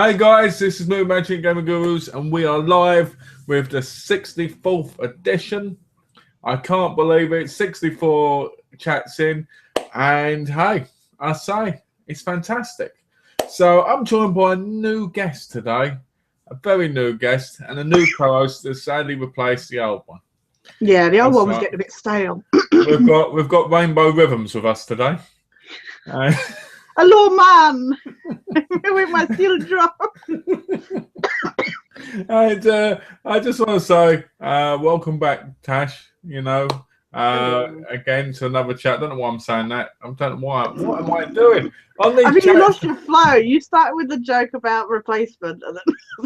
Hey guys, this is Moon Magic Gamer Gurus, and we are live with the 64th edition. I can't believe it, 64 chats in, and hey, I say, it's fantastic. So I'm joined by a new guest today, a very new guest, and a new co-host that sadly replaced the old one. Yeah, the old one was getting a bit stale. We've got Rainbow Rhythms with us today. Hello, man. With my steel drum. And I just want to say, welcome back, Tash. You know, again to another chat. I don't know why I'm saying that. I don't know why. What am I doing? I think you lost your flow. You started with the joke about replacement. And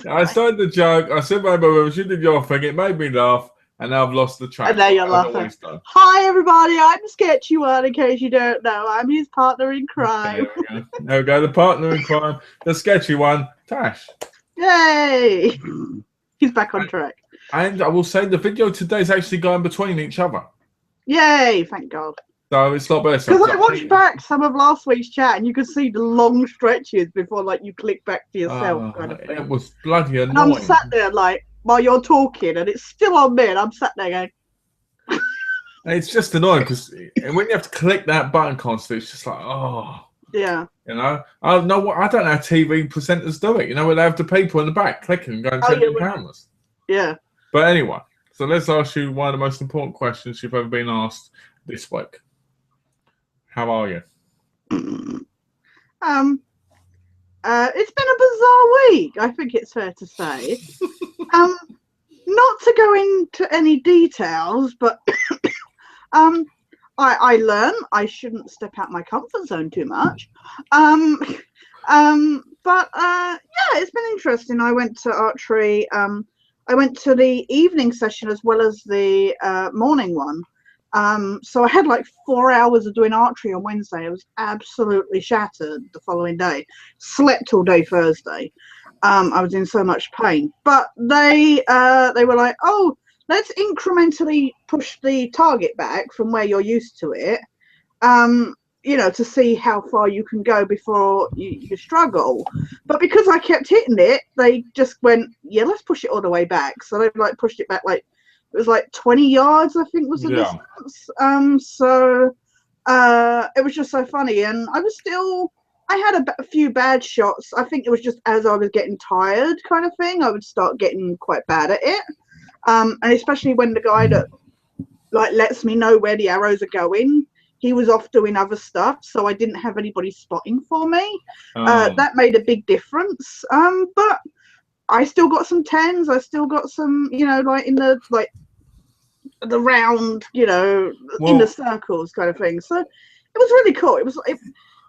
then I started the joke. I said, "Rainbow, you did your thing." It made me laugh, and now I've lost the track. And now you're laughing. Hi, everybody. I'm Sketchy One. In case you don't know, I'm his partner in crime. There we go. The partner in crime, the Sketchy One, Tash. Yay! He's back on track. And I will say the video today is actually going between each other. Yay! Thank God. So it's not better. Because I watched back some of last week's chat, and you could see the long stretches before, like, you click back to yourself. Kind of thing. It was bloody annoying. And I'm sat there, like, while you're talking, and it's still on me, and I'm sat there going. It's just annoying because when you have to click that button constantly, it's just like, oh. Yeah. You know, I don't know how TV presenters do it. You know, where they have the people in the back clicking and going to the cameras. Yeah. But anyway, so let's ask you one of the most important questions you've ever been asked this week. How are you? It's been a bizarre week, I think it's fair to say. Not to go into any details, but I learned I shouldn't step out my comfort zone too much. But yeah, it's been interesting. I went to archery. I went to the evening session as well as the morning one. So I had like 4 hours of doing archery on Wednesday. I was absolutely shattered the following day. Slept all day Thursday. I was in so much pain. But they were like, oh, let's incrementally push the target back from where you're used to it, you know, to see how far you can go before you struggle. But because I kept hitting it, they just went, yeah, let's push it all the way back. So they like pushed it back like, it was like 20 yards, I think was the distance. So it was just so funny. And I had a few bad shots. I think it was just as I was getting tired kind of thing, I would start getting quite bad at it. And especially when the guy that like lets me know where the arrows are going, he was off doing other stuff, so I didn't have anybody spotting for me. That made a big difference. But I still got some 10s. I still got some, you know, like in the the round, you know, in the circles kind of thing. So it was really cool. It was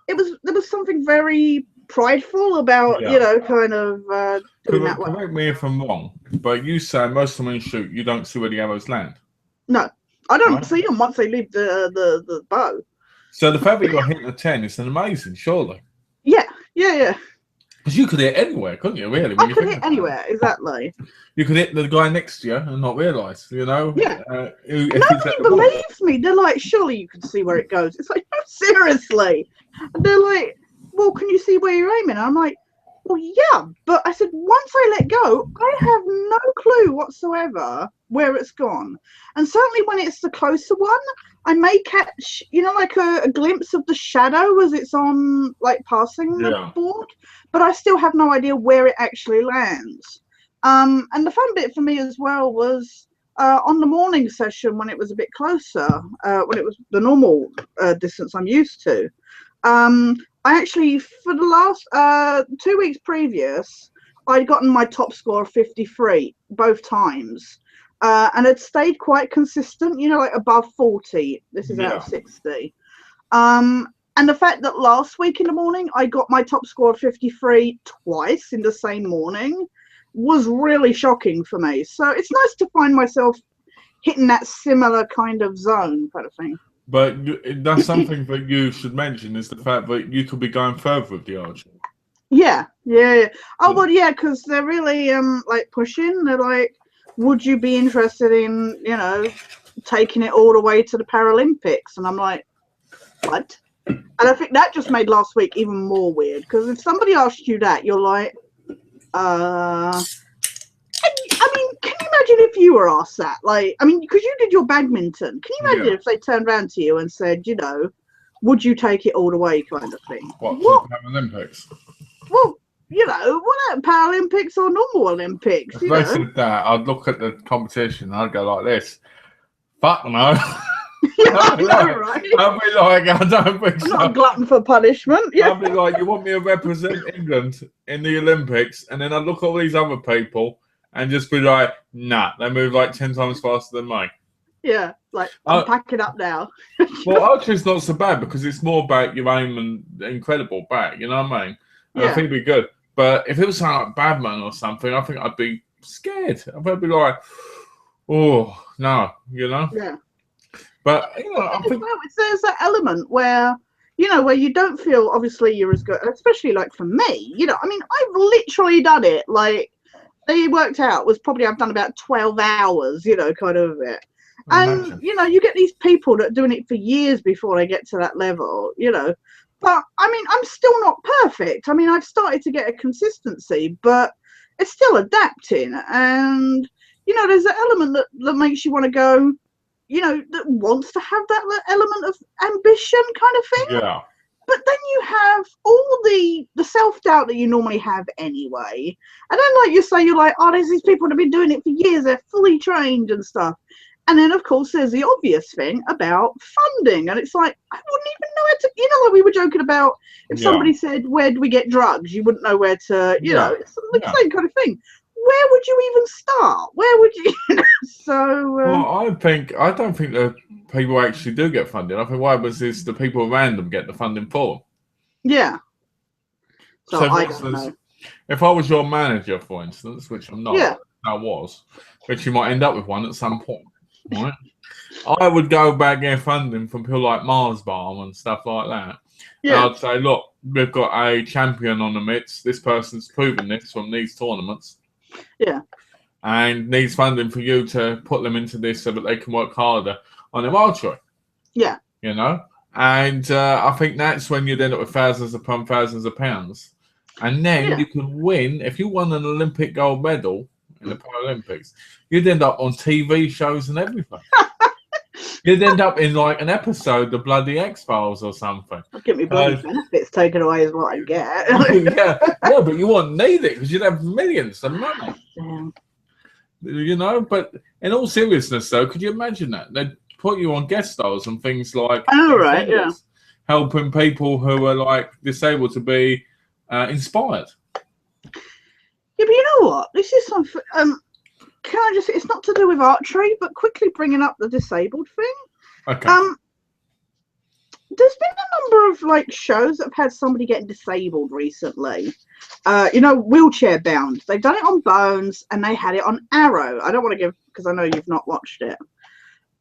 there was something very prideful about, you know, kind of doing that way. Correct me if I'm wrong, but you say most of the time you shoot, you don't see where the arrows land. No, I don't see them once they leave the bow. So the fact that you're hitting a 10 is amazing, surely. Yeah. Because you could hit anywhere, couldn't you? Really? I could hit anywhere, exactly. You could hit the guy next to you and not realise, you know? Yeah. Nobody believes me. They're like, surely you can see where it goes. It's like, no, seriously. And they're like, well, can you see where you're aiming? And I'm like, well, yeah. But I said, once I let go, I have no clue whatsoever where it's gone. And certainly when it's the closer one, I may catch, you know, like a glimpse of the shadow as it's on, like, passing the board. But I still have no idea where it actually lands. And the fun bit for me as well was on the morning session when it was a bit closer, when it was the normal distance I'm used to. I actually, for the last 2 weeks previous, I'd gotten my top score of 53 both times. And it stayed quite consistent, you know, like above 40. This is out of 60. And the fact that last week in the morning I got my top score of 53 twice in the same morning was really shocking for me. So it's nice to find myself hitting that similar kind of zone kind of thing. But that's something that you should mention, is the fact that you could be going further with the archery. Yeah. Oh, well, yeah, because they're really like pushing. They're like, would you be interested in, you know, taking it all the way to the Paralympics? And I'm like, what? And I think that just made last week even more weird, because if somebody asked you that, you're like, I mean, can you imagine if you were asked that? Like, I mean, because you did your badminton. Can you imagine if they turned around to you and said, you know, would you take it all the way, kind of thing? What? For the Paralympics? Well, you know, what Paralympics or normal Olympics? If they said that, I'd look at the competition and I'd go like this. Fuck no. Yeah, I know, right? I'd be like, I don't think I'm not a glutton for punishment. Yeah. I'd be like, you want me to represent England in the Olympics? And then I'd look at all these other people and just be like, nah, they move like 10 times faster than me. Yeah, like, I'm packing up now. Well, archery's not so bad because it's more about your aim and incredible back, you know what I mean? And I think it'd be good. But if it was something like badminton or something, I think I'd be scared. I'd be like, oh, no, you know? Yeah. But, you know, I think there's that element where, you know, where you don't feel obviously you're as good, especially like for me, you know, I mean, I've literally done it. Like, they worked out was probably I've done about 12 hours, you know, kind of it. And, you know, you get these people that are doing it for years before they get to that level, you know. But, I mean, I'm still not perfect. I mean, I've started to get a consistency, but it's still adapting. And, you know, there's an element that makes you want to go, you know, that wants to have that element of ambition kind of thing. Yeah. But then you have all the self-doubt that you normally have anyway. And then, like you say, you're like, oh, there's these people that have been doing it for years. They're fully trained and stuff. And then, of course, there's the obvious thing about funding. And it's like, I wouldn't even know where to, you know, like we were joking about if somebody said, where do we get drugs? You wouldn't know where to, you know, it's the same kind of thing. Where would you even start? Where would you, so... well, I don't think that people actually do get funding. I think what happens is the people around them get the funding for them. Yeah. So for instance, if I was your manager, for instance, which I'm not, I was, but you might end up with one at some point, right? I would go back get funding from people like Mars Bar and stuff like that. Yeah. And I'd say, look, we've got a champion on the midst. This person's proven this from these tournaments. Yeah. And needs funding for you to put them into this so that they can work harder on their archery. Yeah. You know? And I think that's when you'd end up with thousands upon thousands of pounds. And then you could win, if you won an Olympic gold medal in the Paralympics, you'd end up on TV shows and everything. You'd end up in like an episode of Bloody X-Files or something. I'll get me bloody benefits taken away is what I get. yeah, but you wouldn't need it because you'd have millions of money. Yeah. You know, but in all seriousness, though, could you imagine that? They'd put you on guest stars and things like helping people who are like disabled to be inspired. Yeah, but you know what? This is something. Can I just? It's not to do with archery, but quickly bringing up the disabled thing. Okay. There's been a number of like shows that have had somebody getting disabled recently. You know, wheelchair bound. They've done it on Bones and they had it on Arrow. I don't want to give because I know you've not watched it.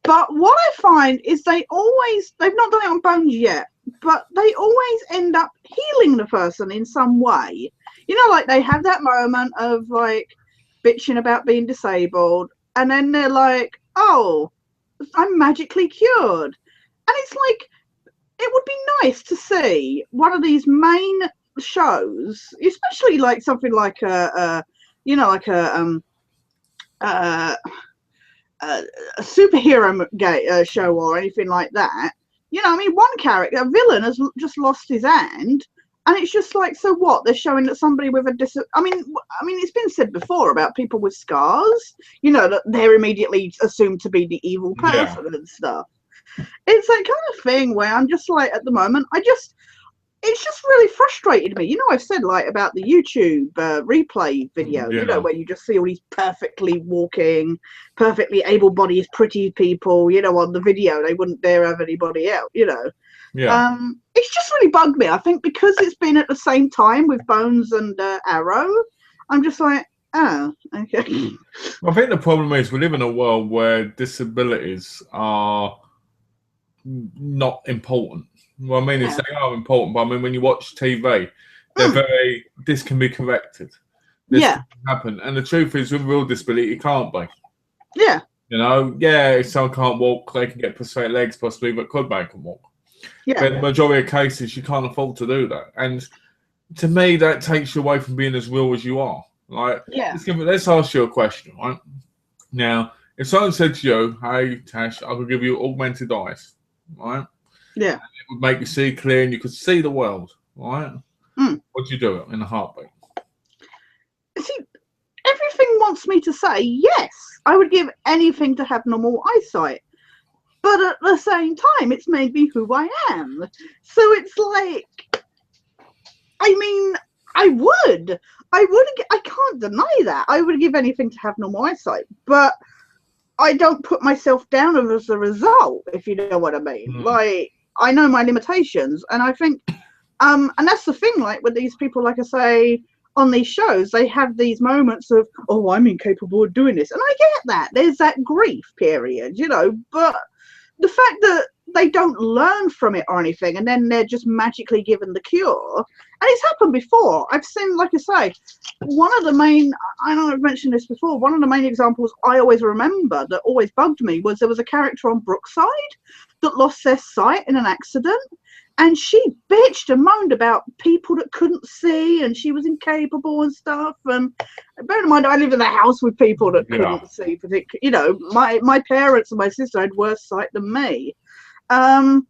But what I find is they've not done it on Bones yet, but they always end up healing the person in some way. You know, like they have that moment of like bitching about being disabled and then they're like, oh, I'm magically cured. And it's like, it would be nice to see one of these main shows, especially like something like a superhero show or anything like that. You know, I mean, one character, a villain, has just lost his hand, and it's just like, so what? They're showing that somebody with a I mean, it's been said before about people with scars. You know, that they're immediately assumed to be the evil person and stuff. It's that kind of thing where I'm just like, at the moment, it's just really frustrated me. You know, I've said like about the YouTube replay video, you know, where you just see all these perfectly walking, perfectly able-bodied, pretty people, you know, on the video. They wouldn't dare have anybody else, you know. Yeah. It's just really bugged me. I think because it's been at the same time with Bones and Arrow, I'm just like, oh, okay. I think the problem is we live in a world where disabilities are not important. Well, I mean, they are important, but I mean, when you watch TV, they're this can be corrected. This can happen. And the truth is, with real disability, it can't be. Yeah. You know, if someone can't walk, they can get prosthetic legs possibly, but could make them walk. Yeah. But in the majority of cases, you can't afford to do that. And to me, that takes you away from being as real as you are. Like, Yeah. let's ask you a question, right? Now, if someone said to you, "Hey, Tash, I could give you augmented eyes," right? Yeah. It would make you see clear and you could see the world, right? Mm. Would you do it in a heartbeat? See, everything wants me to say yes. I would give anything to have normal eyesight. But at the same time, it's made me who I am. So it's like, I mean, I would. I can't deny that. I would give anything to have normal eyesight. But I don't put myself down as a result, if you know what I mean. Like, I know my limitations. And I think, and that's the thing, like, with these people, like I say, on these shows, they have these moments of, oh, I'm incapable of doing this. And I get that. There's that grief period, you know, but the fact that they don't learn from it or anything, and then they're just magically given the cure. And it's happened before. I've seen, like I say, one of the main, I know I've mentioned this before, one of the main examples I always remember that always bugged me was there was a character on Brookside that lost their sight in an accident. And she bitched and moaned about people that couldn't see, and she was incapable and stuff. And bear in mind, I live in a house with people that couldn't see. You know, my parents and my sister had worse sight than me. And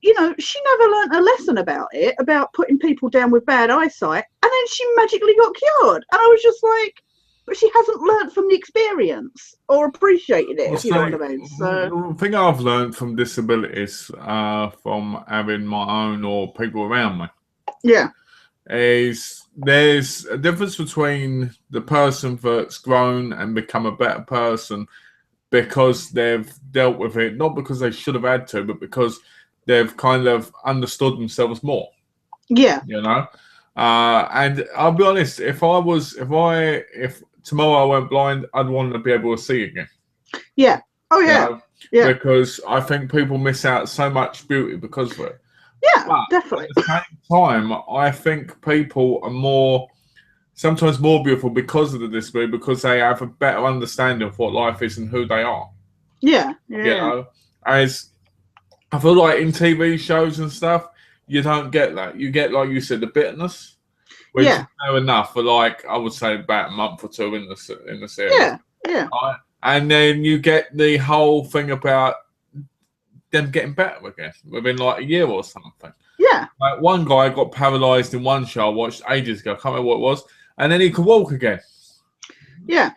you know, she never learnt a lesson about it, about putting people down with bad eyesight. And then she magically got cured. And I was just like, but she hasn't learnt from the experience or appreciated it, if you know what I mean. So the thing I've learned from disabilities, from having my own or people around me, is there's a difference between the person that's grown and become a better person because they've dealt with it, not because they should have had to, but because they've kind of understood themselves more. Yeah. You know? And I'll be honest, if tomorrow I went blind, I'd want to be able to see again. Yeah. Oh, yeah. You know? Yeah. Because I think people miss out so much beauty because of it. Yeah, but definitely. At the same time, I think people are sometimes more beautiful because of the disability, because they have a better understanding of what life is and who they are. Yeah. You know? As I feel like in TV shows and stuff, you don't get that. You get, like you said, the bitterness. Which is fair enough for, like, I would say about a month or two in the series. Yeah, yeah. And then you get the whole thing about them getting better again within like a year or something. Yeah. Like one guy got paralysed in one show I watched ages ago, I can't remember what it was, and then he could walk again. Yeah.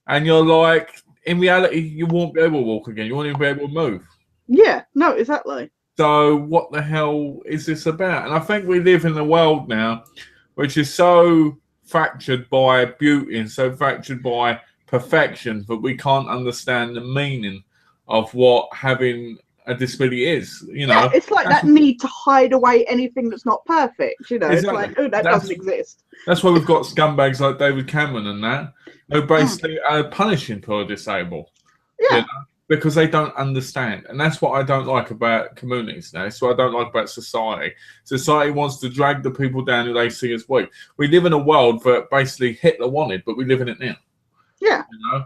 And you're like, in reality, you won't be able to walk again. You won't even be able to move. Yeah, no, exactly. So what the hell is this about? And I think we live in a world now which is so fractured by beauty and so fractured by perfection that we can't understand the meaning of what having a disability is. You know, yeah, it's like that need to hide away anything that's not perfect. You know, exactly. It's like, oh, that doesn't exist. That's why we've got scumbags like David Cameron and that who basically are punishing people disabled. Yeah. You know? Because they don't understand. And that's what I don't like about communities now. That's what I don't like about society. Society wants to drag the people down who they see as weak. We live in a world that basically Hitler wanted, but we live in it now. Yeah. You know?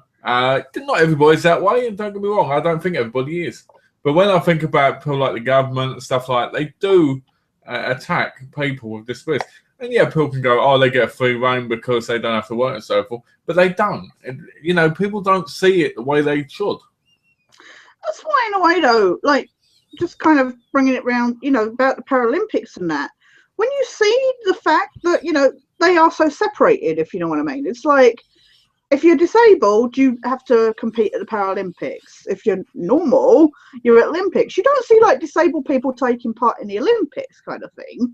Not everybody's that way, and don't get me wrong, I don't think everybody is. But when I think about people like the government and stuff like that, they do attack people with disabilities. And yeah, people can go, oh, they get a free rein because they don't have to work and so forth. But they don't. And, you know, people don't see it the way they should. That's why, in a way, though, like, just kind of bringing it round, you know, about the Paralympics and that, when you see the fact that, you know, they are so separated, if you know what I mean, it's like, if you're disabled, you have to compete at the Paralympics. If you're normal, you're at Olympics. You don't see, like, disabled people taking part in the Olympics kind of thing.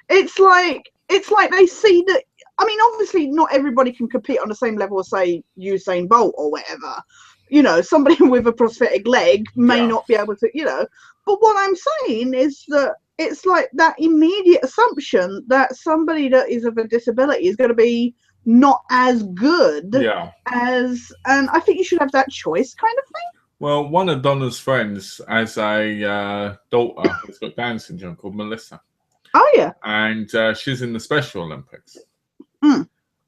It's like they see that, I mean, obviously not everybody can compete on the same level as, say, Usain Bolt or whatever. You know, somebody with a prosthetic leg may not be able to, you know. But what I'm saying is that it's like that immediate assumption that somebody that is of a disability is going to be not as good as, and I think you should have that choice kind of thing. Well, one of Donna's friends has a daughter who's got Down syndrome called Melissa. Oh, yeah. And she's in the Special Olympics.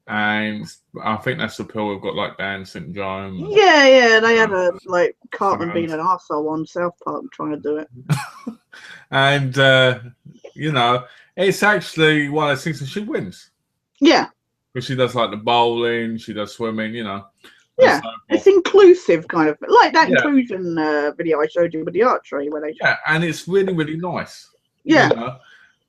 And I think that's the people who've got like Down syndrome. Yeah, they had a like Cartman being an arsehole on South Park trying to do it. And you know, it's actually one of those things that she wins. Yeah. But she does like the bowling, she does swimming, you know. Yeah, so it's inclusive kind of like that Yeah. inclusion video I showed you with the archery where they. Yeah, and it's really, really nice. Yeah. You know?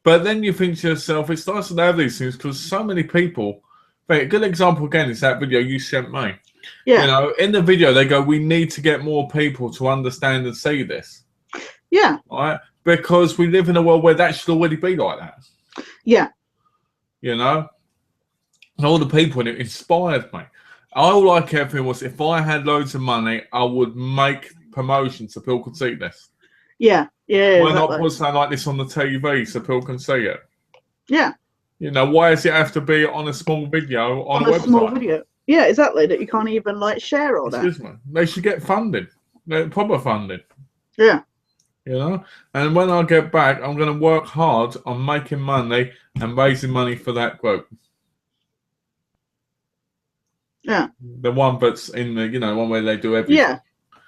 But then you think to yourself, it's nice to have these things because so many people. A good example again is that video you sent me. Yeah. You know, in the video they go, we need to get more people to understand and see this. Yeah. Right? Because we live in a world where that should already be like that. Yeah. You know? And all the people in it inspired me. All I cared for was if I had loads of money, I would make promotions so people could see this. Yeah. Yeah. Why exactly. not put something like this on the TV so people can see it? Yeah. You know, why does it have to be on a small video on a website? Small video. Yeah, exactly. That you can't even like share all that. Excuse me. They should get funded. Proper funding. Yeah. You know? And when I get back, I'm going to work hard on making money and raising money for that group. Yeah. The one that's in the, you know, one where they do everything. Yeah.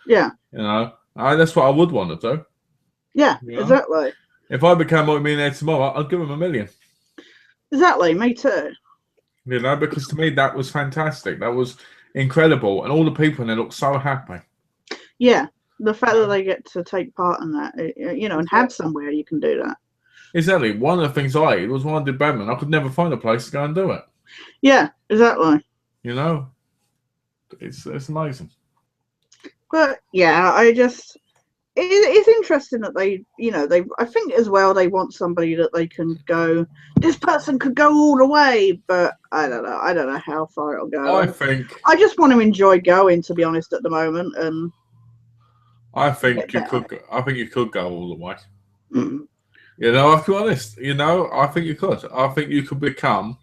Yeah. You know? That's what I would want to do. Yeah, You know? exactly. If I became a millionaire tomorrow, I'd give them $1 million. Exactly, me too. You know, because to me that was fantastic. That was incredible, and all the people in there look so happy. Yeah, the fact that they get to take part in that, you know, and have somewhere you can do that. Exactly. One of the things I hated was when I did badminton, I could never find a place to go and do it. Yeah, exactly. You know, it's amazing. But yeah, it's interesting that they, you know, I think as well they want somebody that they can go, this person could go all the way, but I don't know how far it'll go. I just want to enjoy going, to be honest, at the moment, and I think you could go all the way. Mm. You know, I'll be honest, you know, I think you could. I think you could become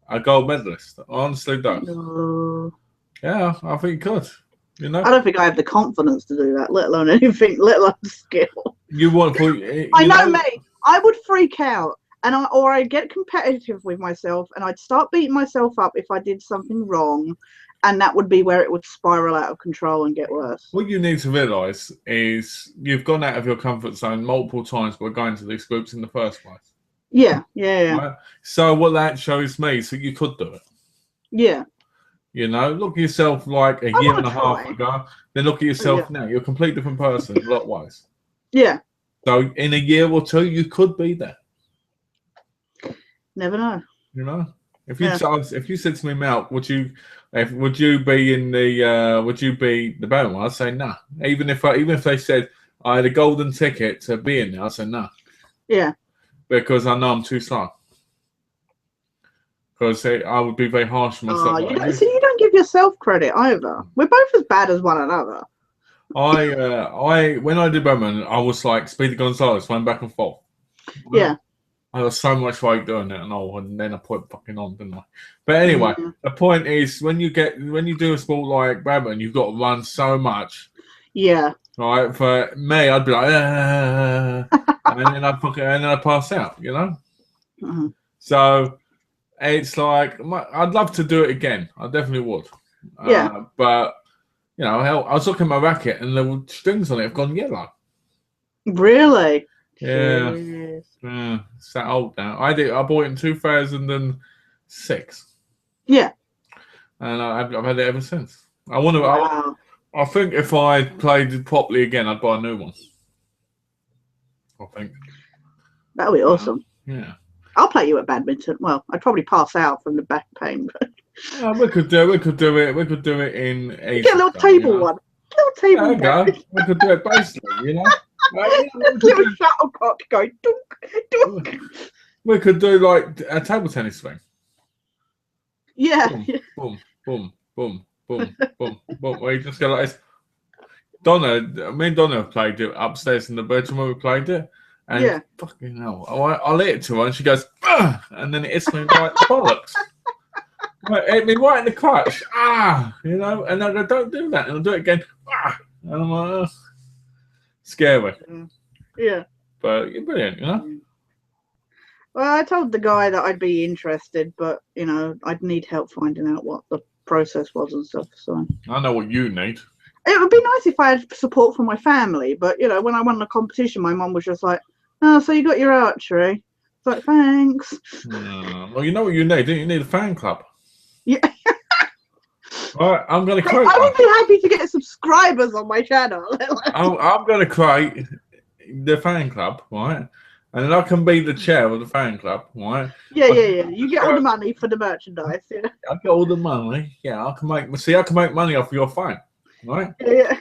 a gold medalist. I honestly do. No. Yeah, I think you could. You know, I don't think I have the confidence to do that, let alone anything, let alone skill. You want I know me. I would freak out, or I'd get competitive with myself, and I'd start beating myself up if I did something wrong, and that would be where it would spiral out of control and get worse. What you need to realise is you've gone out of your comfort zone multiple times by going to these groups in the first place. Yeah, yeah. Right? So what that shows me, so you could do it. Yeah. You know, look at yourself like a year and a half ago, then look at yourself now. You're a complete different person, a lot wise. Yeah. So in a year or two, you could be there. Never know. You know, if you said to me, Mel, would you be in the would you be the bone one? I'd say no. Even if they said I had a golden ticket to be in there, I'd say no. Yeah. Because I know I'm too slow. Because I would be very harsh on myself. You don't give yourself credit either. We're both as bad as one another. When I did badminton, I was like Speedy Gonzalez, went back and forth. Yeah. I got so much weight doing it, and then I put it fucking on, didn't I? But anyway, the point is, when you do a sport like badminton, you've got to run so much. Yeah. Right. For me, I'd be like, and then I'd pass out. You know. Mm-hmm. So. It's like I'd love to do it again. I definitely would. Yeah. But you know, I was looking at my racket and the strings on it have gone yellow. Really? Yeah. Yeah. It's that old now. I bought it in 2006. Yeah. And I've had it ever since. I think if I played it properly again, I'd buy a new one. I think. That would be awesome. Yeah. I'll play you at badminton. Well, I'd probably pass out from the back pain. But... we could do it. We could do it in a get a little table one. Little table one. We could do it basically, you know. Little shuttlecock going dunk, dunk. We could do like a table tennis thing. Yeah. Boom, boom, boom, boom, boom, boom. Where you just go like this. Me and Donna have played it upstairs in the bedroom where we played it. And fucking hell, I lit it to her and she goes, "Ugh!" And then it hits me right in the bollocks. It hit me right in the crotch. You know, and I go, don't do that. And I'll do it again. And I'm like, scary. Yeah. But you're brilliant, you know? Well, I told the guy that I'd be interested, but, you know, I'd need help finding out what the process was and stuff. So I know what you need. It would be nice if I had support from my family, but, you know, when I won the competition, my mum was just like, oh, so you got your archery. It's like, thanks. Well, you know what you need, don't you? You need a fan club. Yeah. All right, I'm going to create I would be happy to get subscribers on my channel. I'm going to create the fan club, right? And then I can be the chair of the fan club, right? Yeah. You get all the money for the merchandise. Yeah. I get all the money. Yeah, I can make money off your phone, right? Yeah.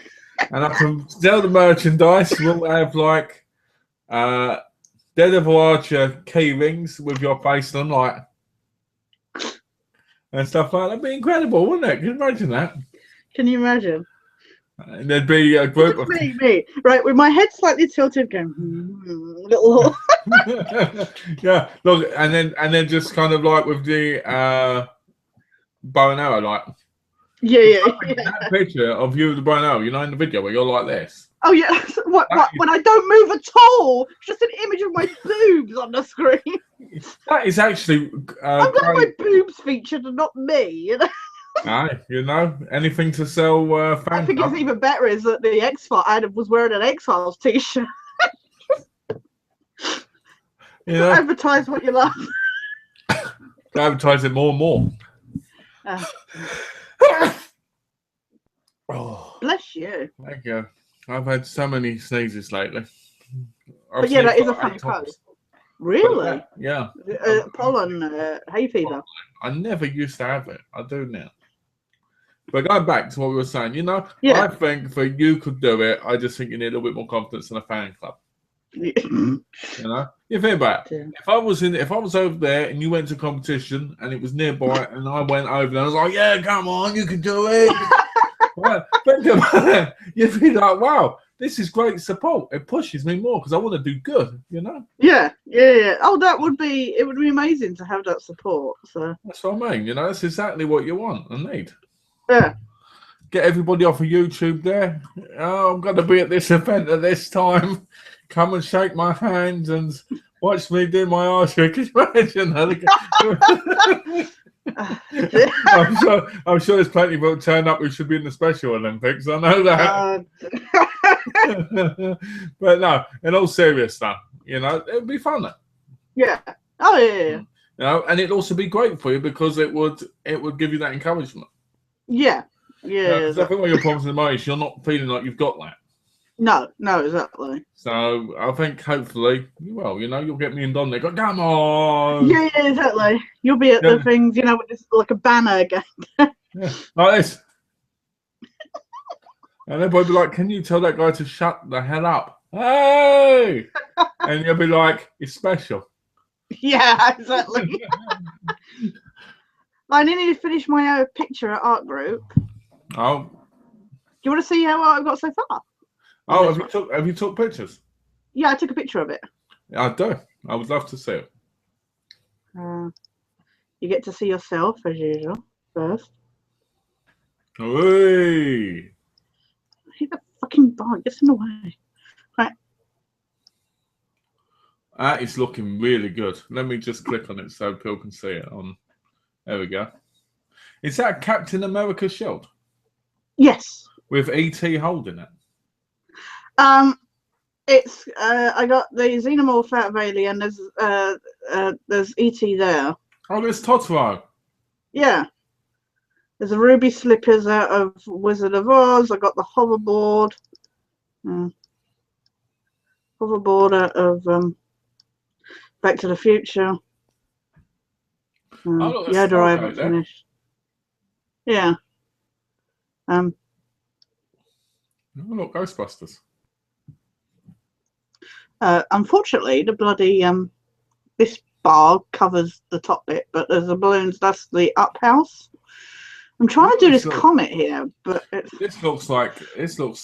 And I can sell the merchandise. We'll have like Daredevil Archer key rings with your face on, like, and stuff like that. That'd be incredible, wouldn't it? Can you imagine that? Can you imagine? And there'd be a group of me, right, with my head slightly tilted, going little. yeah. Look, and then just kind of like with the bow and arrow, like that picture of you with the bow and arrow, you know, in the video where you're like this. Oh yeah, what when I don't move at all, just an image of my boobs on the screen. That is actually I'm glad my boobs featured and not me. You know? Aye, you know, anything to sell fan. I think it's even better is that the X-Files, Adam was wearing an X-Files t-shirt. You know, advertise what you love. Advertise it more and more. Oh, bless you. Thank you. I've had so many sneezes lately. But yeah, that is a funny pose. Really? Yeah. Pollen, hay fever. I never used to have it. I do now. But going back to what we were saying, you know, I think for you could do it. I just think you need a little bit more confidence in a fan club. Yeah. You know, you think about it. If I was over there and you went to competition and it was nearby and I went over there, I was like, yeah, come on, you can do it. Well, think about it. You'd be like, wow, this is great support. It pushes me more because I want to do good, you know? Yeah. Oh, it would be amazing to have that support. So that's what I mean, you know, that's exactly what you want and need. Yeah. Get everybody off of YouTube there. Oh, I'm going to be at this event at this time. Come and shake my hands and watch me do my arse trick. Can you imagine that? I'm sure there's plenty of people turn up who should be in the Special Olympics. I know that. But no, in all seriousness, you know, it would be fun. Yeah. Oh yeah. You know, and it'd also be great for you because it would give you that encouragement. Yeah. I think one of your problems in the moment is you're not feeling like you've got that. No, exactly. So I think hopefully, well, you know, you'll get me and Don there. Go, come on. Yeah, exactly. You'll be at the things, you know, with this, like a banner again. Like this. And everybody be like, can you tell that guy to shut the hell up? Hey! And you'll be like, it's special. Yeah, exactly. I need to finish my picture at art group. Oh. Do you want to see how I've got so far? Oh, have you took pictures? Yeah, I took a picture of it. I do. I would love to see it. You get to see yourself as usual first. Hey! Hit the fucking bar. Gets in the way. Right. That is looking really good. Let me just click on it so people can see it. There we go. Is that Captain America shield? Yes. With ET holding it. It's I got the xenomorph out of Alien. There's ET there. Oh, there's Totoro. Yeah. There's a ruby slippers out of Wizard of Oz. I got the hoverboard. Hoverboard out of Back to the Future. Yoda I haven't finished. Yeah. Oh, look, Ghostbusters. Unfortunately, the bloody this bar covers the top bit, but there's the balloons. That's the up house. I'm trying to do this comet here, but this looks.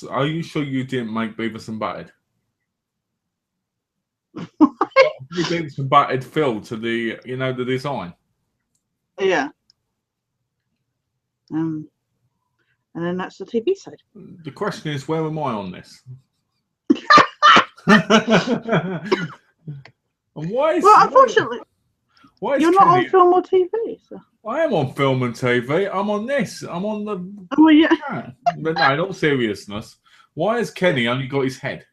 Are you sure you didn't make Beavis and Butthead? Beavis and Butthead feel to the the design. Yeah. And then that's the TV side. The question is, where am I on this? And why is unfortunately, you're not on film or TV. So. I am on film and TV. I'm on this. I'm on the. Oh yeah. But no, in all seriousness, why has Kenny only got his head?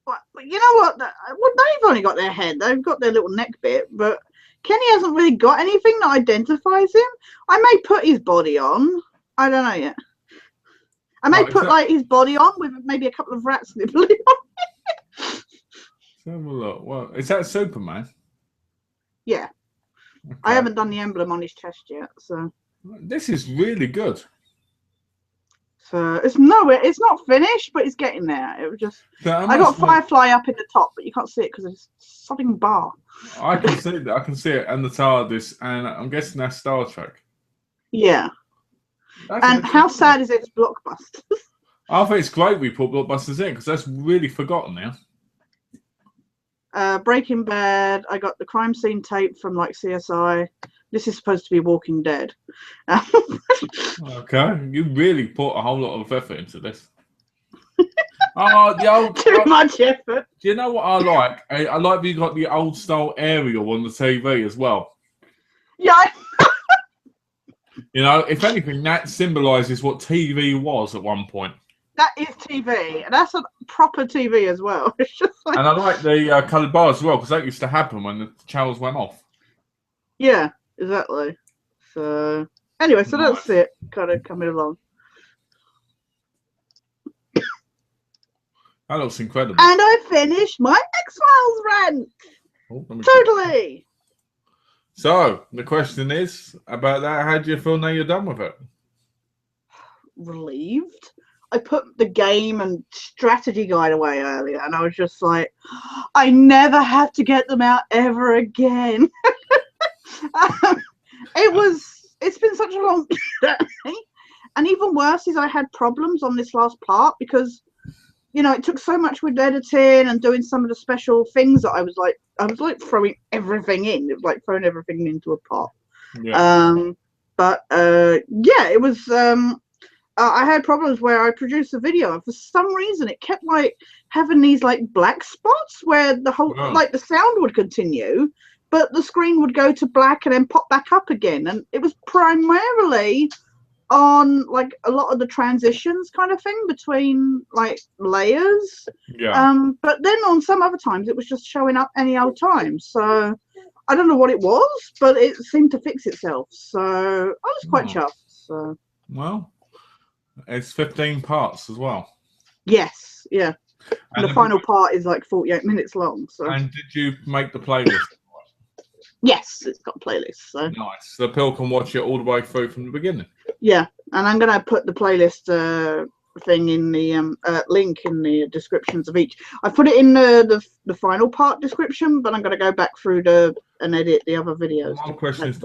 You know what? Well, they've only got their head. They've got their little neck bit, but Kenny hasn't really got anything that identifies him. I may put his body on. I don't know yet. I may put like his body on with maybe a couple of rats nibbling on. Let's have a look. Well, is that Superman? Yeah. Okay. I haven't done the emblem on his chest yet, so. This is really good. So it's not finished, but it's getting there. It was just I got Firefly up in the top, but you can't see it because it's something bar. I can see it. I can see it, and the TARDIS, and I'm guessing that's Star Trek. Yeah. And how sad is it? It's blockbusters. I think it's great we put blockbusters in because that's really forgotten now. Breaking Bad. I got the crime scene tape from like CSI. This is supposed to be Walking Dead. Okay, you really put a whole lot of effort into this. Oh, the old too much effort. Do you know what I like? I like you got the old style aerial on the TV as well. Yeah. You know, if anything, that symbolises what TV was at one point. That is TV, and that's a proper TV as well. It's just like... And I like the coloured bars as well because that used to happen when the channels went off. Yeah. Exactly. So anyway, so that's it. Kind of coming along. That looks incredible. And I finished my X-Files rant. Totally. So the question is about that. How do you feel now you're done with it? Relieved. I put the game and strategy guide away earlier, and I was just like, I never have to get them out ever again. It's been such a long journey, and even worse is I had problems on this last part because it took so much with editing and doing some of the special things that I was like throwing everything in. It was like throwing everything into a pot. Yeah. It was I had problems where I produced a video and for some reason it kept like having these like black spots where the whole like the sound would continue, but the screen would go to black and then pop back up again. And it was primarily on like a lot of the transitions kind of thing between like layers. Yeah. But then on some other times it was just showing up any old time. So I don't know what it was, but it seemed to fix itself. So I was quite chuffed. So well, it's 15 parts as well. Yes, yeah. And the final part is like 48 minutes long. So. And did you make the playlist? Yes, it's got a playlist. So nice. So people can watch it all the way through from the beginning. Yeah, and I'm gonna put the playlist thing in the link in the descriptions of each. I put it in the final part description, but I'm gonna go back through and edit the other videos. My question is,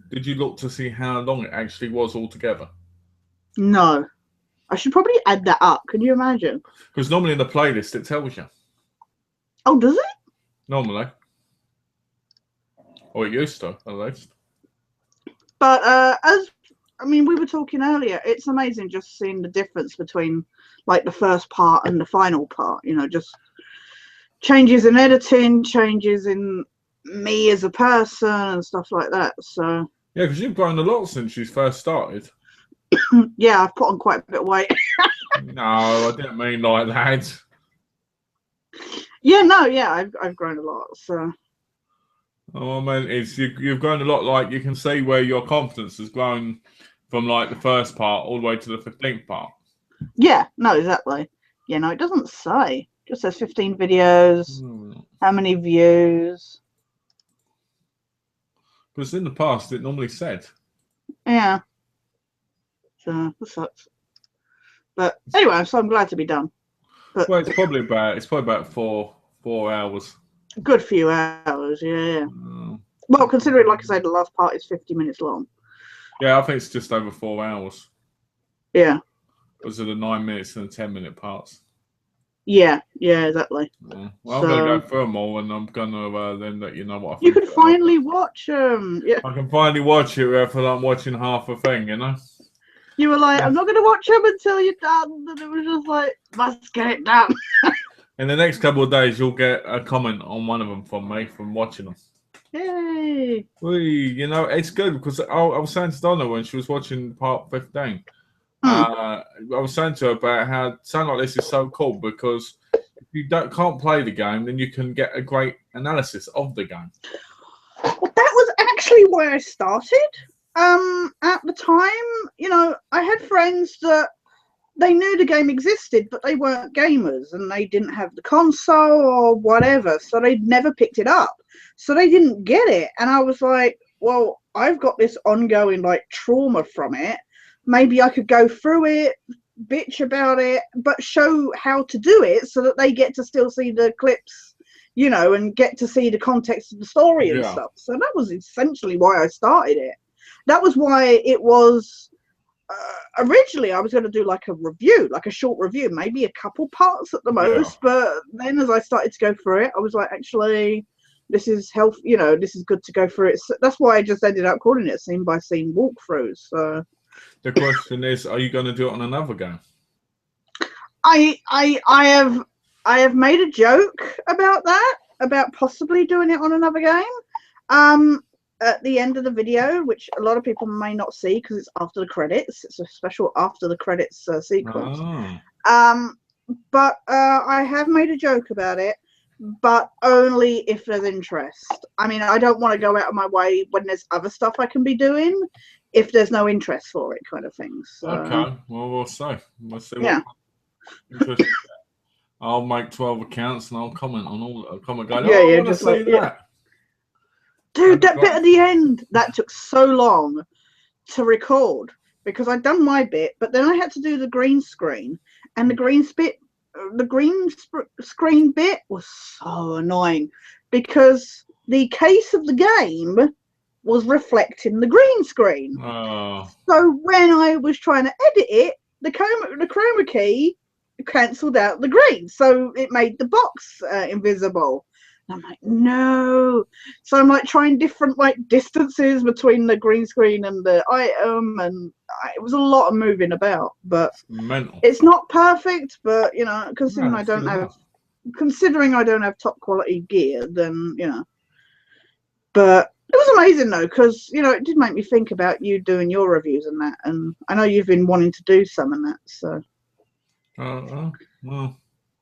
did you look to see how long it actually was altogether? No, I should probably add that up. Can you imagine? Because normally in the playlist it tells you. Oh, does it? Normally. Or it used to, at least. But we were talking earlier, it's amazing just seeing the difference between like the first part and the final part, just changes in editing, changes in me as a person and stuff like that. So yeah, because you've grown a lot since you first started. Yeah, I've put on quite a bit of weight. No, I didn't mean like that. Yeah, no, yeah, I've grown a lot, so Oh man, you've grown a lot. Like you can see where your confidence has grown from like the first part all the way to the 15th part. Yeah, no, exactly. Yeah, no, it doesn't say. It just says 15 videos, how many views. Because in the past it normally said. Yeah. So that sucks. But anyway, so I'm glad to be done. But, well, it's probably about 4 hours. A good few hours, yeah. Well, considering, like I said, the last part is 50 minutes long. Yeah, I think it's just over 4 hours. Yeah. Those are the 9 minutes and the 10-minute parts. Yeah, exactly. Yeah. Well, I'm going to go through them all, and I'm going to then let you know what I think. You can finally watch them. Yeah. I can finally watch it after I'm watching half a thing, You were like, I'm not going to watch them until you're done. And it was just like, must get it done. In the next couple of days, you'll get a comment on one of them from me from watching them. Yay! It's good because I was saying to Donna when she was watching part 15, I was saying to her about how something like this is so cool because you you can't play the game, then you can get a great analysis of the game. Well, that was actually where I started. At the time, you know, I had friends that they knew the game existed, but they weren't gamers and they didn't have the console or whatever, so they'd never picked it up. So they didn't get it. And I was like, well, I've got this ongoing like trauma from it. Maybe I could go through it, bitch about it, but show how to do it so that they get to still see the clips, you know, and get to see the context of the story and stuff. So that was essentially why I started it. That was why it was originally I was going to do like a review, like a short review, maybe a couple parts at the most. But then as I started to go through it, I was like, actually, this is you know, this is good to go through it. So that's why I just ended up calling it scene by scene walkthroughs. So the question is, are you going to do it on another game? I have made a joke about that, about possibly doing it on another game. At the end of the video, which a lot of people may not see because it's after the credits. It's a special after the credits sequence. But I have made a joke about it, but only if there's interest. I mean, I don't want to go out of my way when there's other stuff I can be doing if there's no interest for it, kind of thing. So, okay, well, we'll see. We'll see. Yeah. I'll make 12 accounts and I'll comment on all. I'll comment going, yeah, I yeah, want to just see like, that. Dude, that bit at the end, that took so long to record because I'd done my bit, but then I had to do the green screen, and the green screen bit was so annoying because the case of the game was reflecting the green screen. So when I was trying to edit it, the chroma key cancelled out the green, so it made the box invisible. I'm like, no. So I'm like trying different like distances between the green screen and the item, and it was a lot of moving about. But it's not perfect. But you know, considering I don't have top quality gear, then you know. But it was amazing though, because you know it did make me think about you doing your reviews and that, and I know you've been wanting to do some and that. So. Well.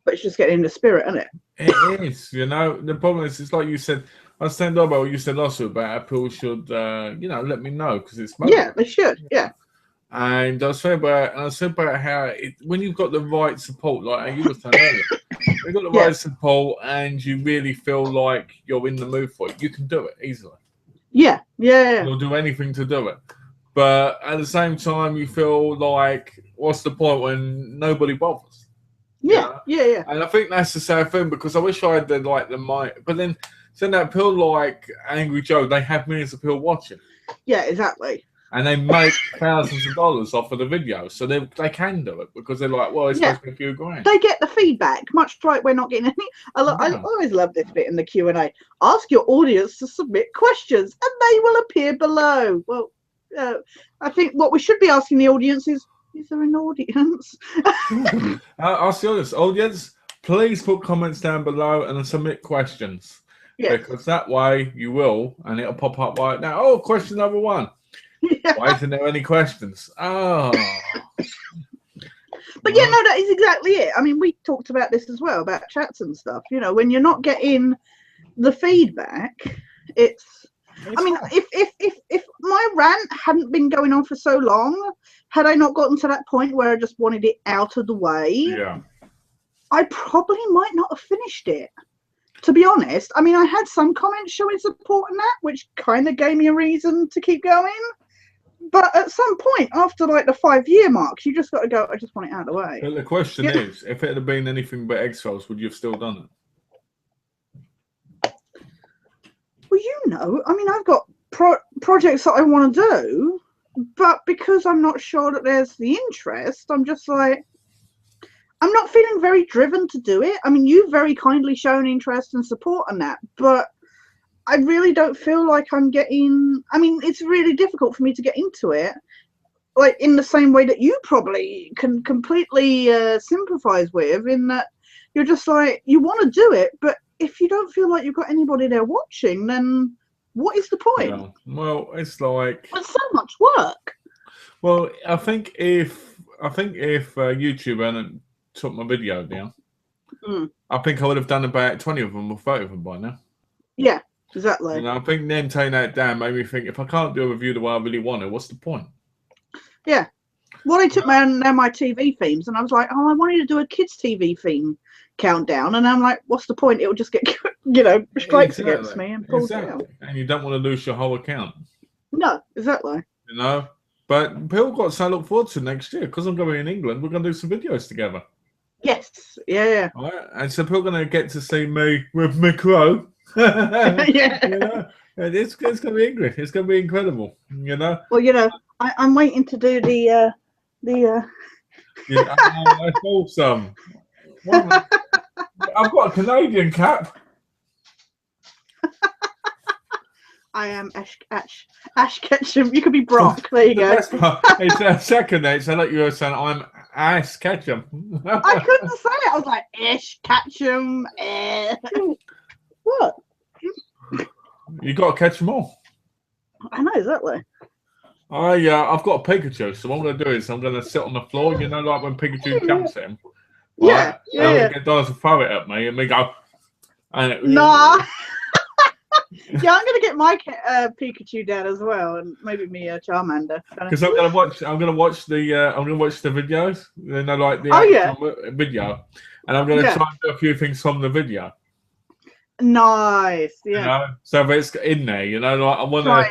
But it's just getting in the spirit, isn't it? It is, you know. The problem is, it's like you said. I stand up by what you said also about Apple should, you know, let me know because it's mobile. Yeah, they should. Yeah. And I was saying about how when you've got the right support, like you were saying earlier, you've got the right support, and you really feel like you're in the mood for it. You can do it easily. Yeah. You'll do anything to do it. But at the same time, you feel like, what's the point when nobody bothers? Yeah. And I think that's the sad thing because I wish I had the mic, but then that people like Angry Joe, they have millions of people watching. Yeah, exactly. And they make thousands of dollars off of the video, so they can do it because they're like, well, it's supposed to be a few grand. They get the feedback, much like we're not getting any. I always love this bit in the Q&A. Ask your audience to submit questions, and they will appear below. Well, I think what we should be asking the audience is there an audience? Ask the audience, please put comments down below and submit questions. Yeah. Because that way you will, and it'll pop up right now. Oh, question number 1. Yeah. Why isn't there any questions? Oh. But yeah, no, that is exactly it. I mean, we talked about this as well, about chats and stuff. You know, when you're not getting the feedback, it's I mean, if my rant hadn't been going on for so long, had I not gotten to that point where I just wanted it out of the way, I probably might not have finished it. To be honest, I mean, I had some comments showing support in that, which kind of gave me a reason to keep going. But at some point, after like the 5-year mark, you just got to go, I just want it out of the way. But the question is, if it had been anything but X-Files, would you have still done it? Well, you know, I mean, I've got projects that I want to do, but because I'm not sure that there's the interest, I'm just like, I'm not feeling very driven to do it. I mean, you've very kindly shown interest and support on that, but I really don't feel like I'm getting, I mean, it's really difficult for me to get into it, like in the same way that you probably can completely sympathize with, in that you're just like, you want to do it, but if you don't feel like you've got anybody there watching, then what is the point? Yeah. Well, it's like, it's so much work. Well, I think if YouTube hadn't took my video down, I think I would have done about 20 of them or 30 of them by now. Yeah, exactly. You know, I think them taking that down made me think, if I can't do a review the way I really want to, what's the point? Yeah. Well, they took my TV themes, and I was like, oh, I wanted to do a kids' TV theme countdown, and I'm like, what's the point? It'll just get, scraped against me and pulled down. And you don't want to lose your whole account. No, exactly. You know, but people got to look forward to next year, because I'm going to be in England. We're going to do some videos together. Yes, yeah. All right, and so people are going to get to see me with my crow. Yeah. You know, and it's going to be English. It's going to be incredible. You know. Well, I'm waiting to do the. Yeah, that's awesome. Well, I've got a Canadian cap. I am Ash Ketchum. You could be Brock. There you go. It's a second there. So like you were saying, I'm Ash Ketchum. I couldn't say it. I was like Ash Ketchum. What? You got to catch them all. I know exactly. I've got a Pikachu, so what I'm going to do is I'm going to sit on the floor, like when Pikachu jumps in. Right? Yeah. I'm going to get Donna to throw it at me, and me go. Nah. Yeah, I'm going to get my Pikachu down as well, and maybe me Charmander. Because I'm going to watch the videos, like the video, and I'm going to try and do a few things from the video. Nice. Yeah. So if it's in there, like I want to.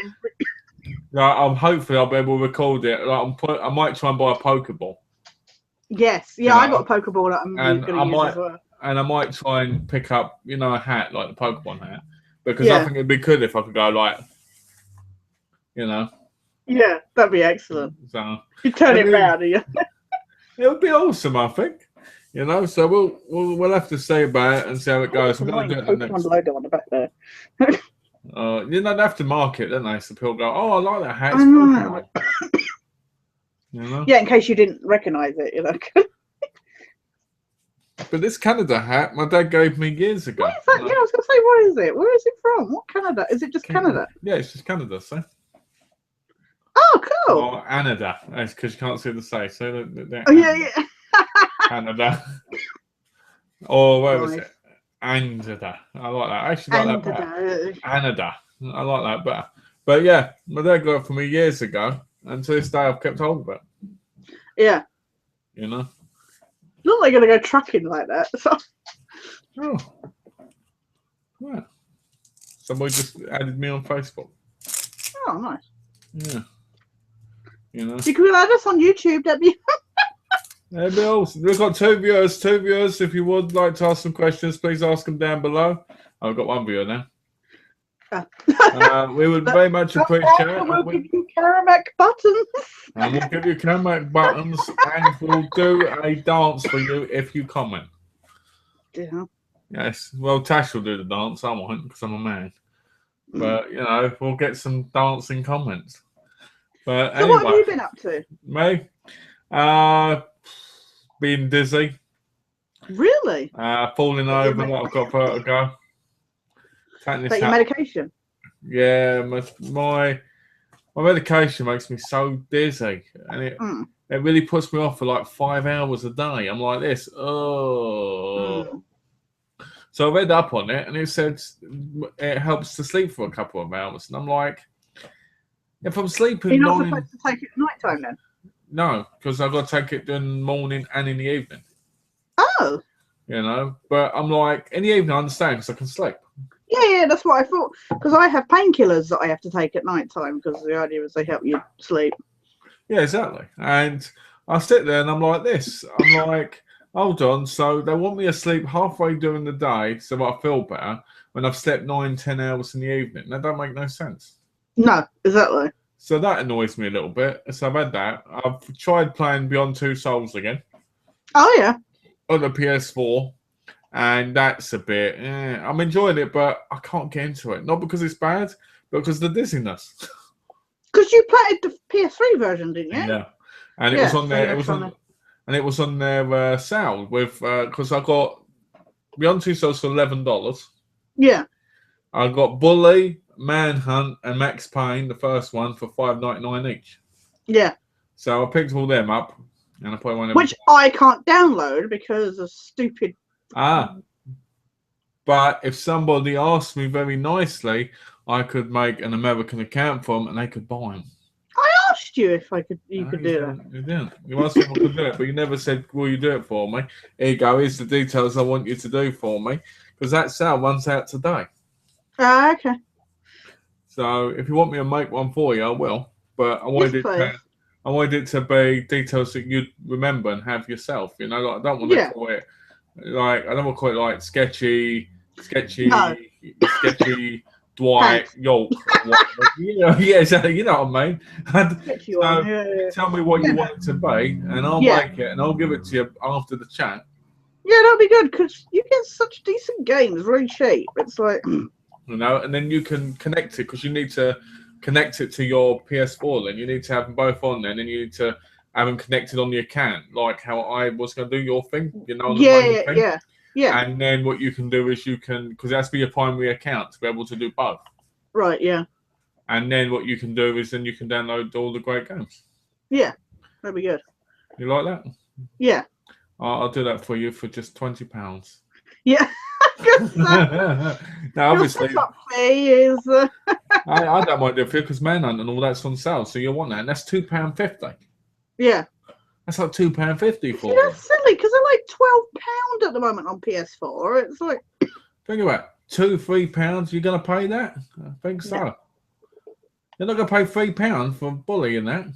Hopefully I'll be able to record it. Like I might try and buy a Pokeball. Yes, yeah, I got a Pokeball that I'm going to use as well. And I might try and pick up, a hat like the Pokemon hat, because I think it'd be good if I could go like, Yeah, that'd be excellent. So you turn it round, yeah. It would be awesome, I think. So we'll have to see about it and see how it goes. I'm going to do it the next. Logo on the back there. They have to mark it, don't they? So people go, oh, I like that hat. Yeah, in case you didn't recognise it, But this Canada hat, my dad gave me years ago. What is that? Yeah, I was going to say, what is it? Where is it from? What Canada? Is it just Canada? Yeah, it's just Canada, so. Oh, cool. Or Canada, because you can't see the say. So yeah. Canada. Or where was it? Canada. I like that. I actually like that better. Canada. I like that better. But yeah, my dad got it for me years ago, and to this day I've kept hold of it. Yeah. Not like going to go trucking like that. So. Oh. Yeah. Somebody just added me on Facebook. Oh, nice. Yeah. You could add us on YouTube, that'd be. That'd be awesome. We've got two viewers. If you would like to ask some questions, please ask them down below. I've got one viewer now. We would very much appreciate it. We'll give you Karamak buttons. And we'll give you Karamak buttons, and we'll do a dance for you if you comment. Yeah. Yes. Well, Tash will do the dance. I won't, because I'm a man. But, we'll get some dancing comments. But so anyway, what have you been up to? Me? Being dizzy. Really? Falling over like I've got vertigo. Is that your medication? Yeah, my medication makes me so dizzy, and it really puts me off for like 5 hours a day. I'm like this. Oh. So I read up on it, and it said it helps to sleep for a couple of hours, and I'm like, if I'm sleeping, you're not supposed to take it at night time then? No, because I've got to take it in the morning and in the evening. Oh. But I'm like, in the evening I understand because I can sleep. Yeah, that's what I thought. Because I have painkillers that I have to take at night time because the idea is they help you sleep. Yeah, exactly. And I sit there and I'm like this. I'm like, hold on. So they want me asleep halfway during the day so I feel better when I've slept 9-10 hours in the evening. That don't make no sense. No, exactly. So that annoys me a little bit. So I've had that. I've tried playing Beyond Two Souls again. Oh, yeah. On the PS4. And that's a bit, I'm enjoying it, but I can't get into it. Not because it's bad, but because of the dizziness. Because you played the PS3 version, didn't you? Yeah. And it was on there. And it was on their sale with, because I got Beyond Two Souls for $11. Yeah. I got Bully, Manhunt, and Max Payne, the first one, for $5.99 each. Yeah. So I picked all them up, and I put one. Which I can't download because of stupid But if somebody asked me very nicely, I could make an American account for them and they could buy them. I asked you if you could do that. You didn't. You asked if I could do it, but you never said, will you do it for me? Here you go. Here's the details I want you to do for me. Because that sale runs out today. Okay. So if you want me to make one for you, I will. But I wanted it to be details that you'd remember and have yourself. You know, like I don't want to call it like I don't want to call it like sketchy Dwight York. You know what I mean. Tell me what you want it to be, and I'll make it, and I'll give it to you after the chat. Yeah, that'll be good because you get such decent games really cheap. It's like and then you can connect it because you need to connect it to your PS4. Then you need to have them both on there, and then you need to have them connected on the account, like how I was going to do your thing. You know, Yeah. And then what you can do is because it has to be your primary account to be able to do both. Right, yeah. And then what you can do is then you can download all the great games. Yeah, that'd be good. You like that? Yeah. I'll do that for you for just £20. Yeah. Now, obviously, fee is. I don't mind it for you because Manhunt and all that's on sale, so you'll want that. And that's £2.50. Yeah. That's like £2.50 for that's silly because they're like £12 at the moment on PS4. It's like think about it, £2-3. You're gonna pay that? I think so. Yeah. You're not gonna pay £3 for Bully in that.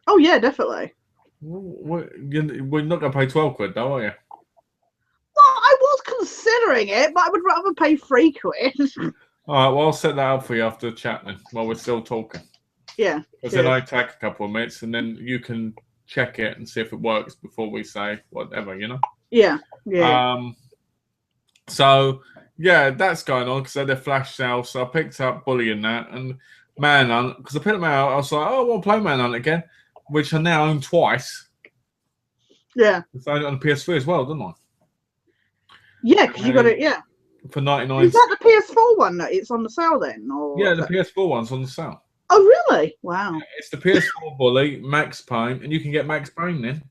Oh yeah, definitely. We're not gonna pay £12 though, are you? Well, I was considering it, but I would rather pay £3. All right, well I'll set that up for you after the chat then, while we're still talking. Yeah. Because then I take a couple of minutes, and then you can check it and see if it works before we say whatever, you know? Yeah. So, yeah, that's going on because I had a flash sale. So I picked up Bully in that and Manhunt. Because I picked them out, I was like, oh, I want to play Manhunt again, which I now own twice. Yeah. I own it on the PS3 as well, didn't I? Yeah, because you got it, yeah. For 99. Is that the PS4 one that it's on the sale then? Or yeah, the PS4 one's on the sale. Oh, really? Wow. Yeah, it's the PS4 Bully, Max Payne, and you can get Max Payne then.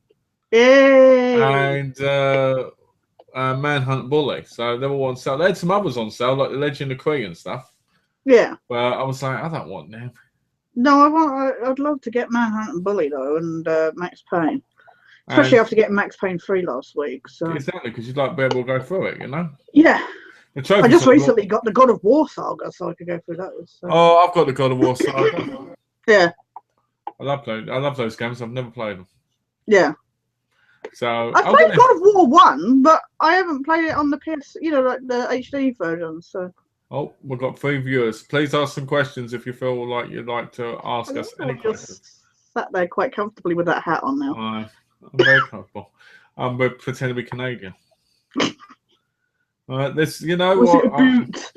Yay! And Manhunt Bully. So they were all on sale. They had some others on sale, like the Legend of Kree and stuff. Yeah. But I was like, I don't want them. No, I'd love to get Manhunt and Bully though, and Max Payne. Especially after getting Max Payne 3 last week. So. Exactly, because you'd like to be able to go through it, you know? Yeah. I just recently got the God of War saga, so I could go through those. So. Oh, I've got the God of War saga. Yeah. I love those games. I've never played them. Yeah. So I've played God of War 1, but I haven't played it on the PS, like the HD version. So. Oh, we've got 3 viewers. Please ask some questions if you feel like you'd like to ask us any questions. Sat there quite comfortably with that hat on now. I'm very comfortable. We're pretending to be Canadian. This, you know Was what?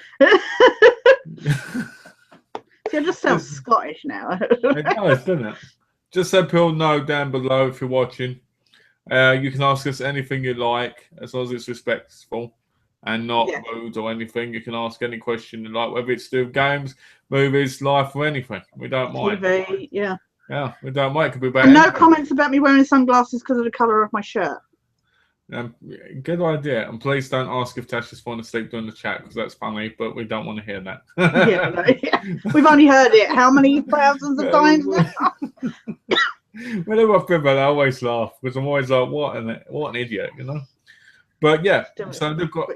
See, I just sound Scottish now. It does, doesn't it? Just so people know down below, if you're watching, you can ask us anything you like, as long as it's respectful and not rude or anything. You can ask any question you like, whether it's to do with games, movies, life, or anything. We don't mind. TV, yeah. Yeah, we don't mind. It could be about and no comments about me wearing sunglasses because of the colour of my shirt. Good idea. And please don't ask if Tash is falling asleep during the chat because that's funny, but we don't want to hear that. We've only heard it how many thousands of times now? Whenever I think about it, I always laugh because I'm always like, what an idiot, you know? But yeah, so they've got,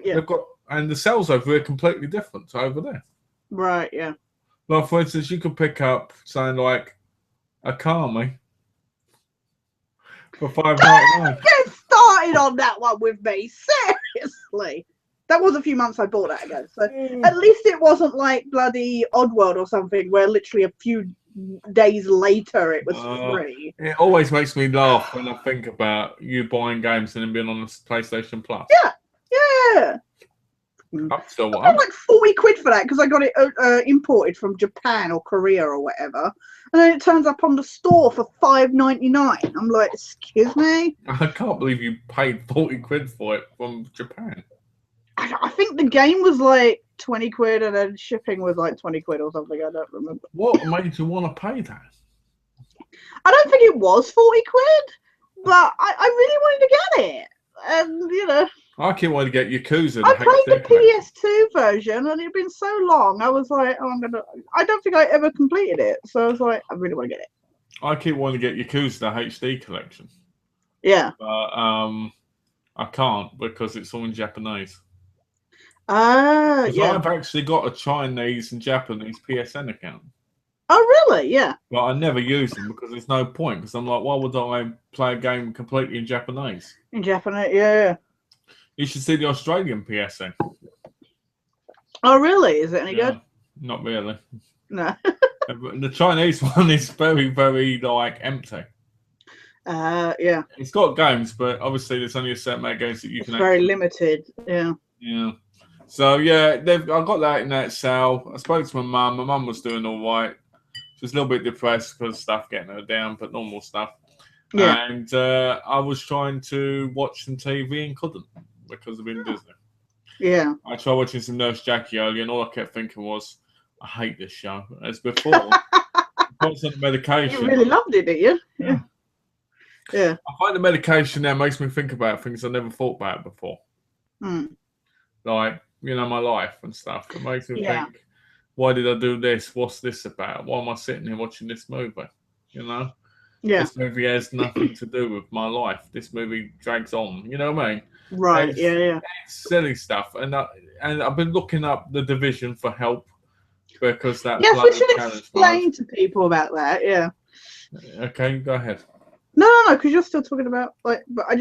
and the cells over here are completely different to over there. Right, yeah. Like, for instance, you could pick up something like a Kami for $5.99. Get started on that one with me, seriously. That was a few months I bought that ago, so at least it wasn't like bloody Oddworld or something where literally a few days later it was free. It always makes me laugh when I think about you buying games and then being on the PlayStation Plus. Yeah. I paid like 40 quid for that because I got it imported from Japan or Korea or whatever, and then it turns up on the store for $5.99. I'm like, excuse me? I can't believe you paid 40 quid for it from Japan. I think the game was like 20 quid and then shipping was like 20 quid or something. I don't remember. What made you want to pay that? I don't think it was 40 quid, but I really wanted to get it. And, I keep wanting to get Yakuza. I played the collection. PS2 version, and it'd been so long. I was like, oh, I don't think I ever completed it, so I was like, I really want to get it. I keep wanting to get Yakuza the HD collection. Yeah. But I can't because it's all in Japanese. Yeah. I've actually got a Chinese and Japanese PSN account. Oh, really? Yeah. But I never use them because there's no point. Because I'm like, why would I play a game completely in Japanese? In Japanese, yeah. You should see the Australian PSN. Oh, really? Is it any good? Not really. No. The Chinese one is very, very like empty. Yeah. It's got games, but obviously there's only a certain amount of games that you can. It's very limited. Yeah. Yeah. So yeah, I got that in that sale. I spoke to my mum. My mum was doing all right. She was a little bit depressed because stuff getting her down, but normal stuff. Yeah. And I was trying to watch some TV and couldn't because I've been Disney. Yeah. I tried watching some Nurse Jackie earlier, and all I kept thinking was, I hate this show. As before, constant medication. You really loved it, didn't you? Yeah. Yeah. I find the medication now makes me think about things I never thought about before. Like, my life and stuff. It makes me think, why did I do this? What's this about? Why am I sitting here watching this movie? Yeah. This movie has nothing to do with my life. This movie drags on. You know what I mean? Right. Yeah. It's silly stuff. And I've been looking up The Division for help because that. Yes, we should explain to people about that. Yeah. Okay, go ahead. No, because you're still talking about but I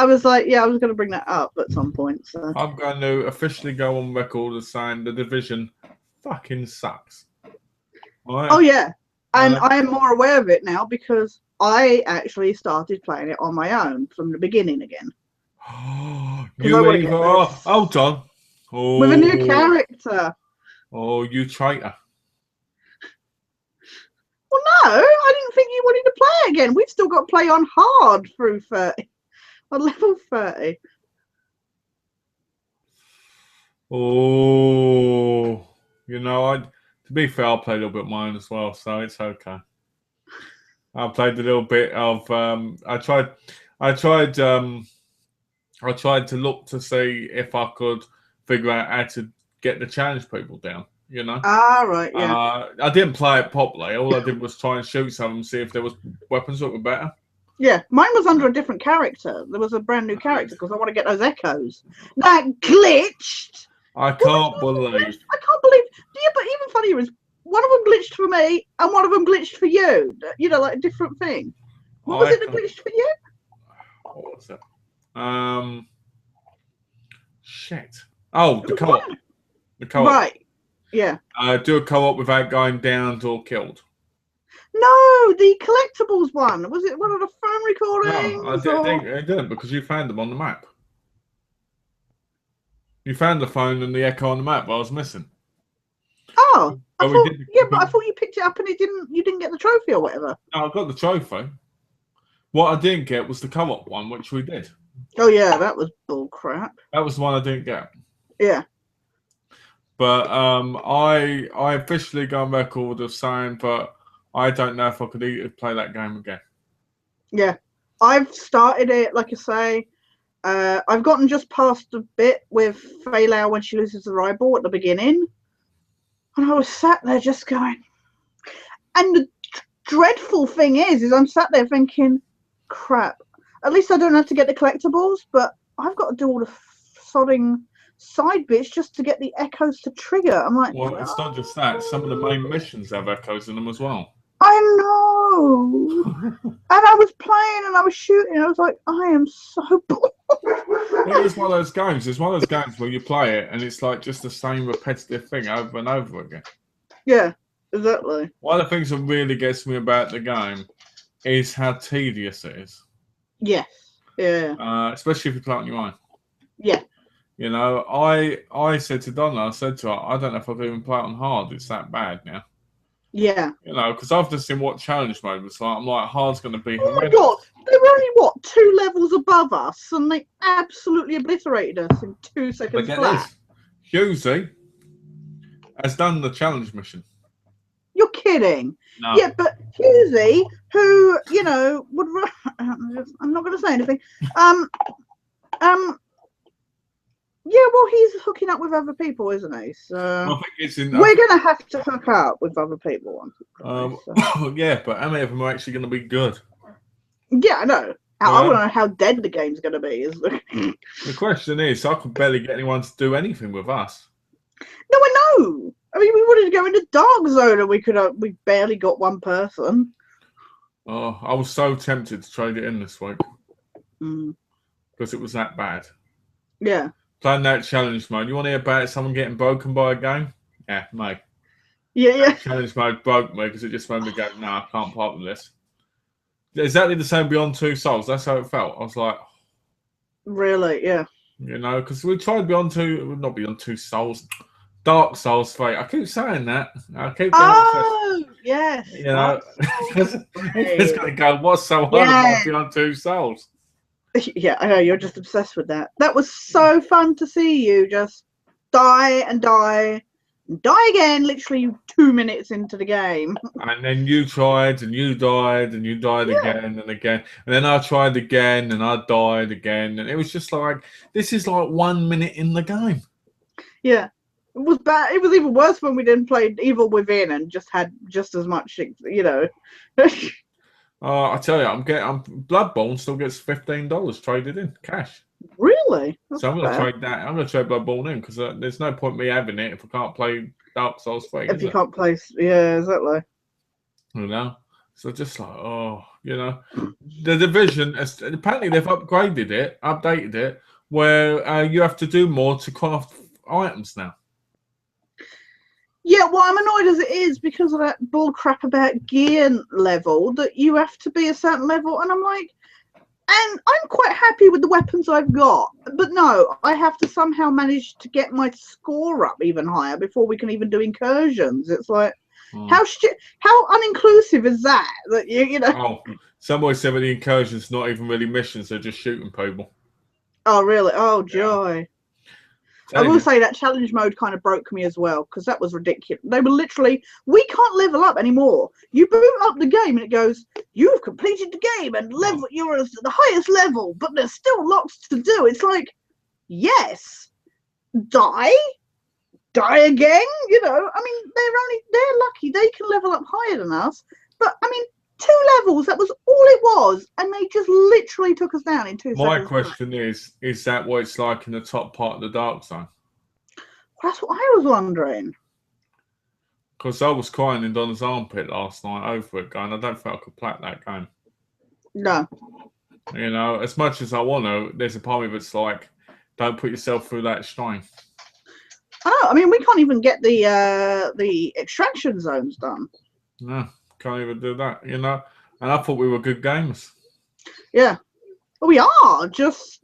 was like, I was going to bring that up at some point. So I'm going to officially go on record as saying The Division fucking sucks. Right? Oh yeah, and I am more aware of it now because I actually started playing it on my own from the beginning again. Hold on. With a new character. Oh, you traitor. Well, no, I didn't think you wanted to play again. We've still got to play on hard through 30. On level 30. Oh, to be fair, I played a little bit of mine as well, so it's okay. I played a little bit of. I tried to look to see if I could figure out how to get the challenge people down. Ah, right, yeah. I didn't play it properly. All I did was try and shoot some and see if there was weapons that were better. Yeah, mine was under a different character. There was a brand new character because I want to get those echoes. That glitched. I can't believe. I can't believe. Yeah, but even funnier is one of them glitched for me and one of them glitched for you. Like a different thing. What was it that glitched for you? What was it? Shit. Oh, the co-op. The co-op. Right. Yeah. Do a co-op without going down or killed. No, the collectibles one. Was it one of the phone recordings? No, I didn't because you found them on the map. You found the phone and the echo on the map, but I was missing. Oh, but I thought you picked it up and you didn't get the trophy or whatever. No, I got the trophy. What I didn't get was the co-op one, which we did. Oh yeah, that was bull crap. That was the one I didn't get. Yeah. But I officially go on record of saying that I don't know if I could play that game again. Yeah. I've started it, like I say. I've gotten just past a bit with Faylau when she loses the eyeball at the beginning. And I was sat there just going. And the dreadful thing is I'm sat there thinking, crap. At least I don't have to get the collectibles, but I've got to do all the sodding side bits just to get the echoes to trigger. I'm like, well, it's not just that. Some of the main missions have echoes in them as well. I know. And I was playing and I was shooting. And I was like, I am so bored. It is one of those games. It's one of those games where you play it and it's like just the same repetitive thing over and over again. Yeah, exactly. One of the things that really gets me about the game is how tedious it is. Yes. Yeah. Especially if you play it on your own. Yeah. I said to Donna, I said to her, I don't know if I can even play it on hard. It's that bad now. Yeah. Because I've just seen what challenge mode was like. I'm like, hard's going to be horrendous. My God. They were only, 2 levels above us, and they absolutely obliterated us in 2 seconds flat. Husey has done the challenge mission. You're kidding. No. Yeah, but Husey, who, would... I'm not going to say anything. Yeah, well, he's hooking up with other people, isn't he? I So think it's in. we're going to have to hook up with other people. Yeah, but how many of them are actually going to be good? Yeah, I know. I Yeah. want to know how dead the game's going to be. The question is, I could barely get anyone to do anything with us. No, I know. I mean, we wanted to go into Dark Zone, and we barely got one person. Oh, I was so tempted to trade it in this week Mm. because it was that bad. Yeah. Playing that challenge mode. You want to hear about someone getting broken by a game? Yeah, mate. Yeah. Challenge mode broke me because it just made me go, no, I can't part with this. Exactly the same Beyond Two Souls. That's how it felt. I was like, really, yeah. You know, because we tried not Beyond Two Souls, Dark Souls 3. I keep saying that. I keep getting yes. You know, it's going to go, what's so hard about Beyond Two Souls? Yeah, I know, you're just obsessed with that. That was so fun to see you just die and die and die again, literally 2 minutes into the game. And then you tried and you died and you died again and again. And then I tried again and I died again. And it was just like, this is like 1 minute in the game. Yeah. It was bad. It was even worse when we didn't play Evil Within and just had just as much, you know. I tell you, I'm Bloodborne still gets $15 traded in cash. Really? That's so I'm going to trade that. I'm going to trade Bloodborne in because there's no point me having it if I can't play Dark Souls 3. If you can't play, yeah, exactly. You know, so just like, you know, the Division. Apparently they've updated it, where you have to do more to craft items now. Yeah, well, I'm annoyed as it is because of that bull crap about gear level, that you have to be a certain level, and I'm like, and I'm quite happy with the weapons I've got, but no, I have to somehow manage to get my score up even higher before we can even do incursions. It's like, how uninclusive is that? That you know? Oh, somebody said with the incursions, not even really missions; they're just shooting people. Oh, really? Oh, joy. Yeah. I will say that challenge mode kind of broke me as well, because that was ridiculous. They were literally, we can't level up anymore. You boot up the game and it goes, you've completed the game and level, you're at the highest level, but there's still lots to do. It's like, yes, die again. You know, I mean, they're lucky they can level up higher than us. But I mean, 2 levels, that was all it was, and they just literally took us down in 2 seconds. My question is that what it's like in the top part of the Dark Zone? Well, that's what I was wondering. Because I was crying in Donna's armpit last night over it, going, I don't think I could play that game. No. You know, as much as I want to, there's a part of me that's like, don't put yourself through that strain. Oh, I mean, we can't even get the extraction zones done. No. Can't even do that, you know. And I thought we were good gamers. Yeah, well, we are. I guess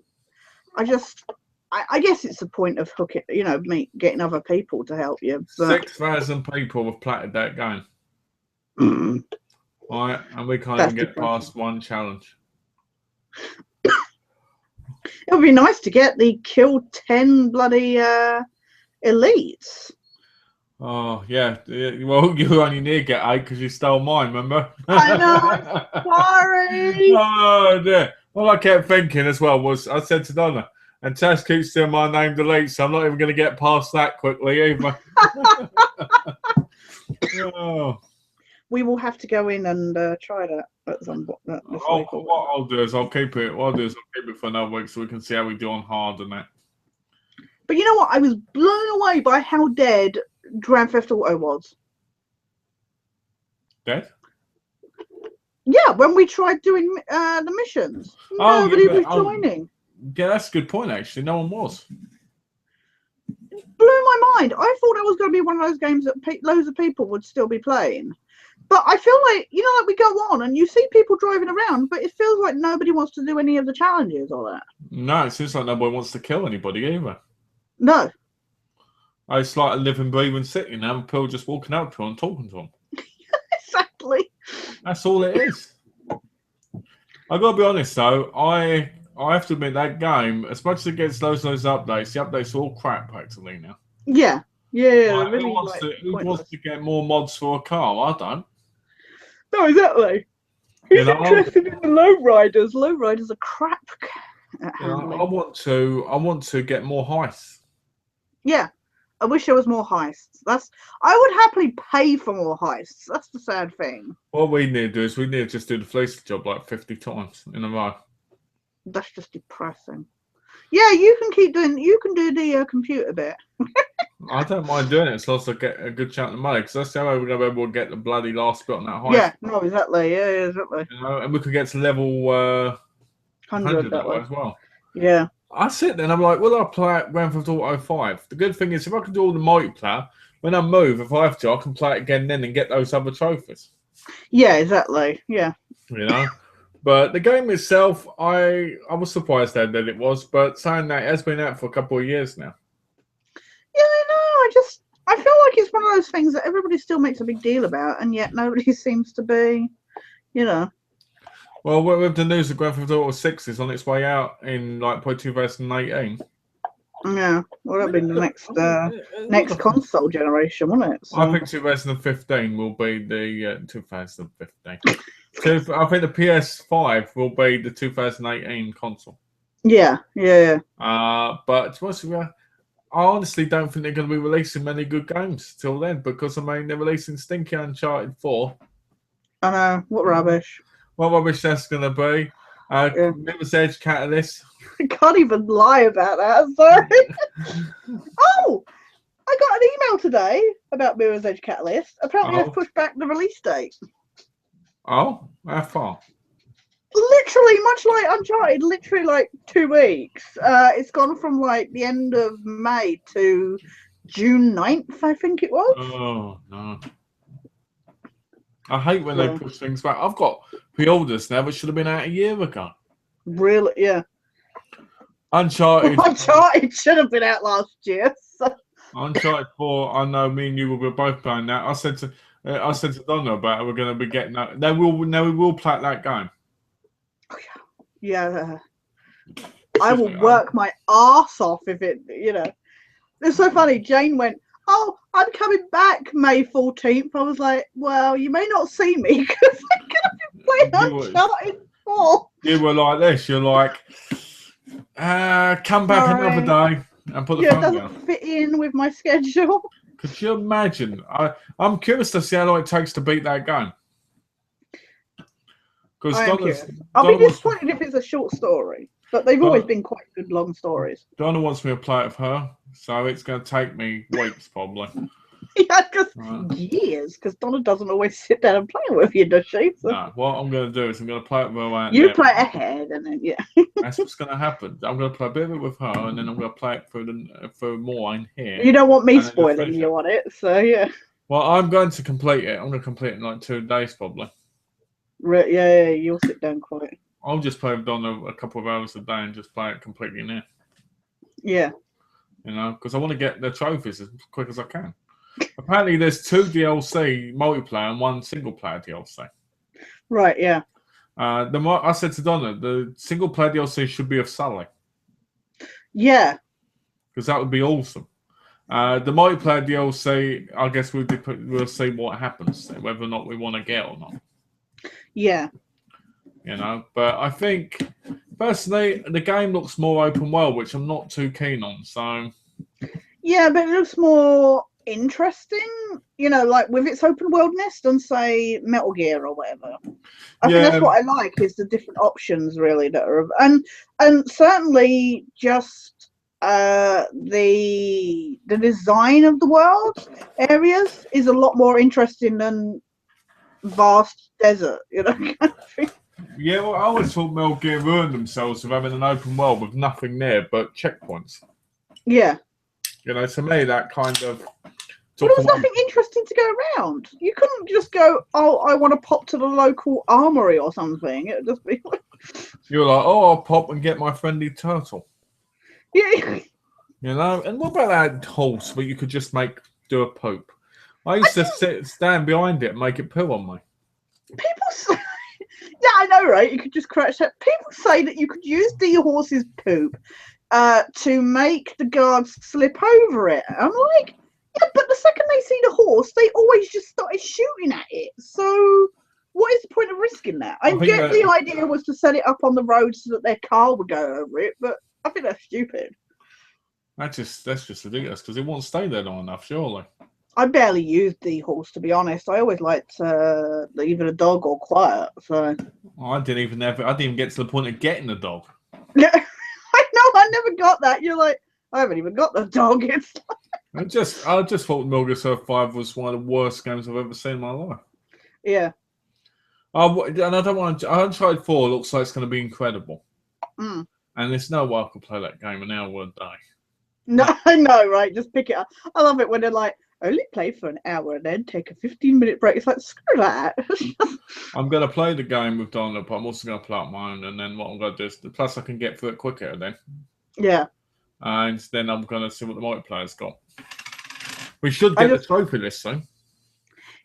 it's the point of hooking, you know, getting other people to help you. But... 6,000 people have platted that game. Right, and we can't even get past one challenge. It would be nice to get the kill 10 bloody elites. Oh, yeah. Well, you only near get 8 because you stole mine, remember? I know. Sorry. Oh, dear. All I kept thinking as well was, I said to Donna, and Tash keeps doing my name delete, so I'm not even going to get past that quickly either. Oh. We will have to go in and try that at some point. What I'll do is I'll keep it for another week so we can see how we do on hard and that. But you know what? I was blown away by how dead Grand Theft Auto was. Dead? Yeah, when we tried doing the missions, nobody was joining. Yeah, that's a good point. Actually, no one was. It blew my mind. I thought it was going to be one of those games that loads of people would still be playing. But I feel like, you know, like we go on and you see people driving around, but it feels like nobody wants to do any of the challenges or that. No, it seems like nobody wants to kill anybody either. No. It's like a living, breathing city now. People just walking up to them and talking to them. Exactly. That's all it is. I've got to be honest though. I have to admit that game, as much as it gets those updates, the updates are all crap actually now. Yeah. Yeah. Like, really, who wants to get more mods for a car? I don't. No, exactly. Who's interested in the lowriders? Lowriders are crap. at You know, handling. I want to get more heists. Yeah, I wish there was more heists. I would happily pay for more heists. That's the sad thing. What we need to do is we need to just do the police job like 50 times in a row. That's just depressing. Yeah, you can keep doing. You can do the computer bit. I don't mind doing it as long as I get a good chunk of money, because that's the only way we're going to be able to get the bloody last bit on that heist. Yeah, no, exactly. Yeah, exactly. You know, and we could get to level 100 that way as well. Yeah. I sit there and I'm like, will I play it Grand Theft Auto 5? The good thing is, if I can do all the multiplayer, when I move, if I have to, I can play it again then and get those other trophies. Yeah, exactly. Yeah. You know? But the game itself, I was surprised that it was, but saying that, it has been out for a couple of years now. Yeah, I know. I feel like it's one of those things that everybody still makes a big deal about, and yet nobody seems to be, you know. Well, with the news of Grand Theft Auto 6 is on its way out in like probably 2018. Yeah, well, that'll be the next console generation, won't it? So. I think 2015 will be the 2015. So I think the PS5 will be the 2018 console. Yeah. But I honestly don't think they're going to be releasing many good games till then, because I mean they're releasing stinky Uncharted 4. I know, what rubbish. What rubbish that's going to be. Mirror's Edge Catalyst. I can't even lie about that. Sorry. Oh, I got an email today about Mirror's Edge Catalyst. Apparently, they've pushed back the release date. Oh, how far? Literally, much like Uncharted, literally like 2 weeks. It's gone from like the end of May to June 9th, I think it was. Oh, no. I hate when they push things back. I've got pre-orders now, but should have been out a year ago. Really? Yeah. Uncharted should have been out last year. So. Uncharted 4. I know me and you will be both playing that. I said to Donna about it. We're going to be getting that. We will play that game. Oh, yeah. I will work my arse off if it. You know, it's so funny. Jane went, "Oh, I'm coming back May 14th." I was like, "Well, you may not see me because I'm going to be playing Uncharted 4." You were like this. You're like, come back another day and put the phone down. It doesn't fit in with my schedule. Could you imagine? I'm curious to see how long it takes to beat that game. I'll be disappointed if it's a short story, but they've always been quite good long stories. Donna wants me to play it with her, so it's going to take me weeks probably. Yeah, because years, because Donna doesn't always sit down and play with you, does she? So. No, what I'm going to do is I'm going to play it with her. You play it ahead, and then that's what's going to happen. I'm going to play a bit of it with her, and then I'm going to play it for more in here. You don't want me spoiling you on it, so yeah. Well, I'm going to complete it. I'm going to complete it in like 2 days probably. Yeah, you'll sit down quite. I'll just play with Donna a couple of hours a day and just play it completely in here. Yeah. You know, because I want to get the trophies as quick as I can. Apparently, there's 2 DLC multiplayer and 1 single player DLC. Right, yeah. I said to Donna, the single player DLC should be of Sully. Yeah. Because that would be awesome. The multiplayer DLC, I guess we'll see what happens, whether or not we want to get or not. Yeah. You know, but I think, personally, the game looks more open world, which I'm not too keen on, so... Yeah, but it looks more interesting, you know, like with its open worldness than, say, Metal Gear or whatever. I think that's what I like, is the different options, really, that are... And certainly just the design of the world areas is a lot more interesting than vast desert, you know. Yeah, well, I always thought Metal Gear ruined themselves with having an open world with nothing there but checkpoints. Yeah. You know, to me, that kind of... But there was nothing interesting to go around. You couldn't just go, "Oh, I want to pop to the local armory or something." It would just be like... You're like, "Oh, I'll pop and get my friendly turtle." Yeah. You know, and what about that horse where you could just do a poop? I used to stand behind it and make it poo on me. People say... Yeah, I know, right? You could just crash that. People say that you could use the horse's poop to make the guards slip over it. I'm like, yeah, but the second they see the horse, they always just started shooting at it. So what is the point of risking that. I think get the idea was to set it up on the road so that their car would go over it, but I think that's stupid. That's just ridiculous because it won't stay there long enough, surely. I barely used the horse, to be honest. I always liked either a dog or quiet. So I didn't even get to the point of getting the dog. I know, I never got that. You're like, I haven't even got the dog. It's I just thought Metal Gear Solid 5 was one of the worst games I've ever seen in my life. yeah. And I don't want to. Uncharted 4 looks like it's going to be incredible. Mm. And there's no way I could play that game an hour a day. No, I know, right? Just pick it up. I love it when they're like, only play for an hour and then take a 15-minute break. It's like, screw that. I'm going to play the game with Donald, but I'm also going to play up my own. And then what I'm going to do is, plus I can get through it quicker then. Yeah. And then I'm going to see what the multiplayer's got. We should get the trophy list soon.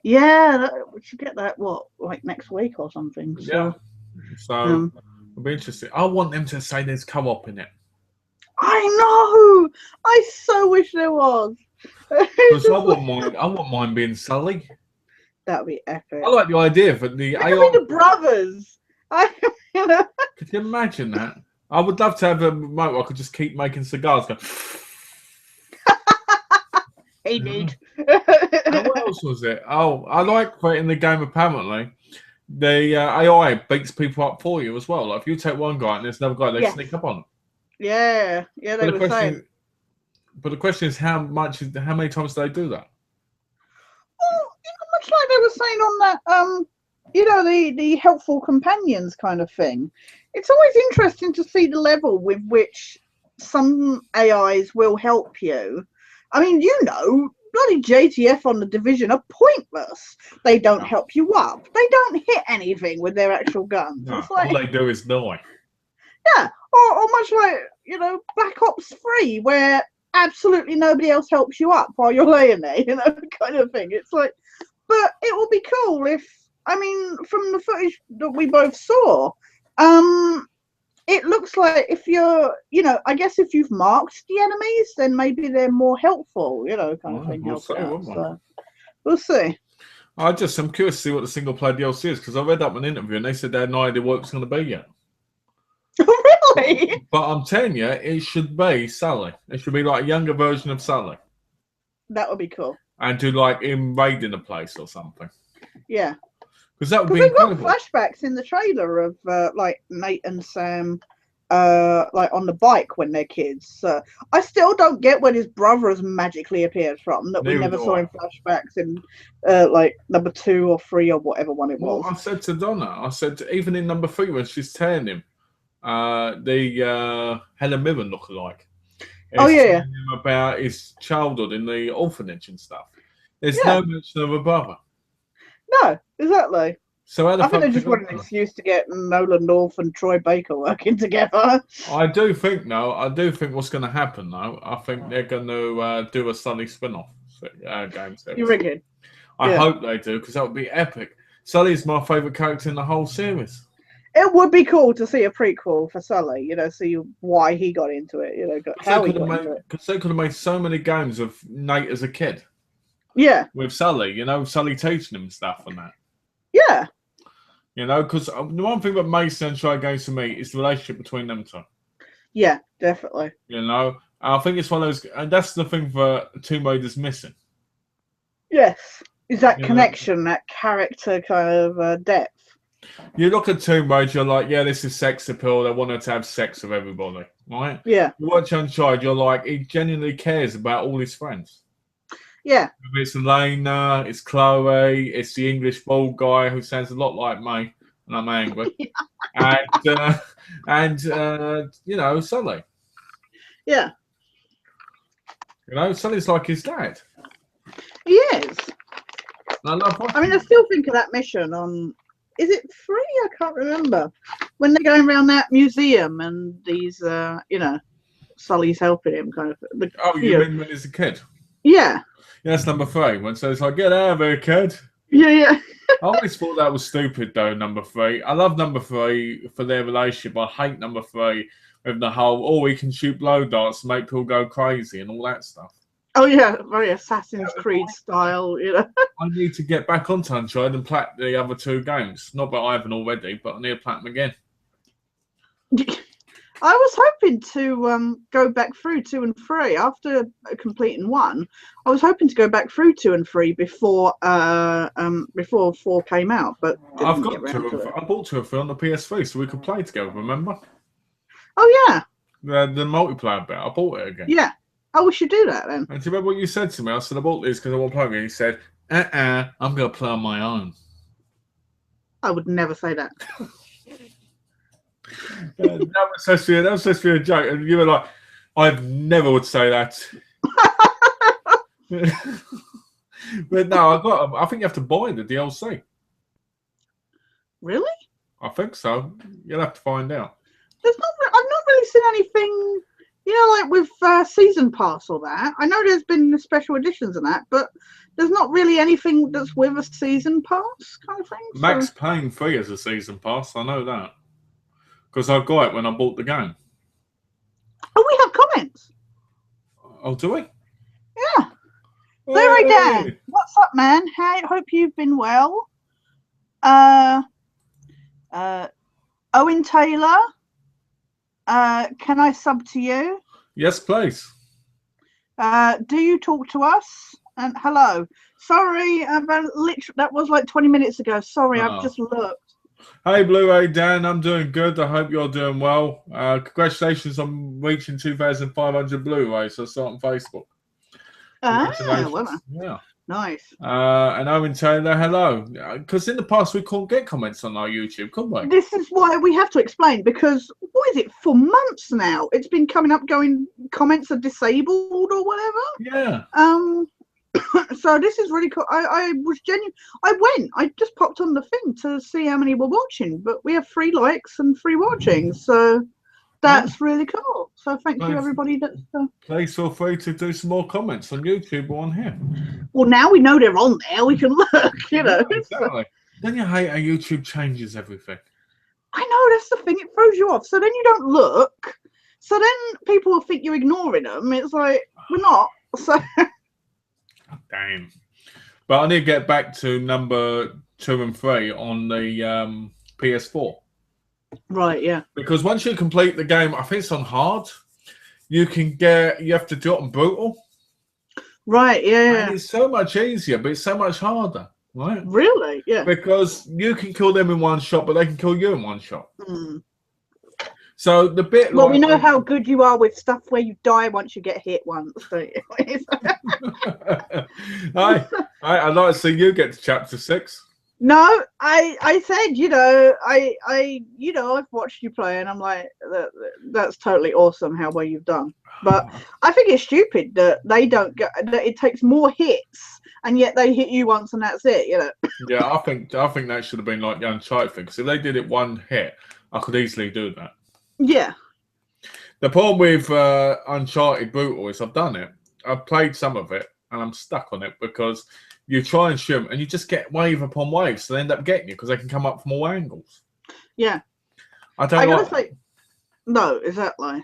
Yeah, we should get that, like next week or something. So, yeah. So it'll be interesting. I want them to say there's co-op in it. I know. I so wish there was. Because I want mine being Sully. That'd be epic. I like the idea for the AI. The brothers. Could you imagine that? I would love to have a remote where I could just keep making cigars. Go. Hey, dude. What else was it? Oh, I like that in the game. Apparently, the AI beats people up for you as well. Like if you take one guy and there's another guy, they sneak up on them. Yeah, they were saying. But the question is, how many times do they do that? Well, much like they were saying on that, the helpful companions kind of thing. It's always interesting to see the level with which some AIs will help you. I mean, bloody JTF on the Division are pointless. They don't help you up. They don't hit anything with their actual guns. No, it's like, all they do is die. Yeah, or much like, Black Ops 3, where absolutely nobody else helps you up while you're laying there, kind of thing. It's like, but it will be cool if, from the footage that we both saw, it looks like if you're, I guess if you've marked the enemies, then maybe they're more helpful, kind of thing. We'll see. I'm curious to see what the single player DLC is, because I read up an interview and they said they had no idea what it's going to be yet. Really? But I'm telling you, it should be Sully. It should be like a younger version of Sully. That would be cool. And do like him raiding a place or something. Yeah. Because that would be incredible. Got flashbacks in the trailer of like Nate and Sam like on the bike when they're kids. I still don't get where his brother has magically appeared from, that we never saw in flashbacks in like number 2 or 3 or whatever one it was. I said to Donna, even in number 3 when she's telling him the Helen Mirren lookalike. Him about his childhood in the orphanage and stuff. There's no mention of a brother. No, exactly. So I think they just want an excuse to get Nolan North and Troy Baker working together. I do think what's going to happen, though, I think they're going to do a Sully spin-off game series. You reckon? I hope they do, because that would be epic. Sully's my favourite character in the whole series. It would be cool to see a prequel for Sully, see why he got into it, how he got into it. Because they could have made so many games of Nate as a kid. Yeah. With Sully, Sully teaching him stuff and that. Yeah. Because the one thing that makes Sunshine games for me is the relationship between them two. Yeah, definitely. I think it's one of those, and that's the thing that Tomb Raider's missing. Yes. Is that connection, that character kind of depth. You look at Tomb Raider, you're like, yeah, this is sex appeal. They want her to have sex with everybody, right? Yeah. You watch Uncharted, you're like, he genuinely cares about all his friends. Yeah. It's Elena, it's Chloe, it's the English bald guy who sounds a lot like me, and I'm angry. and Sully. Yeah. Sully's like his dad. He is. I still think of that mission on, is it 3? I can't remember. When they're going around that museum and these, Sully's helping him kind of. You mean when he's a kid? Yeah. Yeah, that's number 3. When so it's like, get out of here, kid. Yeah. I always thought that was stupid, though, number 3. I love number 3 for their relationship. I hate number 3 with the whole, we can shoot blow darts and make people go crazy and all that stuff. Oh yeah, very Assassin's Creed style, you know. I need to get back onto Uncharted and plat the other 2 games. Not that I haven't already, but I need to plat them again. I was hoping to go back through 2 and 3 after completing 1. I was hoping to go back through 2 and 3 before 4 came out, but I've didn't get got around 2 to and it. I bought 2 and 3 on the PS3 so we could play together. Remember Oh yeah, the multiplayer bit? I bought it again. yeah. Oh, we should do that then. And do you remember what you said to me? I said I bought this because I want to play with you. You said, I'm going to play on my own. I would never say that. That was supposed to be a joke, and you were like, "I never would say that." But no, I think you have to buy the DLC. Really? I think so. You'll have to find out. I've not really seen anything, you know, like with season pass or that. I know there's been special editions and that, but there's not really anything that's with a season pass kind of thing. Max Payne 3 is a season pass. I know that because I got it when I bought the game. Oh, we have comments. Oh, do we? Yeah. Larry Dan, what's up, man? Hey, hope you've been well. Owen Taylor, can I sub to you? Yes, please. Do you talk to us? And hello. Sorry, that was like 20 minutes ago. Sorry, I've just looked. Hey, Blu-ray Dan, I'm doing good. I hope you're doing well. Congratulations on reaching 2,500 Blu-rays. So start on Facebook. Well, yeah. Nice. And Owen Taylor, hello. Because in the past we couldn't get comments on our YouTube, couldn't we? This is why we have to explain, because what is it, for months now? It's been coming up going comments are disabled or whatever. Yeah. So this is really cool. I was genuine. I just popped on the thing to see how many were watching, but we have 3 likes and 3 watching. So that's really cool. So thank you, everybody. Please feel free to do some more comments on YouTube or on here. Well, now we know they're on there. We can look, you know. Yeah, exactly. Then you hate how YouTube changes everything. I know, that's the thing. It throws you off. So then you don't look. So then people will think you're ignoring them. It's like, we're not. So. Damn. But I need to get back to number 2 and 3 on the PS4. Right, yeah. Because once you complete the game, I think it's on hard. You have to do it on brutal. Right, yeah. And it's so much easier, but it's so much harder, right? Really? Yeah. Because you can kill them in one shot, but they can kill you in one shot. Mm. So the bit. Well, we know how good you are with stuff where you die once you get hit once, don't you? I'd like to see you get to chapter 6. No, I said, you know, I've watched you play, and I'm like, that's totally awesome how well you've done. But I think it's stupid that they don't get that. It takes more hits, and yet they hit you once, and that's it. You know. Yeah, I think that should have been like the Uncharted thing. Because if they did it one hit, I could easily do that. Yeah. The problem with Uncharted Brutal is I've done it. I've played some of it, and I'm stuck on it because you try and shoot them, and you just get wave upon wave, so they end up getting you because they can come up from all angles. Yeah. I gotta say, no, exactly.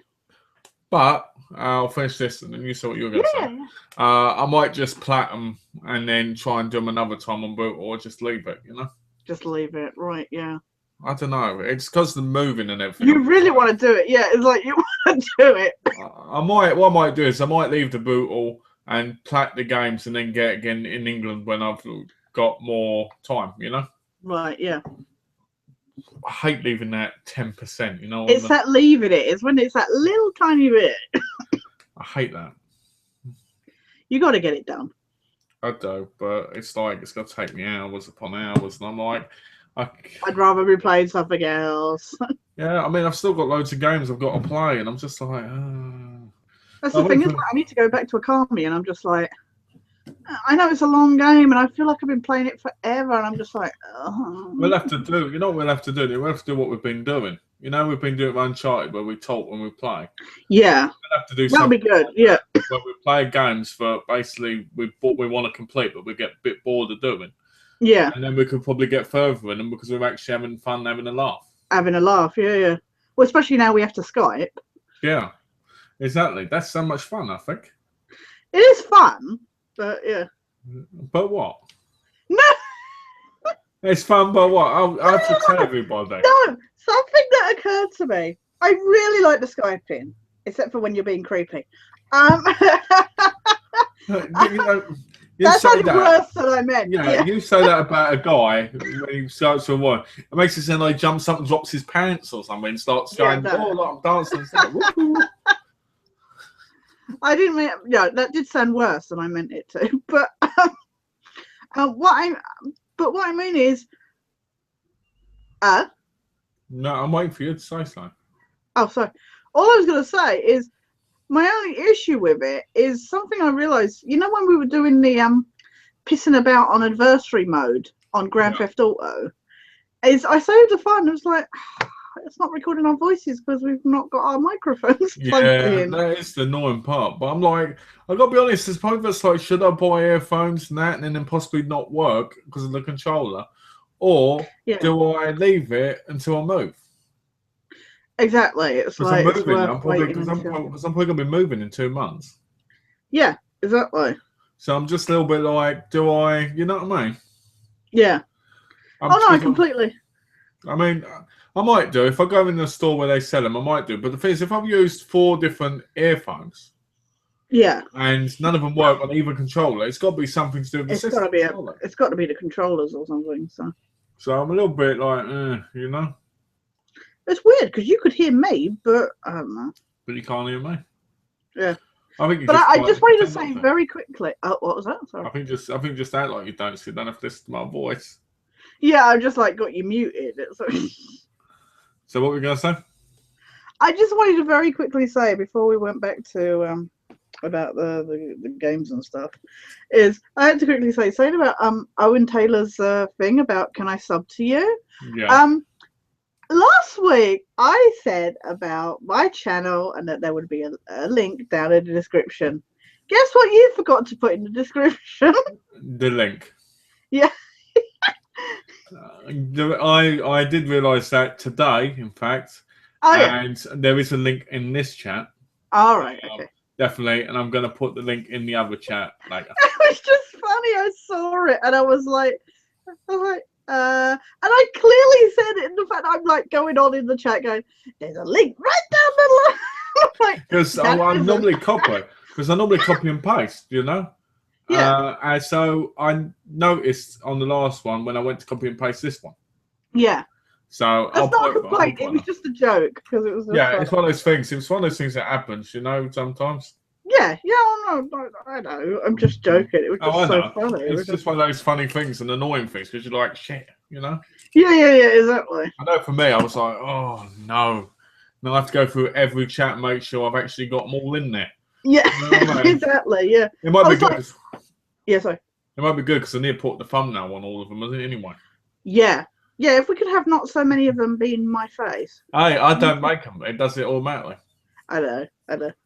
But I'll finish this, and then you saw what you were going to say. I might just plat them and then try and do them another time on Brutal, or just leave it, you know? Just leave it, right, yeah. I don't know. It's because of the moving and everything. You really want to do it, yeah. It's like you want to do it. What I might do is I might leave the Brutal and plat the games and then get again in England when I've got more time, you know? Right, yeah. I hate leaving that 10%, you know? It's that leaving it. It's when it's that little tiny bit. I hate that. You got to get it done. I do, but it's like it's going to take me hours upon hours, and I'm like, I'd rather be playing something else. Yeah, I mean, I've still got loads of games I've got to play, and I'm just like, That's the thing, is like, I need to go back to Akami, and I'm just like, I know it's a long game, and I feel like I've been playing it forever, and I'm just like, oh. We'll have to do, you know what we'll have to do? We'll have to do what we've been doing. You know, we've been doing Uncharted where we talk when we play. Yeah. We'll have to do That'll be good, yeah. Where we play games for basically we want to complete, but we get a bit bored of doing. Yeah. And then we could probably get further in them because we're actually having fun, having a laugh. Having a laugh, yeah. Well, especially now we have to Skype. Yeah, exactly. That's so much fun, I think. It is fun, but yeah. But what? No, It's fun, but what? I have to tell everybody. no. Something that occurred to me. I really like the Skyping, except for when you're being creepy. You That say sounded that. worse than I meant. Yeah, you say that about a guy when he starts to a woman. It makes it sound like he jumps up and drops his pants or something and starts going, no. oh, like I'm dancing. And stuff. I didn't mean. Yeah, that did sound worse than I meant it to. But what I mean is, No, I'm waiting for you to say so. oh, sorry. All I was going to say is my only issue with it is something I realised. You know, when we were doing the pissing about on adversary mode on Grand Theft Auto, is I saved the file and it was like, it's not recording our voices because we've not got our microphones plugged in. That is the annoying part. But I'm like, I've got to be honest, there's part of us like, should I buy earphones and that and then possibly not work because of the controller? Or do I leave it until I move? Exactly. It's like I'm moving. I'm probably going to be moving in 2 months. Yeah, exactly. So I'm just a little bit like, do I? You know what I mean? Yeah. I completely. I mean, I might do if I go in the store where they sell them. I might do, but the thing is, if I've used 4 different earphones, and none of them work on either controller, it's got to be something to do with the system. It's got to be the controllers or something. So I'm a little bit like, you know. It's weird because you could hear me, but I don't know. But you can't hear me. Yeah. I just wanted to say very quickly. Oh, what was that? Sorry. I think just act like you don't, so you don't have to listen to my voice. Yeah, I just like got you muted. So what were we gonna say? I just wanted to very quickly say before we went back to about the games and stuff, is I had to quickly say something about Owen Taylor's thing about can I sub to you? Yeah. Last week I said about my channel and that there would be a link down in the description. Guess what you forgot to put in the description? The link. Yeah. I did realise that today, in fact. And there is a link in this chat. All right. Okay. Definitely, and I'm going to put the link in the other chat later. It was just funny. I saw it and I was like, and I clearly said it in the fact I'm like going on in the chat going, there's a link right down the line. Because I normally copy and paste, you know? Yeah. And so I noticed on the last one when I went to copy and paste this one. Yeah. So that's not a complaint. It was just a joke because it was. It's one of those things. It was one of those things that happens, you know, sometimes. Yeah, I know. I'm just joking. It was just so funny. It's just one of those funny things and annoying things because you're like, shit, you know? Yeah, exactly. I know for me, I was like, oh, no. Now I have to go through every chat and make sure I've actually got them all in there. Yeah, you know I mean? Exactly, yeah. It might be good. Yeah, sorry. It might be good because I need to put the thumbnail on all of them, isn't it, anyway? Yeah. Yeah, if we could have not so many of them being my face. I don't make them. It does it automatically. I know.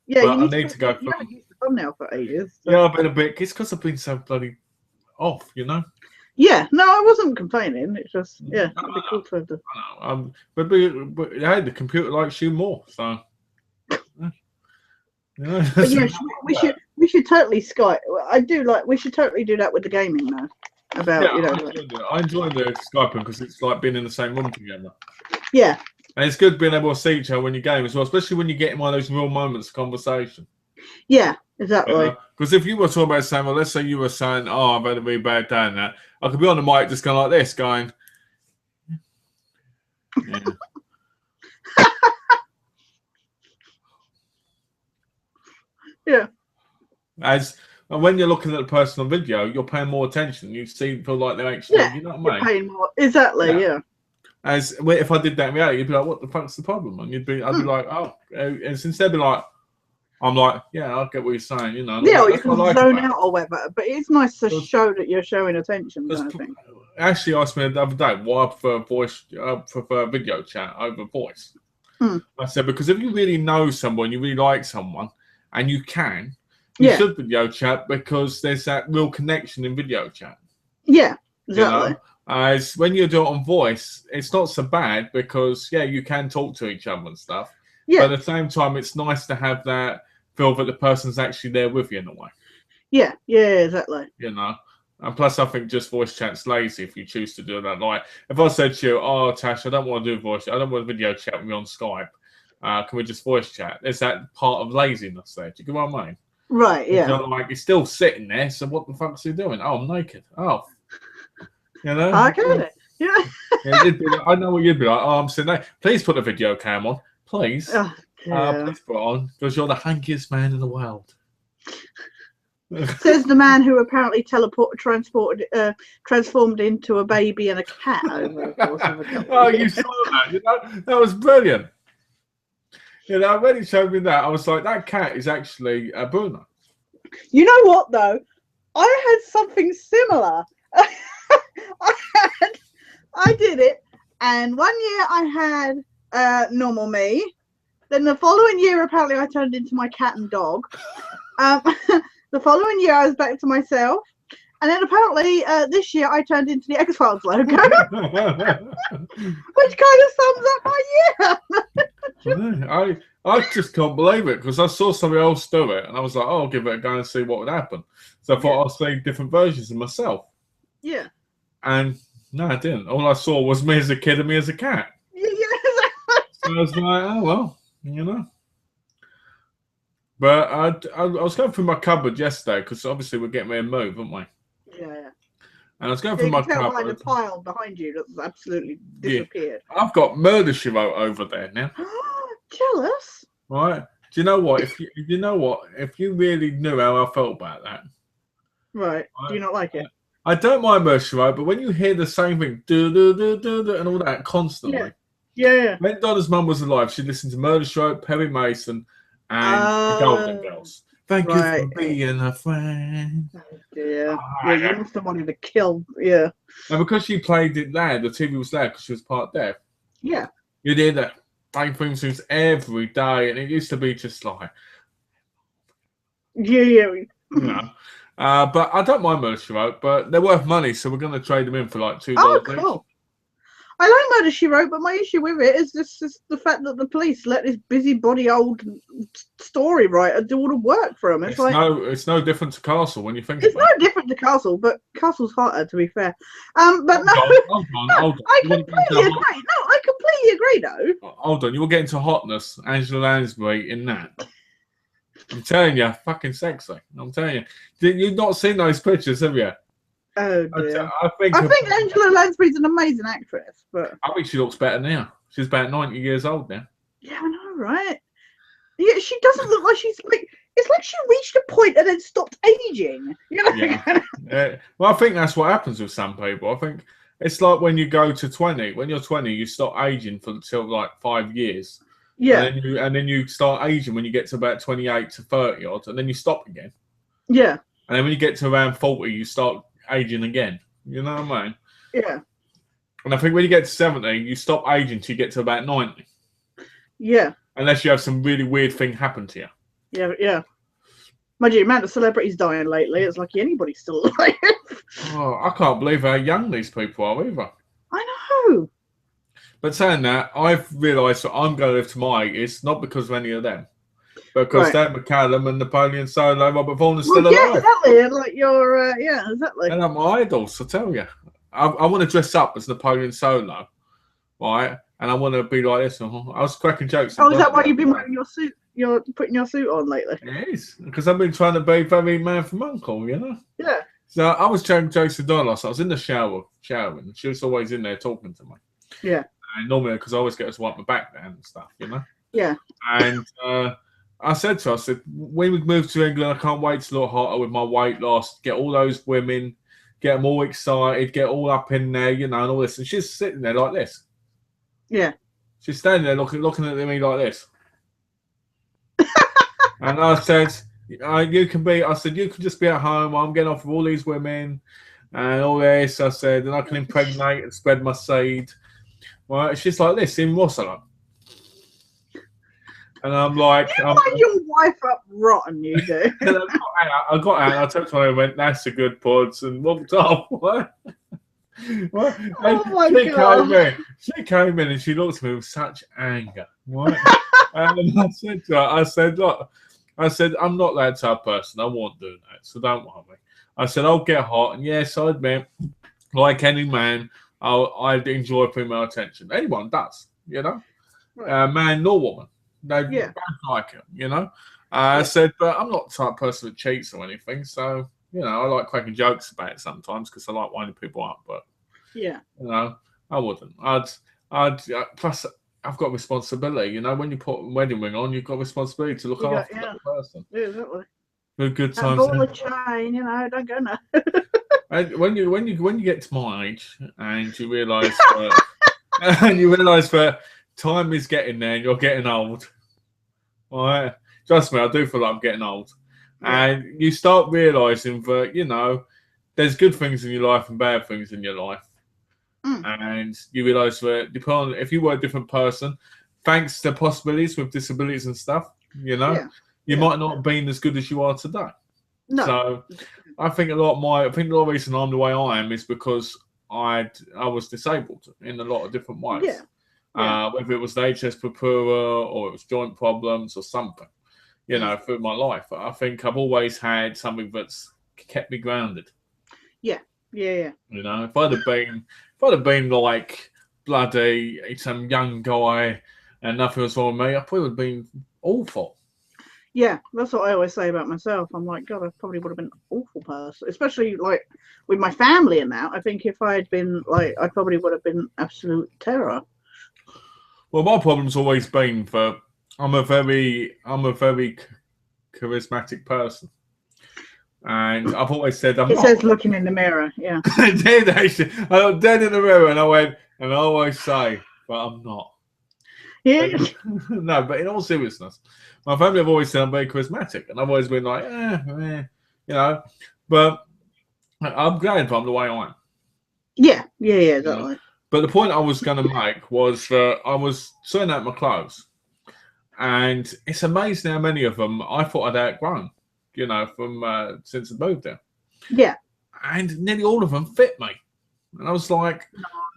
Yeah, but you need to go. You haven't used the thumbnail for ages. So. Yeah, I've been a bit. It's because I've been so bloody off, you know. Yeah, no, I wasn't complaining. It's just, it'd be cool to have the. I know. But hey, the computer likes you more, so. Yeah, but yeah, we should totally Skype. We should totally do that with the gaming now. I enjoy the Skyping because it's like being in the same room together. Yeah. And it's good being able to see each other when you game as well, especially when you get in one of those real moments of conversation. Yeah, exactly. Because if you were talking about saying, well, let's say you were saying, oh, I've had a really bad day and that, I could be on the mic just going like this, going, yeah. Yeah. As when you're looking at the person on video, you're paying more attention. You feel like they're actually, you know what I mean? Paying more. Exactly, yeah. As if I did that in reality, you'd be like, what the fuck's the problem? And I'd be like, oh, and since they'd be like, I'm like, yeah, I get what you're saying, you know. Yeah, or you can zone out or whatever, but it's nice to show that you're showing attention, kind of thing. Ashley asked me the other day why I prefer video chat over voice. I said, because if you really know someone, you really like someone, and you should video chat because there's that real connection in video chat. Yeah, exactly. You know? As when you do it on voice, it's not so bad because, you can talk to each other and stuff. Yeah. But at the same time, it's nice to have that feel that the person's actually there with you in a way. Yeah, exactly. You know. And plus, I think just voice chat's lazy if you choose to do that. Like, if I said to you, "Oh, Tash, I don't want to do voice. I don't want to video chat with me on Skype. Can we just voice chat?" There's that part of laziness there. Do you get what I mean? Right, yeah. You're like, you're still sitting there, so what the fuck's he doing? Oh, I'm naked. Oh, you know. I get it. Yeah. Yeah, you'd be like, I know what you'd be like. Oh, I'm sitting there. Please put the video cam on, please. Oh, yeah. Please put it on because you're the hankiest man in the world. Says the man who apparently transformed into a baby and a cat over the course of a couple Oh, of you years. saw that? You know, that was brilliant. You know, when he showed me that, I was like, that cat is actually a Bruno. You know what though? I had something similar. I did it, and one year I had normal me. Then the following year, apparently, I turned into my cat and dog. The following year, I was back to myself. And then apparently this year, I turned into the X-Files logo. Which kind of sums up my year. I just can't believe it because I saw somebody else do it and I was like, oh, I'll give it a go and see what would happen. So I thought I'll see different versions of myself. Yeah. And no, I didn't. All I saw was me as a kid and me as a cat. Yeah. So I was like, oh, well, you know. But I was going through my cupboard yesterday because obviously we're getting ready to move, aren't we? Yeah. And I was going through my cupboard. By the pile behind you that's absolutely disappeared. Yeah. I've got Murder, She Wrote over there now. Jealous. Right? Do you know what? If you really knew how I felt about that. Right. Do you not like it? I don't mind Murder, She Wrote, but when you hear the same thing, do do do do do, and all that constantly. Yeah. When Donna's mum was alive, she listened to Murder, She Wrote, Perry Mason, and the Golden Girls. Thank you for being a friend. Yeah. You must have wanted to kill. Yeah. And because she played it loud, the TV was loud because she was part deaf. Yeah. You did that. Same theme tunes every day, and it used to be just like. Yeah. You know. But I don't mind Murder, She Wrote, but they're worth money, so we're going to trade them in for like $2. Oh, cool. I like Murder, She Wrote, but my issue with it is just the fact that the police let this busybody old story writer do all the work for them. It's no different to Castle when you think it's about it. It's no different to Castle, but Castle's harder, to be fair. But Hold on. I completely agree. No, I completely agree, though. Hold on, you will get into hotness, Angela Lansbury in that. I'm telling you, fucking sexy. I'm telling you. You've not seen those pictures, have you? Oh dear. I think Angela Lansbury's an amazing actress, but I think she looks better now. She's about 90 years old now. Yeah, I know, right? Yeah, she doesn't look like she's like. It's like she reached a point and then stopped aging. You know? Yeah. Well, I think that's what happens with some people. I think it's like when you go to 20. When you're 20, you stop aging for until like 5 years. Yeah. And then you start aging when you get to about 28 to 30 odd, and then you stop again. Yeah. And then when you get to around 40, you start aging again. You know what I mean? Yeah. And I think when you get to 70, you stop aging till you get to about 90. Yeah. Unless you have some really weird thing happen to you. Yeah. Mind you, the amount of celebrities dying lately, it's like anybody's still alive. Oh, I can't believe how young these people are either. I know. But saying that, I've realised that I'm going to live to my 80s, not because of any of them, but because Dan McCallum and Napoleon Solo, Robert Vaughan are still alive. Yeah, exactly. And like you're, exactly. And I'm my idols, I tell you. I want to dress up as Napoleon Solo, right? And I want to be like this. I was cracking jokes. Oh, is that why you've been wearing your suit? You're putting your suit on lately? It is, because I've been trying to be very man from uncle, you know? Yeah. So I was showing jokes to Donna. I was in the showering, and she was always in there talking to me. Yeah. And normally, because I always get her to wipe my back down and stuff, you know? Yeah. And I said to her, when we moved to England, I can't wait to look hotter with my weight loss, get all those women, get them all excited, get all up in there, you know, and all this. And she's sitting there like this. Yeah. She's standing there looking at me like this. And I said, you can just be at home. I'm getting off with all these women and all this. I said, and I can impregnate and spread my seed. Well, she's like this, even more so. And I'm like, you wind your wife up rotten, you do. I got out, I took to her and went, that's a good pods, and walked off. What? Oh my God. She came in and she looked at me with such anger. What? And I said to her, look, I said, I'm not that type of person. I won't do that. So don't worry. I said, I'll get hot. And yes, I admit, like any man, I enjoy female attention. Anyone does, you know, Right. man nor woman. They Yeah. both like it, you know. I said, but I'm not the type of person that cheats or anything. So, you know, I like cracking jokes about it sometimes because I like winding people up. But, Yeah. you know, I wouldn't. Plus, I've got responsibility. You know, when you put a wedding ring on, you've got responsibility to look after that person. Yeah, exactly. Good That times. ball of chain, you know, don't go now. And when you get to my age and you realise that time is getting there and you're getting old, all right? Trust me, I do feel like I'm getting old, and you start realising that you know there's good things in your life and bad things in your life, and you realise that depending if you were a different person, thanks to possibilities with disabilities and stuff, you know, you might not have been as good as you are today. No. So I think a lot of the reason I'm the way I am is because I was disabled in a lot of different ways. Whether it was the HS purpura or it was joint problems or something, you know, through my life. I think I've always had something that's kept me grounded. Yeah. You know, if I'd have been like bloody some young guy and nothing was wrong with me, I probably would have been awful. Yeah, that's what I always say about myself. I'm like, God, I probably would have been an awful person, especially like with my family and that. I think if I had been like, I probably would have been absolute terror. Well, my problem's always been that I'm a very charismatic person, and I've always said I'm It not. says looking in the mirror, yeah. I did actually. I looked dead in the mirror and I went, and I always say, but I'm not. Yeah. No, but in all seriousness, my family have always said I'm very charismatic, and I've always been like, you know. But I'm glad if I'm the way I am. Yeah, exactly. You know? But the point I was going to make was that I was sorting out my clothes, and it's amazing how many of them I thought I'd outgrown, you know, from since I moved there. Yeah. And nearly all of them fit me. And I was like,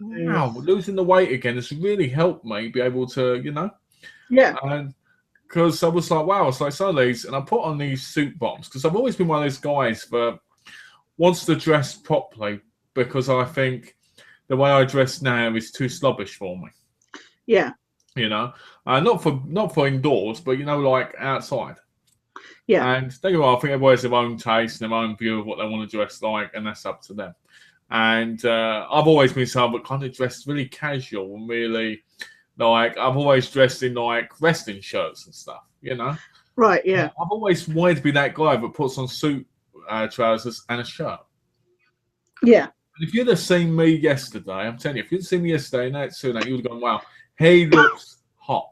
wow, losing the weight again has really helped me be able to, you know. Yeah. And because I was like, wow, it's like some of these, and I put on these suit bottoms because I've always been one of those guys that wants to dress properly because I think the way I dress now is too slobbish for me. Yeah. You know, not for indoors, but you know, like outside. Yeah. And don't get me wrong, I think everybody has their own taste and their own view of what they want to dress like, and that's up to them. And I've always been someone that kind of dressed really casual and really like I've always dressed in like wrestling shirts and stuff, you know. Right. Yeah. I've always wanted to be that guy that puts on suit trousers and a shirt. Yeah. And if you'd have seen me yesterday, I'm telling you, if you'd seen me yesterday in that suit, you would have gone, wow, he looks hot.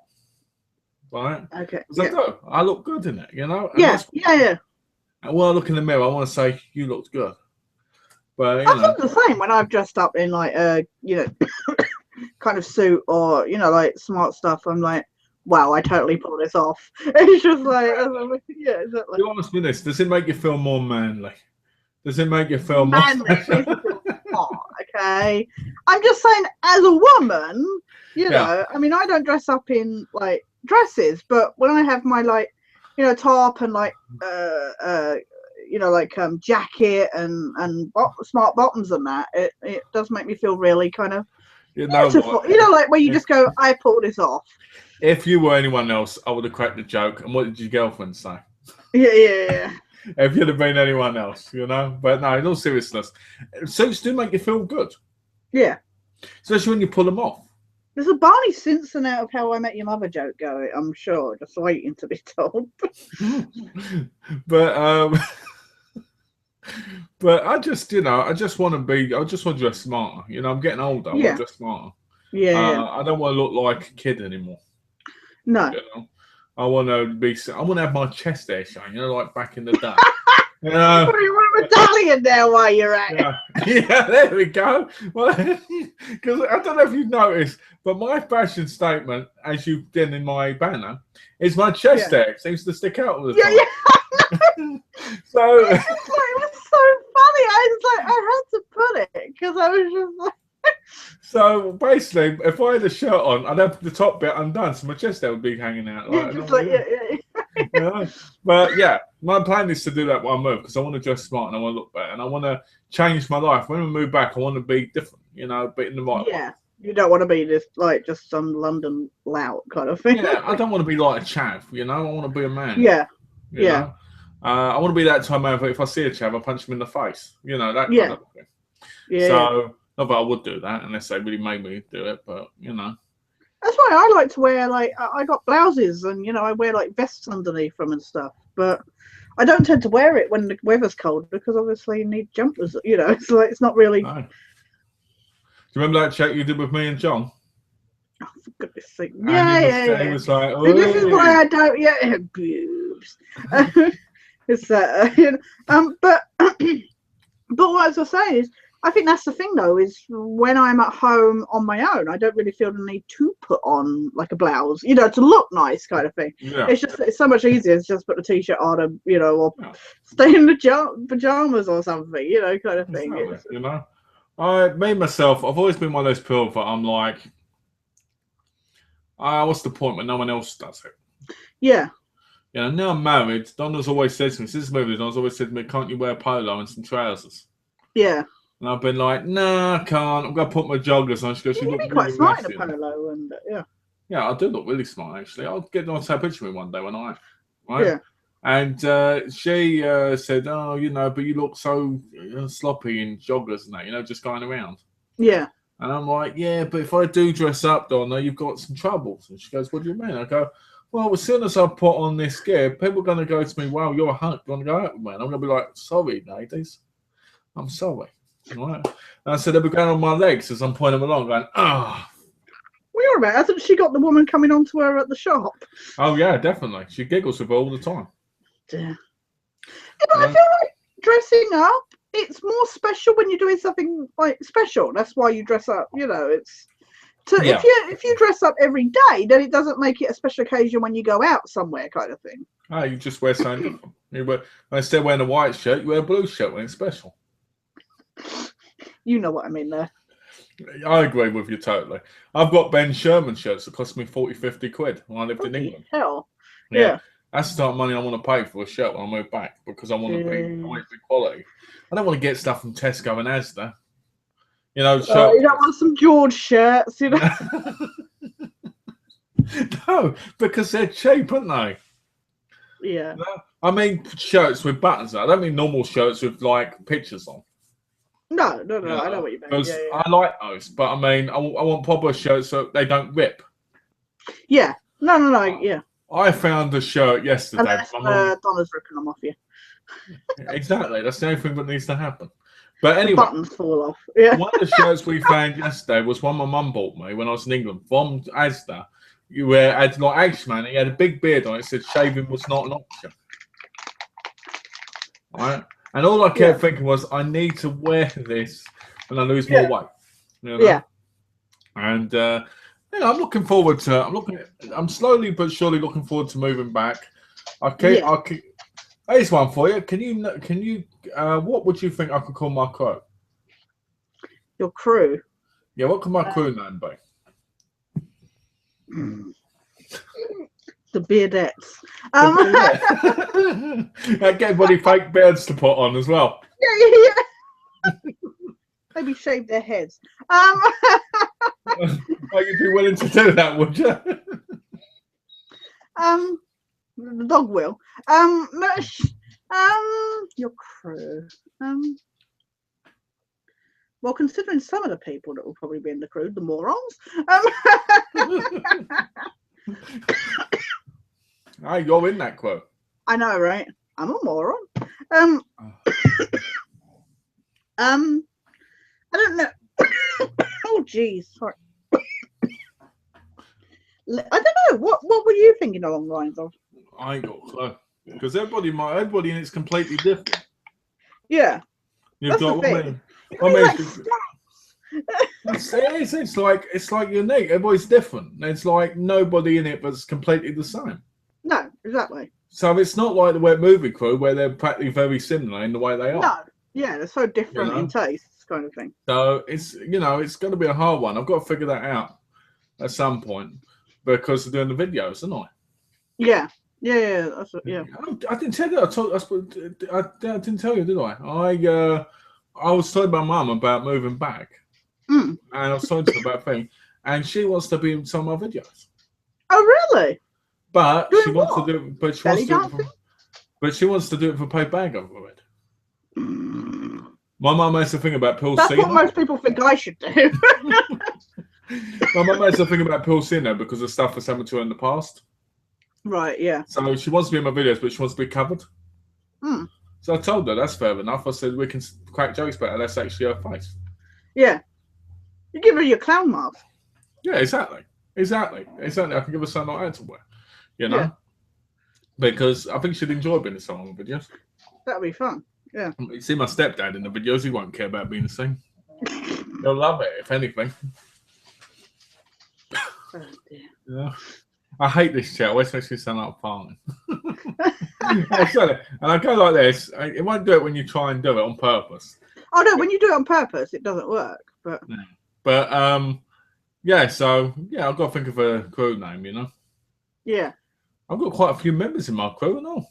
Right? Okay. I do. I look good in it, you know? And Yeah. And when I look in the mirror, I want to say, you looked good. But, I feel the same when I've dressed up in like you know, kind of suit or, you know, like smart stuff. I'm like, wow, I totally pulled this off. It's just like, yeah, exactly. You ask me this, does it make you feel more manly? Does it make you feel manly? Okay. I'm just saying, as a woman, you know, I mean, I don't dress up in like dresses, but when I have my like, you know, top and like you know, like jacket and smart bottoms and that, it does make me feel really kind of beautiful. You know, like where you just go, I pulled this off. If you were anyone else, I would have cracked the joke. And what did your girlfriend say? Yeah. If you'd have been anyone else, you know. But no, in all seriousness, suits do make you feel good. Yeah. Especially when you pull them off. There's a Barney Stinson out of How I Met Your Mother joke going, I'm sure, just waiting to be told. But but I just, you know, I just want to dress smarter. You know, I'm getting older. I want to dress smarter. Yeah. I don't want to look like a kid anymore. No. You know? I want to have my chest hair showing, you know, like back in the day. You know, you want a medallion there while you're at it. Yeah, there we go. Well, because I don't know if you've noticed, but my fashion statement, as you did in my banner, is my chest hair. It seems to stick out all the time. Yeah. So it was so funny. I had to put it because I was just like. So basically, if I had a shirt on, I'd have the top bit undone, so my chest hair would be hanging out. Like, Yeah. But yeah, my plan is to do that when I move because I want to dress smart and I want to look better and I want to change my life. When I move back, I want to be different, but in the right way. Yeah. You don't want to be just some London lout kind of thing. Yeah, I don't want to be like a chav, I want to be a man. Yeah. You know? I want to be that type of man that if I see a chav, I punch him in the face. That kind of thing. Yeah. So, not that I would do that unless they really made me do it, but That's why I like to wear I got blouses and I wear vests underneath them and stuff. But I don't tend to wear it when the weather's cold because obviously you need jumpers. It's not really. No. Do you remember that chat you did with me and John? Oh, for goodness sake! He was like, see, this is why I don't. Yeah, boobs. It's but what I was saying is, I think that's the thing though, is when I'm at home on my own, I don't really feel the need to put on a blouse, to look nice kind of thing. Yeah. It's so much easier to just put the t-shirt on and, or stay in the pajamas or something, kind of thing. Me, myself, I've always been one of those people that I'm like, what's the point when no one else does it? Yeah. Now I'm married, Donna's always said to me, since moving, Donna's always said to me, can't you wear a polo and some trousers? Yeah. And I've been like, nah, I can't. I'm going to put my joggers on. She goes, you look really quite smart in a polo. And, yeah, I do look really smart, actually. I'll get on to take a picture of me one day when I right? Yeah. And she said, oh, but you look so sloppy in joggers and that, just going around. Yeah. And I'm like, yeah, but if I do dress up, Donna, you've got some troubles. And she goes, what do you mean? I go, well, as soon as I put on this gear, people are going to go to me, wow, you're a hunk. You want to go out with me? And I'm going to be like, sorry, ladies. I'm sorry. Right. And I said, they'll be going on my legs as I'm pointing them along, going, ah. Oh. What are you about? Hasn't she got the woman coming on to her at the shop? Oh, yeah, definitely. She giggles with her all the time. Yeah. I feel like dressing up, it's more special when you're doing something special. That's why you dress up. It's if you dress up every day, then it doesn't make it a special occasion when you go out somewhere, kind of thing. Oh, you just wear something different. Instead of wearing a white shirt, you wear a blue shirt when it's special. You know what I mean there. I agree with you totally. I've got Ben Sherman shirts that cost me 40, 50 quid when I lived in England. Hell. Yeah. That's the type of money I want to pay for a shirt when I move back because I want to be quality. I don't want to get stuff from Tesco and Asda. You don't want some George shirts, No, because they're cheap, aren't they? Yeah. I mean shirts with buttons. I don't mean normal shirts with pictures on. No, I know what you mean. Yeah. I like those, but I mean, I want proper shirts so they don't rip. Yeah. No, yeah. I found a shirt yesterday. Unless Donna's ripping them off you. Exactly. That's the only thing that needs to happen. But anyway, the buttons fall off. Yeah. One of the shirts we found yesterday was one my mum bought me when I was in England from Asda. You had Action Man. He had a big beard on it. It said shaving was not an option. Right. And all I kept thinking was, I need to wear this when I lose more weight. Yeah. And I'm looking forward to. I'm slowly but surely looking forward to moving back. Here's one for you. Can you? What would you think I could call my crew? Your crew. Yeah. What could my crew name be? The Beardettes. Get everybody fake beards to put on as well. Yeah. Maybe shave their heads. You'd be willing to do that, would you? The dog will. Your crew. Well, considering some of the people that will probably be in the crew, the morons. Hey, you're in that quote. I know, right? I'm a moron. I don't know. Oh, geez. Sorry. I don't know. What were you thinking along the lines of? I ain't got a clue. Because everybody in it's completely different. Yeah. You've got it's like unique. Everybody's different. There's nobody in it that's completely the same. No, exactly. So it's not like the Wet Movie Crew where they're practically very similar in the way they are. No, yeah, they're so different in tastes, kind of thing. So it's it's going to be a hard one. I've got to figure that out at some point because they're doing the videos, aren't I? Yeah. Yeah, that's yeah. I didn't tell you. I didn't tell you, did I? I was telling my mum about moving back, Mm. and I was talking to her about thing, and she wants to be in some of my videos, Oh, really? but Doing she wants what? to do, but she Belly wants to do it dancing? but she wants to do it for paid bag over it. Mm. My mum has to think about Pill That's what Cena. most people think I should do. My mum has to think about Pill Cena because of stuff that's happened to her in the past. Right, yeah. So she wants to be in my videos, but she wants to be covered. Mm. So I told her that's fair enough. I said we can crack jokes better. That's actually her face. Yeah. You give her your clown mask. Yeah, exactly. I can give her something like that to wear, you know, Yeah. because I think she'd enjoy being in some of the videos. That'd be fun. Yeah. You see my stepdad in the videos, he won't care about being seen. He'll love it, if anything. Oh, dear. Yeah. I hate this chat. It always makes me sound like farming. And I go like this. It won't do it when you try and do it on purpose. Oh no, when you do it on purpose, it doesn't work. But yeah. So yeah, I've got to think of a crew name. You know. Yeah. I've got quite a few members in my crew and all.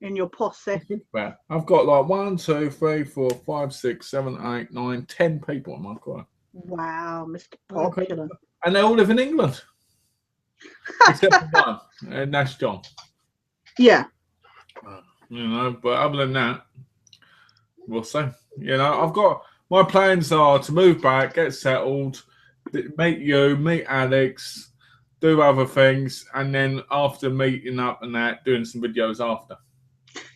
In your posse. I've got like 1, 2, 3, 4, 5, 6, 7, 8, 9, 10 people in my crew. Wow, Mr. Popular. And they all live in England. Except for one, and that's John. Yeah. You know, but other than that, we'll see. You know, I've got my plans are to move back, get settled, meet you, meet Alex, do other things, and then after meeting up and that, doing some videos after.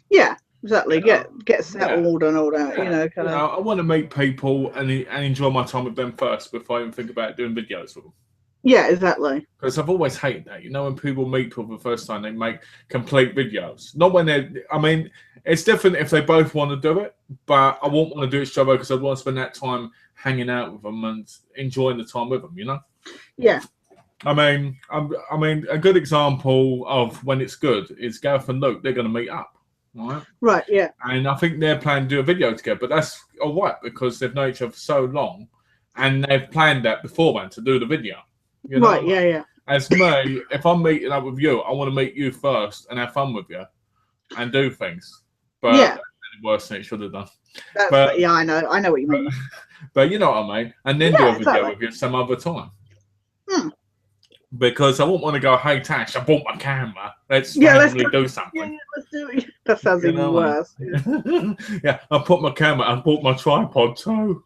Yeah, exactly. You Get settled and all that. Yeah. You know, kind of. I want to meet people and enjoy my time with them first before I even think about doing videos with them. Yeah, exactly. Because I've always hated that. You know, when people meet people for the first time, they make complete videos. Not when they're, I mean, it's different if they both want to do it, but I won't want to do it straight away because I'd want to spend that time hanging out with them and enjoying the time with them, you know? Yeah. I mean, a good example of when it's good is Gareth and Luke. They're going to meet up, right? Right, yeah. And I think they're planning to do a video together, but that's all right because they've known each other for so long and they've planned that beforehand to do the video. You know? Right, yeah. As me, if I'm meeting up with you, I want to meet you first and have fun with you and do things. But yeah, that's worse than it should have done. Yeah, I know what you mean. But you know what I mean. And then do a video with you some other time. Hmm. Because I won't want to go, hey Tash, I bought my camera. Let's randomly do something. Yeah, let's do it. That sounds even worse. Yeah, I put my camera. I bought my tripod too.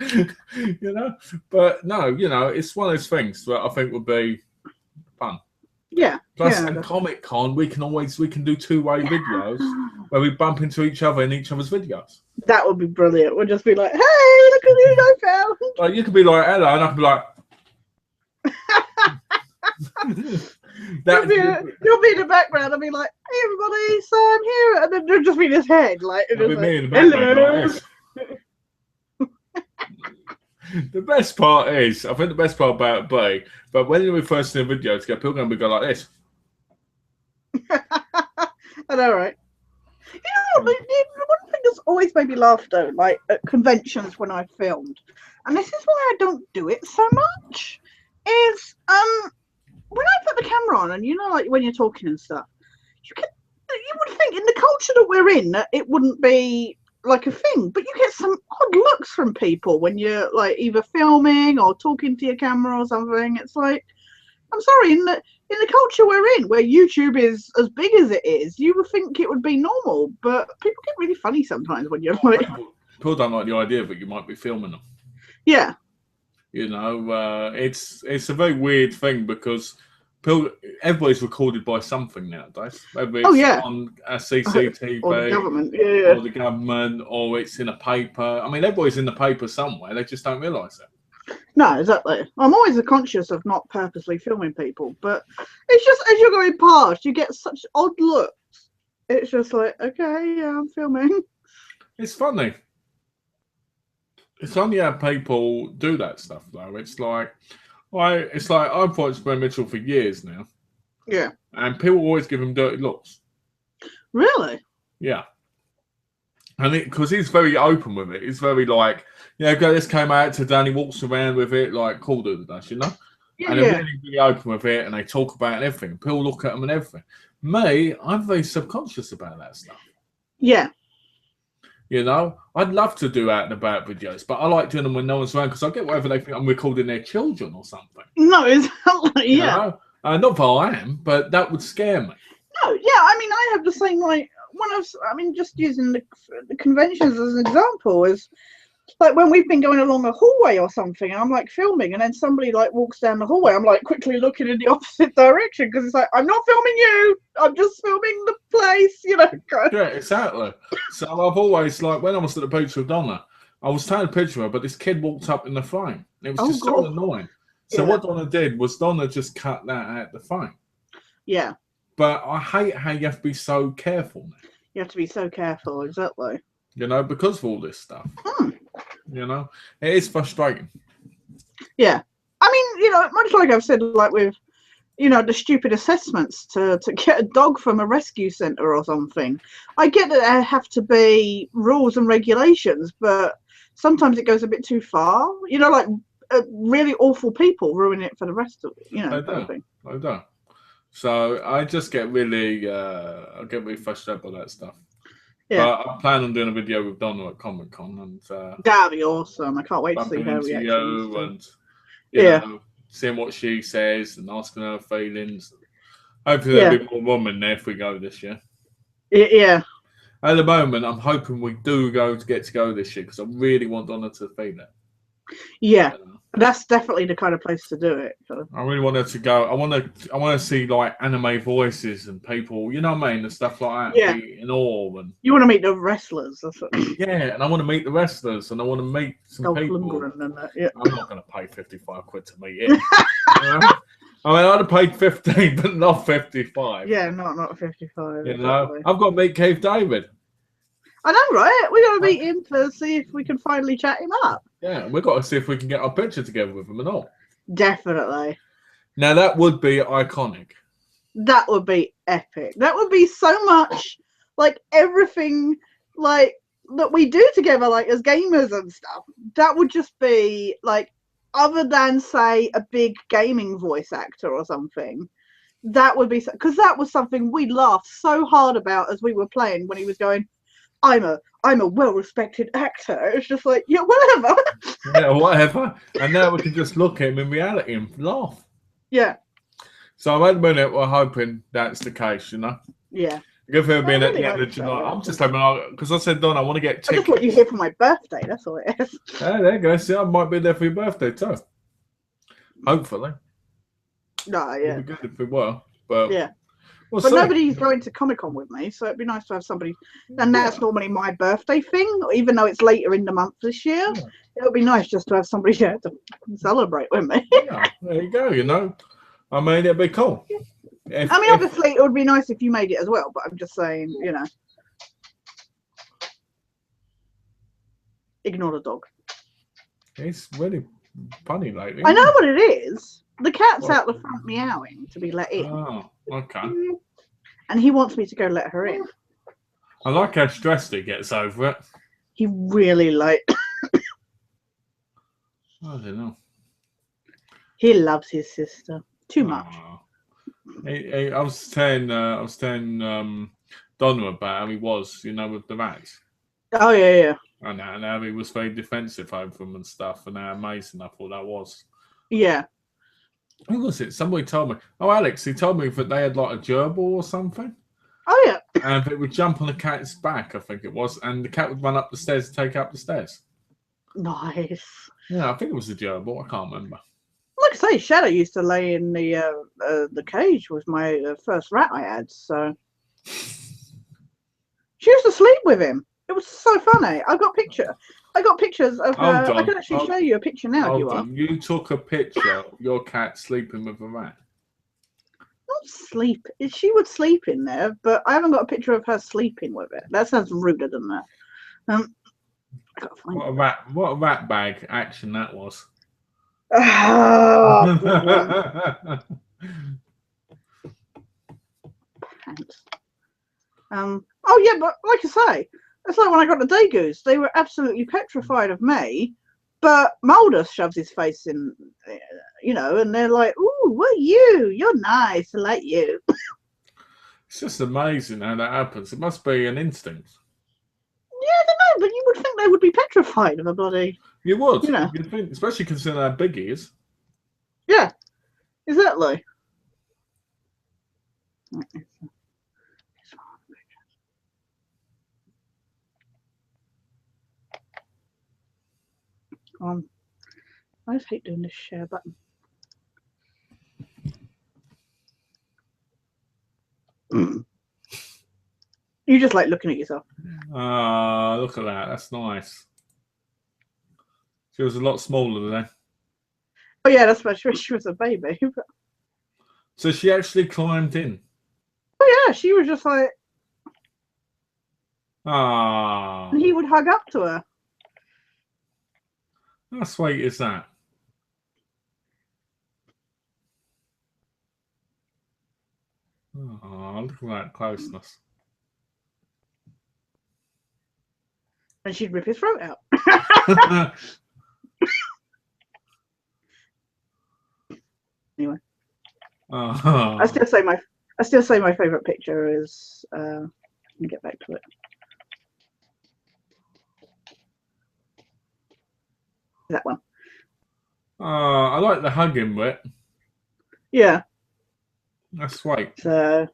You know, but no, you know, it's one of those things that I think would be fun. Yeah. Plus, at Comic Con, we can do two-way videos where we bump into each other in each other's videos. That would be brilliant. We'll just be like, hey, look at who I found. Like you could be like, hello, and I could be like. You'll be in the background. I'll be like, hey everybody, so I'm here, and then there'll just be this head, like, it'll be me in the background. The best part is, I think the best part about it be, but when we first do a video together, people are going to go like this. I know, right? You know, the one thing that's always made me laugh though, like at conventions when I filmed, and this is why I don't do it so much, is when I put the camera on, and you know, like when you're talking and stuff, you would think in the culture that we're in that it wouldn't be like a thing, but you get some odd looks from people when you're like either filming or talking to your camera or something. It's like, I'm sorry, in the culture we're in, where YouTube is as big as it is, you would think it would be normal, but people get really funny sometimes when you're like, people don't like the idea that you might be filming them. Yeah. You know, it's a very weird thing because everybody's recorded by something nowadays. Whether it's on a CCTV, or the government, or the government, or it's in a paper. I mean, everybody's in the paper somewhere. They just don't realise it. No, exactly. I'm always conscious of not purposely filming people, but it's just as you're going past, you get such odd looks. It's just like, okay, yeah, I'm filming. It's funny. It's only how people do that stuff, though. It's like I've watched Ben Mitchell for years now. Yeah. And people always give him dirty looks. Really? Yeah. And because he's very open with it. He's very like, yeah, this came out today and he walks around with it like Cool Dude does, you know? and they're really, really open with it, and they talk about it and everything. People look at them and everything. Me, I'm very subconscious about that stuff. Yeah. You know, I'd love to do out and about videos, but I like doing them when no one's around because I get whatever they think I'm recording their children or something. No, exactly. You Yeah. know? Not that I am, but that would scare me. No, yeah. I mean, I have the same, like, just using the conventions as an example, is like when we've been going along a hallway or something, and I'm like filming, and then somebody like walks down the hallway, I'm like quickly looking in the opposite direction because it's like, I'm not filming you, I'm just filming the place, you know. Yeah, exactly. So I've always, like, when I was at the beach with Donna, I was taking a picture of her, but this kid walked up in the frame. It was just so annoying. So what Donna did was Donna just cut that out the frame. Yeah. But I hate how you have to be so careful now. You have to be so careful, exactly. You know, because of all this stuff. You know, it is frustrating. Yeah. I mean, you know, much like I've said, like with, you know, the stupid assessments to get a dog from a rescue centre or something. I get that there have to be rules and regulations, but sometimes it goes a bit too far. You know, like really awful people ruin it for the rest of it, you know. I don't. So I just get really, I get really frustrated by that stuff. Yeah. But I plan on doing a video with Donna at Comic Con, and that'd be awesome. I can't wait to see her reaction. And you know, seeing what she says and asking her feelings. Hopefully there'll be more women there if we go this year. Yeah. At the moment, I'm hoping we do get to go this year because I really want Donna to feel it. Yeah. That's definitely the kind of place to do it. I really want her to go. I want to see like anime voices and people, you know what I mean, and stuff like that. Yeah. In awe and you want to meet the wrestlers. Yeah, and I want to meet the wrestlers, and I want to meet some people. And that, yeah. I'm not going to pay £55 to meet him. You know? I mean, I'd have paid 15, but not 55. Yeah, not 55. You know, I've got to meet Keith David. I know, right? We're going to meet him to see if we can finally chat him up. Yeah, we've got to see if we can get our picture together with him and all. Definitely. Now, that would be iconic. That would be epic. That would be so much like everything like that we do together, like as gamers and stuff. That would just be like, other than say a big gaming voice actor or something. That would be, because that was something we laughed so hard about as we were playing when he was going, I'm a well-respected actor. It's just like, yeah, whatever. Yeah, whatever. And now we can just look at him in reality and laugh. Yeah. So at the minute, we're hoping that's the case, you know? Yeah. If we've been at the end of July, I'm just hoping, because I said, Don, I want to get tickets. I just want you here for my birthday, that's all it is. Yeah, there you go. See, I might be there for your birthday too. Hopefully. No, yeah. It'd be good if we were. But yeah. But nobody's going to Comic-Con with me, so it'd be nice to have somebody. And that's normally my birthday thing, even though it's later in the month this year. Yeah. It would be nice just to have somebody there to celebrate with me. Yeah, there you go, you know. I mean, it'd be cool. Obviously, it would be nice if you made it as well, but I'm just saying, you know. Ignore the dog. It's really funny lately. I know what it is. The cat's out the front meowing to be let in. Oh, okay. And he wants me to go let her in. I like how stressed he gets over it. He really like. I don't know. He loves his sister too much. I was telling Donna about how he was, you know, with the rats. Oh yeah. And how he was very defensive over them and stuff, and how amazing I thought that was. Yeah. Who was it? Somebody told me. Oh, Alex, he told me that they had like a gerbil or something. Oh, yeah. And it would jump on the cat's back, I think it was, and the cat would run up the stairs to take up the stairs. Nice. Yeah, I think it was a gerbil. I can't remember. Like I say, Shadow used to lay in the cage with my first rat I had, so. She used to sleep with him. It was so funny. I got pictures of her. I can actually show you a picture now if you want. You took a picture of your cat sleeping with a rat. Not sleep. She would sleep in there, but I haven't got a picture of her sleeping with it. That sounds ruder than that. I gotta find what a rat bag action that was. Oh, pants. Oh yeah, but like I say, it's like when I got the Dagoos, they were absolutely petrified of me, but Mulder shoves his face in, you know, and they're like, "Ooh, what you? You're nice. I like you." It's just amazing how that happens. It must be an instinct. Yeah, I don't know, but you would think they would be petrified of a bloody. You would, You know. you'd think, especially considering how big he is. Yeah, exactly. I just hate doing this share button. You just like looking at yourself. Ah, look at that. That's nice. She was a lot smaller than that. Oh yeah, that's why she was a baby. So she actually climbed in. Oh yeah, she was just like, Ah, and he would hug up to her. how sweet is that? Oh, look at that closeness. And she'd rip his throat out. Anyway, Oh. I still say my favorite picture is. Let me get back to it. That one. I like the hugging bit. Yeah. That's sweet. So,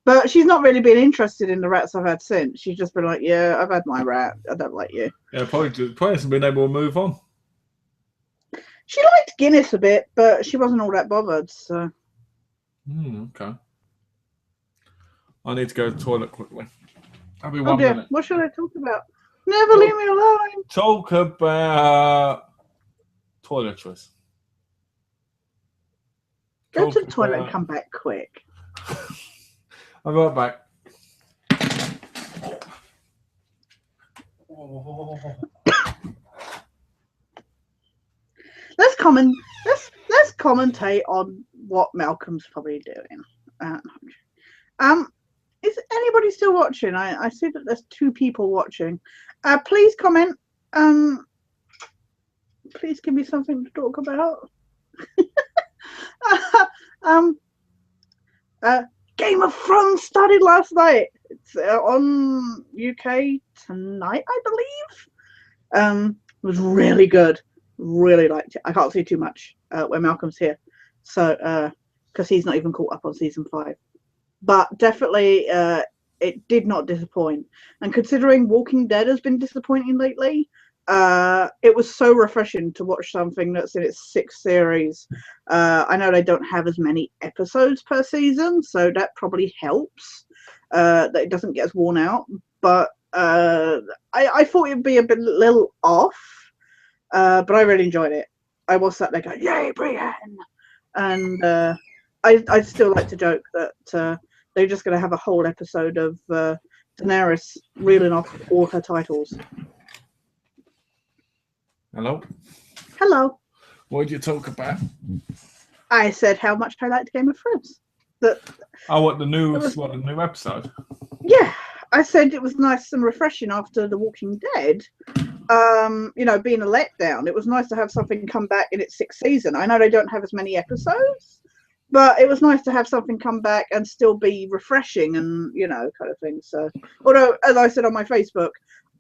but she's not really been interested in the rats I've had since. She's just been like, "Yeah, I've had my rat. I don't like you." Yeah, probably hasn't been able to move on. She liked Guinness a bit, but she wasn't all that bothered. So. Okay. I need to go to the toilet quickly. I'll be Oh 1 dear, minute. what should I talk about? Never leave me alone. Talk about toiletries. Go to the toilet and come back quick. I'll be right back. Let's commentate on what Malcolm's probably doing. Is anybody still watching? I see that there's 2 people watching. Please comment. Please give me something to talk about. Game of Thrones started last night. It's on UK tonight, I believe. It was really good. Really liked it. I can't say too much when Malcolm's here, so because he's not even caught up on season 5. But definitely, it did not disappoint. And considering Walking Dead has been disappointing lately, it was so refreshing to watch something that's in its 6th series. I know they don't have as many episodes per season, so that probably helps that it doesn't get as worn out. But I thought it'd be a little off, but I really enjoyed it. I was sat there going, "Yay, Brienne!" And I still like to joke that they're just going to have a whole episode of Daenerys reeling off all her titles. Hello. Hello. What did you talk about? I said how much I liked Game of Thrones. What the new episode? Yeah, I said it was nice and refreshing after The Walking Dead. Being a letdown, it was nice to have something come back in its 6th season. I know they don't have as many episodes, but it was nice to have something come back and still be refreshing and kind of thing. So, although as I said on my Facebook,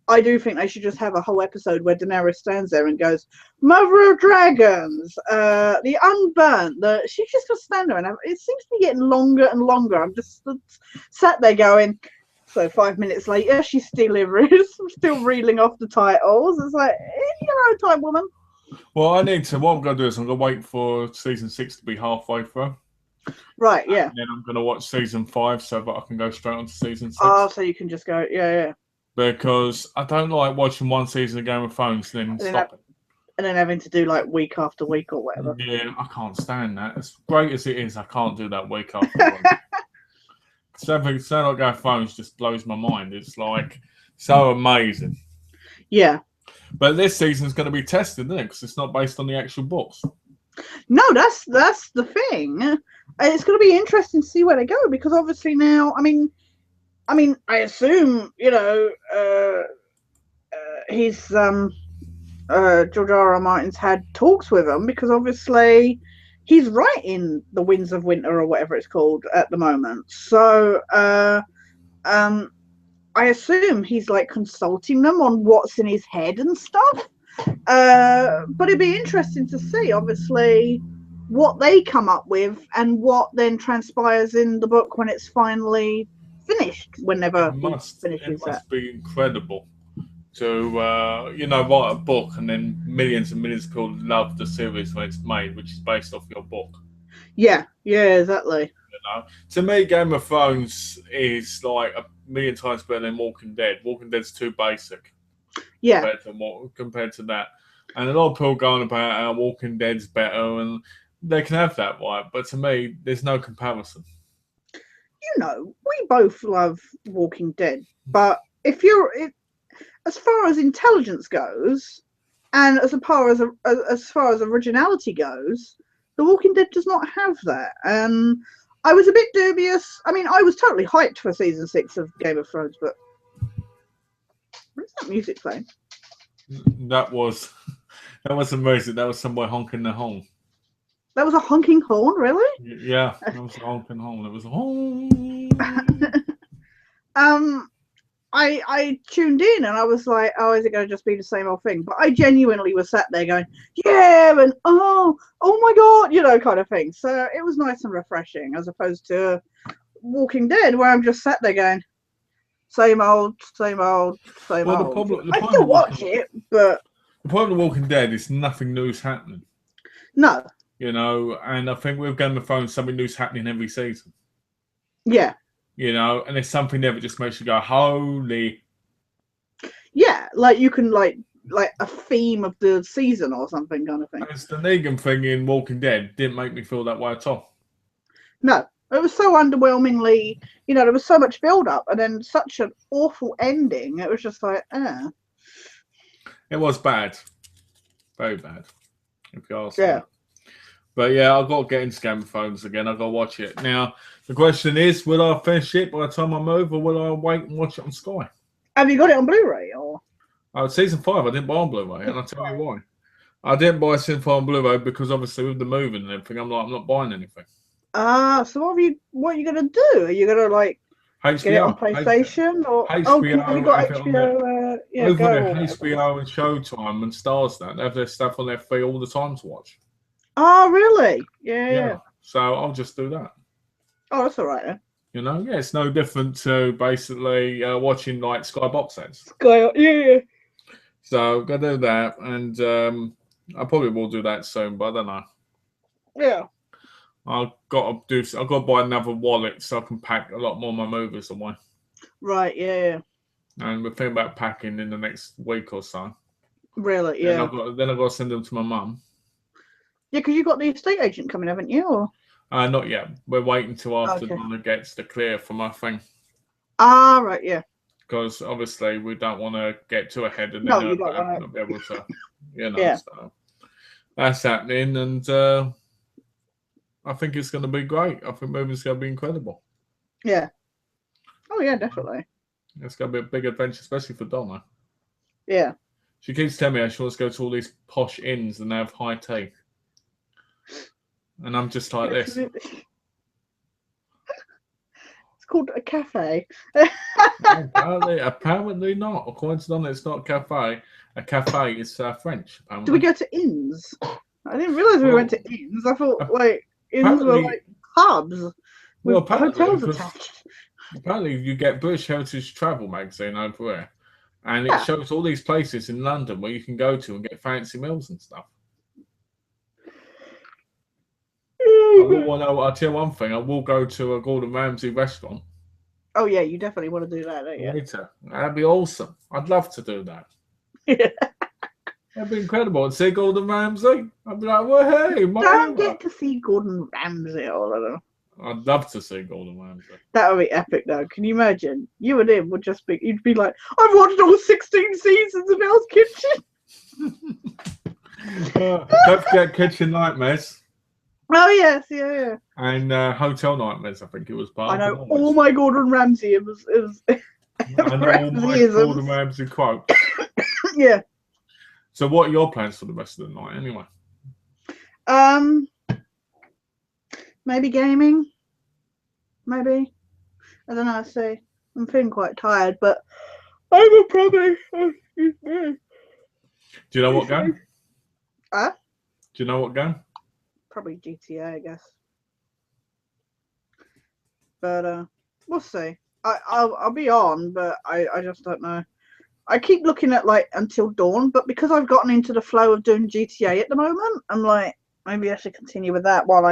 I do think they should just have a whole episode where Daenerys stands there and goes, "Mother of Dragons, the Unburnt." She's just gonna stand there, and it seems to be getting longer and longer. I'm just sat there going. So 5 minutes later, she's still reeling off the titles. It's like, your own time, woman. Well, what I'm going to do is I'm going to wait for season 6 to be halfway through. Right, yeah. And then I'm going to watch season 5 so that I can go straight on to season 6. Oh, so you can just go, yeah. Because I don't like watching one season of Game of Thrones and then stopping. And then having to do like week after week or whatever. Yeah, I can't stand that. As great as it is, I can't do that week after week. Something like Game of Thrones just blows my mind. It's like so amazing. Yeah. But this season's going to be tested, isn't it? Because it's not based on the actual books. No, that's the thing. It's going to be interesting to see where they go because obviously now, I mean, I assume he's George R. Martin's had talks with him, because obviously he's writing The Winds of Winter or whatever it's called at the moment. So I assume he's like consulting them on what's in his head and stuff. But it'd be interesting to see, obviously, what they come up with and what then transpires in the book when it's finally finished, whenever he finishes it must be incredible to write a book and then millions and millions of people love the series when it's made, which is based off your book. Yeah, exactly. To me, Game of Thrones is like a million times better than Walking Dead. Walking Dead's too basic. Yeah. Compared to that. And a lot of people going about how Walking Dead's better, and they can have that, right? But to me, there's no comparison. We both love Walking Dead, but as far as intelligence goes, and as far as originality goes, The Walking Dead does not have that. I was a bit dubious. I mean, I was totally hyped for season 6 of Game of Thrones, but what is that music playing? That was amazing. That was somebody honking the horn. That was a honking horn, really? Yeah, that was a honking horn. It was a horn. I tuned in and I was like, oh, is it going to just be the same old thing? But I genuinely was sat there going, yeah, and oh my God, kind of thing. So it was nice and refreshing, as opposed to Walking Dead, where I'm just sat there going, same old, same old, same old. I still watch it, but the point of Walking Dead is nothing new's happening. No. And I think with Game of Thrones, something new's happening every season. Yeah. And there's something there that just makes you go, holy. Yeah, like you can like a theme of the season or something kind of thing. It's the Negan thing in Walking Dead didn't make me feel that way at all. No, it was so underwhelmingly, there was so much build up and then such an awful ending. It was just like, It was bad. Very bad. If you ask me. But yeah, I've got to get into Game of Thrones again. I've got to watch it. Now, the question is, will I finish it by the time I move, or will I wait and watch it on Sky? Have you got it on Blu-ray? Or season 5, I didn't buy on Blu-ray, and I'll tell you why. I didn't buy season 5 on Blu-ray because obviously with the moving and everything, I'm not buying anything. So what are you going to do? Are you going to like HBO, get it on PlayStation or HBO? You got HBO? HBO and Showtime and Stars now. They have their stuff on their feed all the time to watch. Oh, really? Yeah. So I'll just do that. Oh, that's all right then. It's no different to basically watching like Sky box sets. Sky, yeah. So I'm gonna do that, and I probably will do that soon, but I don't know. Yeah. I've got to buy another wallet so I can pack a lot more of my movies away. Right. Yeah. And we're thinking about packing in the next week or so. Really? Yeah. Then I've got to send them to my mum. Yeah, because you've got the estate agent coming, haven't you? Or? Not yet. We're waiting till after Donna gets the clear from our thing. Ah, right, yeah. Because obviously we don't want to get too ahead and then not be able to, Yeah. So that's happening, and I think it's going to be great. I think moving's going to be incredible. Yeah. Oh yeah, definitely. It's going to be a big adventure, especially for Donna. Yeah. She keeps telling me how she wants to go to all these posh inns and have high tea. And I'm just like this. It's called a cafe. Apparently not. According to Donna, it's not a cafe. A cafe is French. Apparently. Do we go to inns? I didn't realise we went to inns. I thought inns were like pubs with hotels attached. Apparently, you get British Heritage Travel magazine over there, and it shows all these places in London where you can go to and get fancy meals and stuff. I'll tell you one thing. I will go to a Gordon Ramsay restaurant. Oh yeah, you definitely want to do that, don't you? Later. That'd be awesome. I'd love to do that. Yeah. That'd be incredible. I'd see Gordon Ramsay. I'd be like, well, hey, don't get to see Gordon Ramsay all of them. I'd love to see Gordon Ramsay. That would be epic, though. Can you imagine? You and him would just be. You'd be like, I've watched all 16 seasons of Hell's Kitchen. Don't forget Kitchen Nightmares. Oh yes, yeah. And Hotel Nightmares, I think it was part. I know all my Gordon Ramsay. It was. I know all my Gordon Ramsay quotes. Yeah. So what are your plans for the rest of the night anyway? Maybe gaming. Maybe. I don't know. See, I'm feeling quite tired, but I will probably. Do you know what game? Huh? Do you know what game? Probably GTA, I guess. But we'll see. I'll be on, but I just don't know. I keep looking at like Until Dawn, but because I've gotten into the flow of doing GTA at the moment, I'm like, maybe I should continue with that while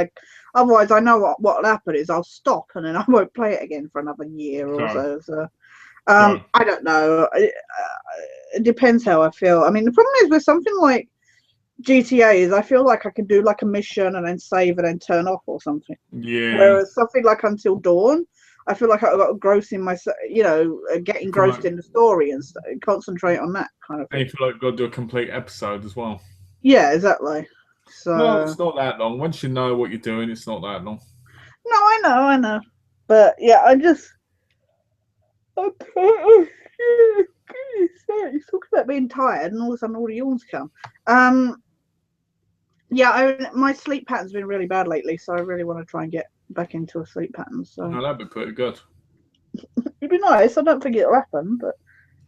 otherwise I know what'll happen is I'll stop and then I won't play it again for another year or so. So I don't know. It depends how I feel. I mean, the problem is with something like GTA is I feel like I can do like a mission and then save and then turn off or something. Yeah. Whereas something like Until Dawn, I feel like I've got to gross in myself, getting engrossed in the story and concentrate on that kind of thing. And you feel like you've got to do a complete episode as well. Yeah, exactly. So well, it's not that long. Once you know what you're doing, it's not that long. No, I know. But yeah, I just you talk about being tired and all of a sudden all the yawns come. Yeah, my sleep pattern's been really bad lately, so I really want to try and get back into a sleep pattern. So that'd be pretty good. It'd be nice. I don't think it'll happen, but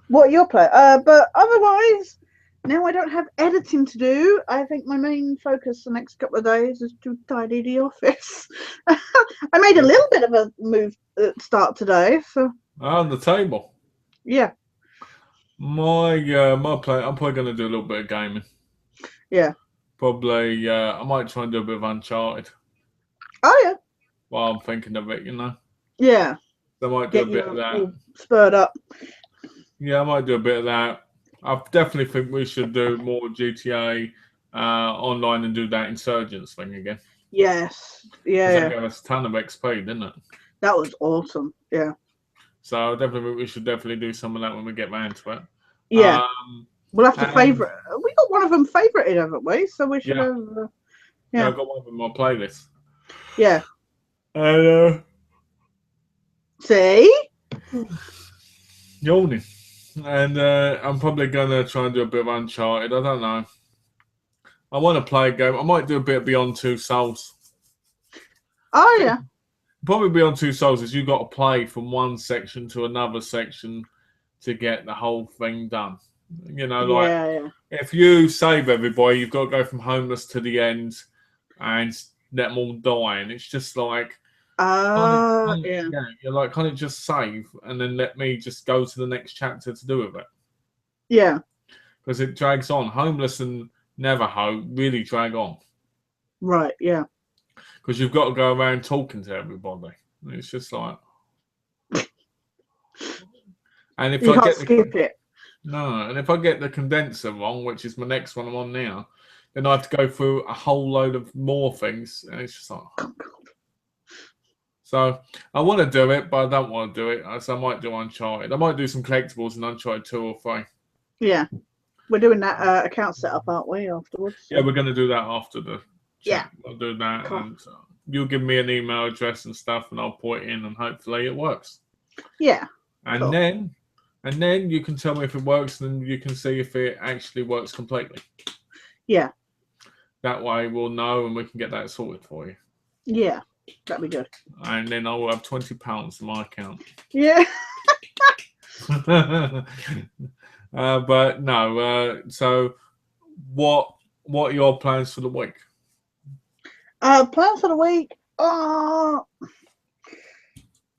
what are your plans? But otherwise, now I don't have editing to do. I think my main focus the next couple of days is to tidy the office. I made a little bit of a move start today, so. On the table. Yeah. My plan. I'm probably going to do a little bit of gaming. Yeah. Probably. I might try and do a bit of Uncharted. Oh yeah. While I'm thinking of it, Yeah. I might do a bit of that. Spurred up. Yeah, I might do a bit of that. I definitely think we should do more GTA online and do that Insurgents thing again. Yes. Yeah. That gave us a ton of XP, didn't it? That was awesome. Yeah. So definitely, we should definitely do some of that when we get round to it. Yeah. We'll have to favourite. We got one of them favorited, haven't we? So we should have. Yeah, I've got one of them on my playlist. Yeah. And see? Yawning. And I'm probably going to try and do a bit of Uncharted. I don't know. I want to play a game. I might do a bit of Beyond Two Souls. Oh, yeah. Probably Beyond Two Souls is you've got to play from one section to another section to get the whole thing done. If you save everybody, you've got to go from homeless to the end and let them all die. And it's just like... you're like, can't it just save and then let me just go to the next chapter to do with it? Yeah. Because it drags on. Homeless and Neverhope really drag on. Right, yeah. Because you've got to go around talking to everybody. And it's just like... And if you I can't get skip it. No, and if I get the condenser wrong, which is my next one I'm on now, then I have to go through a whole load of more things. And it's just like... So I want to do it, but I don't want to do it. So I might do Uncharted. I might do some collectibles in Uncharted 2 or 3. Yeah. We're doing that account setup, aren't we, afterwards? So. Yeah, we're going to do that after the chat. Yeah. I'll do that. Cool. And you'll give me an email address and stuff, and I'll put it in, and hopefully it works. Yeah. And cool. then you can tell me if it works, and you can see if it actually works completely. Yeah. That way we'll know, and we can get that sorted for you. Yeah. That'd be good. And then I will have £20 in my account. Yeah. But no. So, what are your plans for the week? Plans for the week? I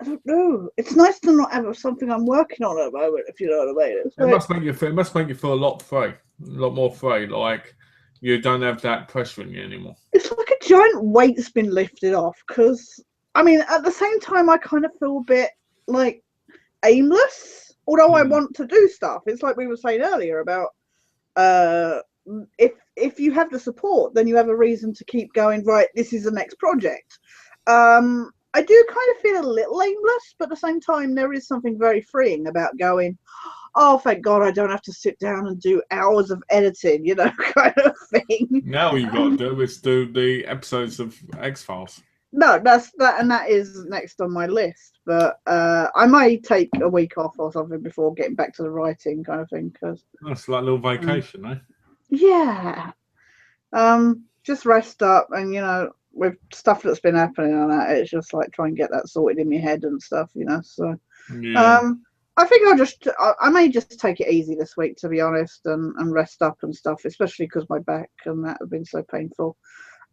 don't know. It's nice to not have something I'm working on at the moment, if you know what I mean. It must make you feel a lot more free. Like you don't have that pressure in you anymore. It's like a giant weight's been lifted off. Because I mean, at the same time, I kind of feel a bit like aimless. Although I want to do stuff, it's like we were saying earlier about if you have the support, then you have a reason to keep going. Right, this is the next project. I do kind of feel a little aimless, but at the same time, there is something very freeing about going, oh, thank God I don't have to sit down and do hours of editing, kind of thing. Now all you've got to do is do the episodes of X-Files. No, that's that, and that is next on my list. But I may take a week off or something before getting back to the writing kind of thing. Cause that's like a little vacation, eh? yeah. Just rest up, and with stuff that's been happening on that, it's just like try and get that sorted in my head and stuff, So, Yeah. I think I may just take it easy this week, to be honest, and rest up and stuff, especially because my back and that have been so painful.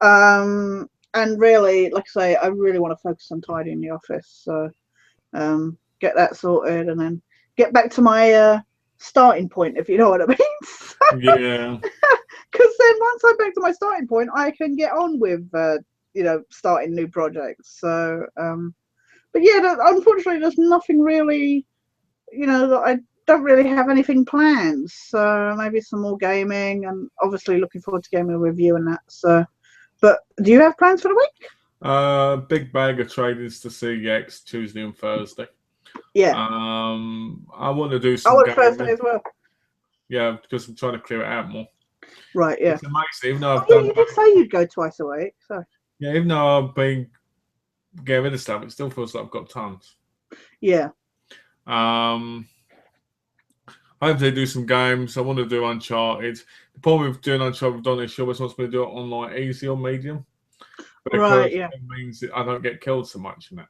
And really, like I say, I really want to focus on tidying the office, so get that sorted, and then get back to my starting point, if you know what I mean. Yeah. Because then once I'm back to my starting point, I can get on with starting new projects. So, but yeah, unfortunately, there's nothing really, that I don't really have anything planned. So maybe some more gaming, and obviously looking forward to gaming with you and that. So, but do you have plans for the week? Big bag of traders to CX Tuesday and Thursday. Yeah, I want to do I some want Thursday gaming. as well. Yeah, because I'm trying to clear it out more. Right, yeah. It's amazing, even though Oh, I've yeah, done. you did say you'd go twice a week. So Yeah, even though I've been getting rid of stuff, it still feels like I've got tons. yeah, Um, Hopefully do some games. I want to do Uncharted. The problem with doing Uncharted with Donna, she always wants me to do it on like easy or medium right, because yeah, it means that I don't get killed so much in that.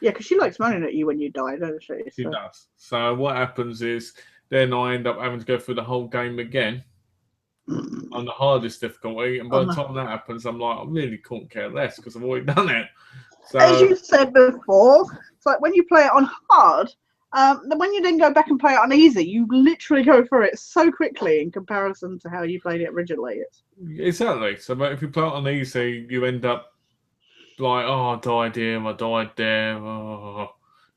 yeah. Because she likes moaning at you when you die, doesn't she? She So does. So what happens is then I end up having to go through the whole game again on the hardest difficulty, and by on the the time that happens, I'm like, I really couldn't care less because I've already done it. as So you said before, it's like when you play it on hard, then when you then go back and play it on easy, you literally go through it so quickly in comparison to how you played it originally. exactly. So but if you play it on easy, you end up like, oh, I died here, I died there. Oh,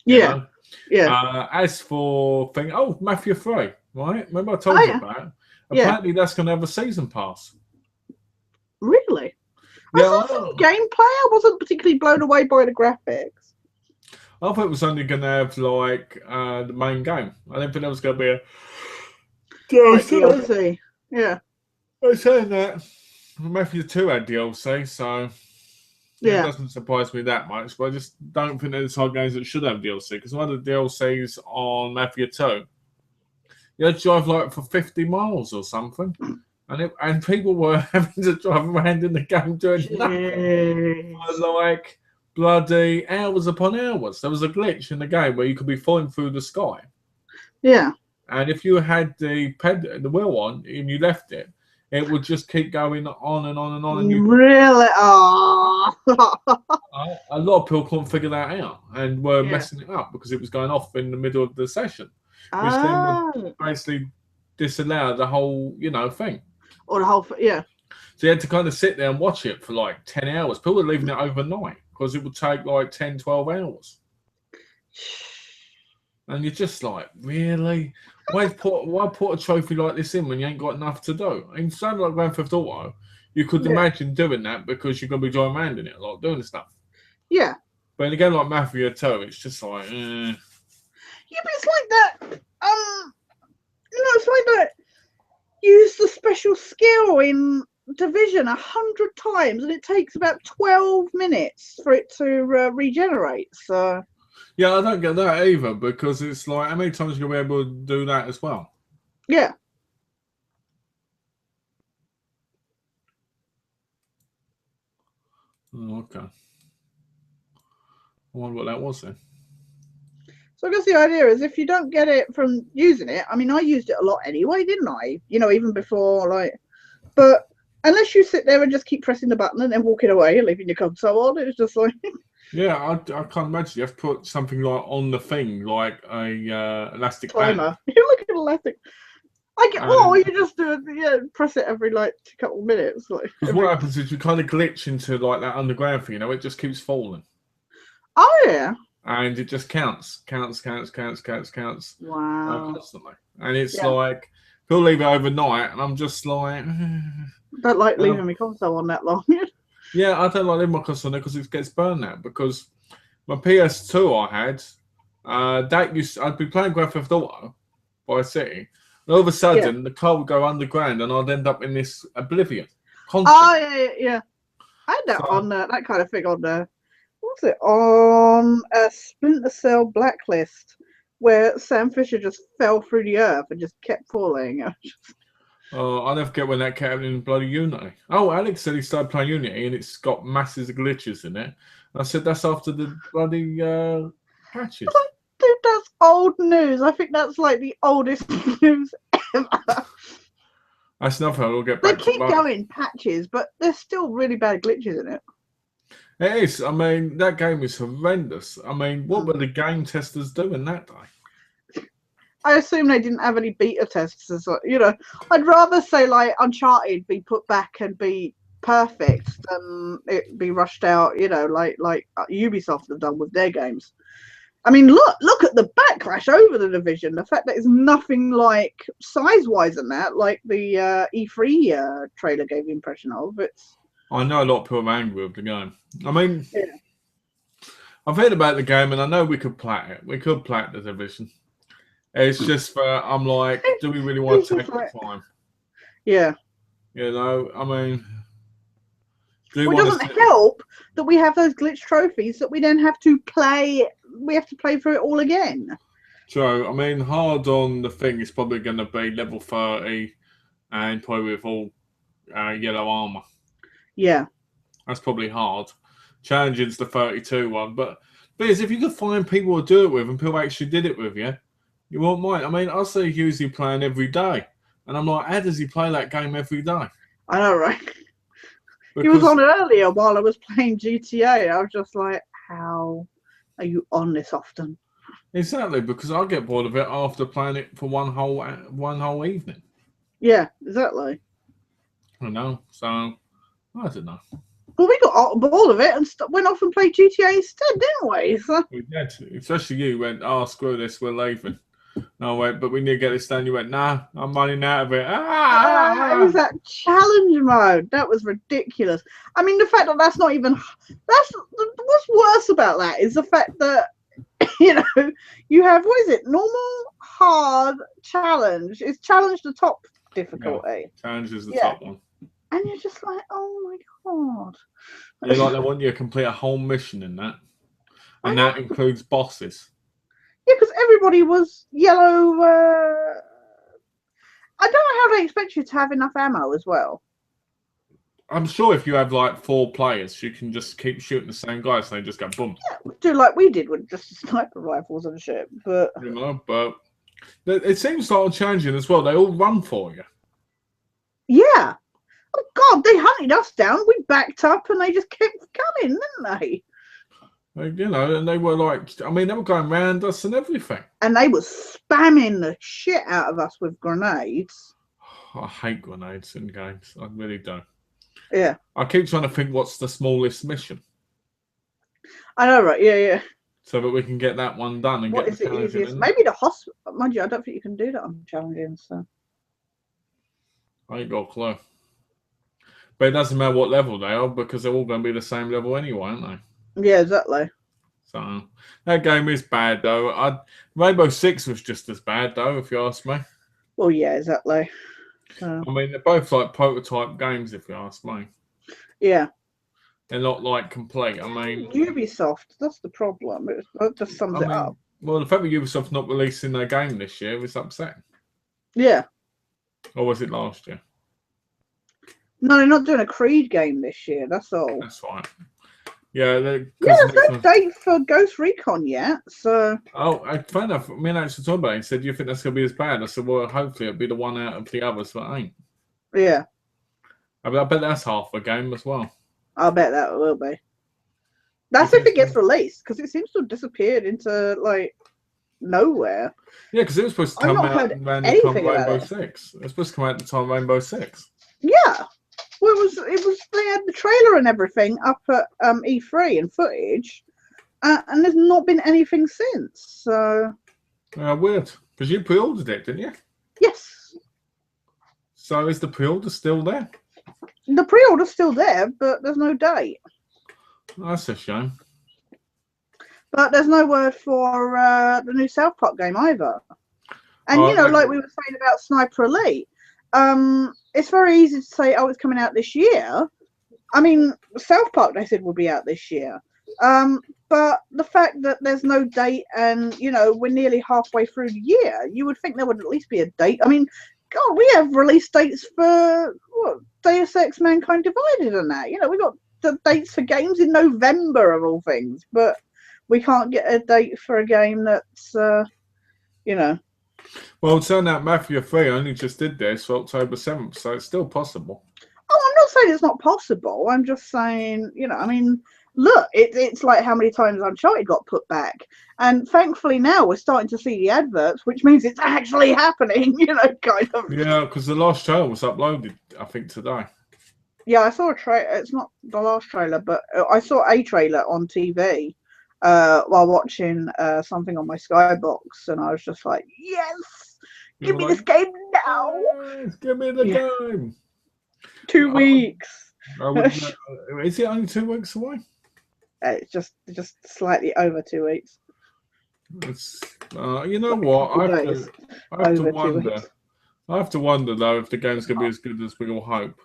you Yeah, know. yeah. As for Mafia 3, right? Remember I Oh told you yeah, about it? yeah. Apparently that's going to have a season pass. Really? I Yeah, saw some gameplay. I wasn't particularly blown away by the graphics. I thought it was only going to have like the main game. I didn't think there was going to be a Like DLC. DLC. Yeah, I was saying that Mafia 2 had DLC, so it yeah. doesn't surprise me that much. But I just don't think there's hard games that should have DLC because one of the DLCs on Mafia 2, you had to drive like for 50 miles or something. And people were having to drive around in the game doing nothing Jeez. for like bloody hours upon hours. There was a glitch in the game where you could be falling through the sky, Yeah. and if you had the wheel on and you left it, it would just keep going on and on and on. And Really? Oh. a lot of people couldn't figure that out and were Yeah. messing it up because it was going off in the middle of the session, which then would Oh. basically disallow the whole thing. Or the whole, yeah. So you had to kind of sit there and watch it for like 10 hours. People were leaving it overnight because it would take like 10, 12 hours. And you're just like, really? Why put a trophy like this in when you ain't got enough to do? In something like Grand Theft Auto, you could Yeah. imagine doing that because you're going to be driving around in it a lot, doing stuff. Yeah. But in a game like Mafia 2, it's just like, Yeah, but it's like that. It's like that. Use the special skill in Division 100 times, and it takes about 12 minutes for it to regenerate. So yeah, I don't get that either because it's like, how many times are you going to be able to do that as well? yeah. Oh, okay. I wonder what that was then. So I guess the idea is if you don't get it from using it, I mean, I used it a lot anyway, didn't I? Even before, but unless you sit there and just keep pressing the button and then walking away and leaving your console on, it's just like. Yeah, I can't imagine. You have to put something like on the thing, like a elastic Timer. band. You look at elastic. I get, or you just do it, press it every couple of minutes. Because what happens is you kind of glitch into like that underground thing, it just keeps falling. Oh yeah. And it just counts. Wow. Constantly. And it's like, people leave it overnight, and I'm just like... Don't like leaving my console on that long. Yeah, I don't like leaving my console on there because it gets burned out. Because my PS2 I had, I'd be playing Grand Theft Auto by City, and all of a sudden the car would go underground, and I'd end up in this oblivion. Constantly. Oh yeah. I had that on that kind of thing on what was it on a Splinter Cell Blacklist, where Sam Fisher just fell through the earth and just kept falling. Oh, I never get when that came in bloody Unity. Oh, Alex said he started playing Unity and it's got masses of glitches in it. And I said that's after the bloody patches. Dude, that's old news. I think that's like the oldest news ever. That's nothing. I'll get They back to keep life. going patches, but there's still really bad glitches in it. It is. I mean, that game is horrendous. I mean, what were the game testers doing that day? I assume they didn't have any beta tests. You know, I'd rather say like Uncharted be put back and be perfect than it be rushed out. You know, like Ubisoft have done with their games. I mean, look at the backlash over the Division. The fact that it's nothing like size-wise in that, like the E3 trailer gave the impression of. It's. I know a lot of people are angry with the game. I mean, Yeah. I've heard about the game and I know we could plat it. We could plat the Division. It's just I'm like, do we really want to take the time? Yeah. You know, I mean, It doesn't help that we have those glitch trophies that we then have to play. We have to play through it all again. So, I mean, hard on the thing is probably going to be level 30 and probably with all yellow armor. Yeah. That's probably hard. Challenging's the 32 one. But if you could find people to do it with and people actually did it with you, you won't mind. I mean, I see Husey playing every day. And I'm like, how does he play that game every day? I know, right? Because he was on earlier while I was playing GTA. I was just like, how are you on this often? Exactly, because I get bored of it after playing it for one whole evening. Yeah, exactly. I know, so I don't know. Well, we got bored of it and went off and played GTA instead, didn't we? So... We did. Especially you went, oh, screw this, we're leaving. No, wait, but we need to get this done. You went, nah, I'm running out of it. It was that challenge mode. That was ridiculous. I mean, the fact that that's not even... what's worse about that is the fact that, you know, you have, what is it? Normal, hard, challenge. It's challenge the top difficulty. Yeah, challenge is the top one. And you're just like, oh my god. You're like, they want you to complete a whole mission in that. And that includes bosses. Yeah, because everybody was yellow. I don't know how they expect you to have enough ammo as well. I'm sure if you have like 4 players, you can just keep shooting the same guys and they just go boom. Yeah, do like we did with just sniper rifles and shit. But you know, but it seems like challenging as well. They all run for you. Yeah. Oh god, they hunted us down. We backed up and they just kept coming, didn't they? You know, and they were like, I mean, they were going around us and everything. And they were spamming the shit out of us with grenades. I hate grenades in games. I really do. Yeah. I keep trying to think what's the smallest mission. I know, right? Yeah. So that we can get that one done and what get is the easiest? Maybe the hospital. Mind you, I don't think you can do that on challenging. So I ain't got a clue. But it doesn't matter what level they are because they're all going to be the same level anyway, aren't they? Yeah, exactly. So that game is bad though. Rainbow Six was just as bad though, if you ask me. Well, yeah, exactly. I mean, they're both like prototype games, if you ask me. Yeah. They're not like complete. I mean, Ubisoft. That's the problem. It just sums it up. Well, the fact that Ubisoft's not releasing their game this year is upsetting. Yeah. Or was it last year? No, they're not doing a Creed game this year. That's all. That's right. Yeah, there's no date for Ghost Recon yet. So. Oh, fair enough. Me and Alex were talking about it. He said, "Do you think that's going to be as bad?" I said, "Well, hopefully it'll be the one out of the others that ain't." Yeah. I bet that's half a game as well. I bet that will be. That's if it gets released, because it seems to have disappeared into like nowhere. Yeah, because it was supposed to come out around the time Rainbow Six. It was supposed to come out at the time Rainbow Six. Yeah. Well, it was. They had the trailer and everything up at E3 and footage, and there's not been anything since. So. Weird, because you pre-ordered it, didn't you? Yes. So is the pre-order still there? The pre-order's still there, but there's no date. That's a shame. But there's no word for the new South Park game either. And you know, like we were saying about Sniper Elite, it's very easy to say, oh, it's coming out this year. I mean, South Park, they said, will be out this year. But the fact that there's no date and, you know, we're nearly halfway through the year, you would think there would at least be a date. I mean, God, we have release dates for what, Deus Ex: Mankind Divided and that. You know, we got the dates for games in November of all things, but we can't get a date for a game that's, you know. Well, it turned out Mafia 3 only just did this for October 7th, so it's still possible. Oh, I'm not saying it's not possible. I'm just saying, you know, I mean, look, it's like how many times Uncharted got put back. And thankfully now we're starting to see the adverts, which means it's actually happening, you know, kind of. Yeah, because the last trailer was uploaded, I think, today. Yeah, I saw a trailer. It's not the last trailer, but I saw a trailer on TV while watching something on my Skybox, and I was just like, yes, give me this game now. Yes, give me the game. 2 weeks. Is it only 2 weeks away? It's just slightly over 2 weeks. It's, you know what? I have to wonder. I have to wonder though if the game's going to be as good as we all hope.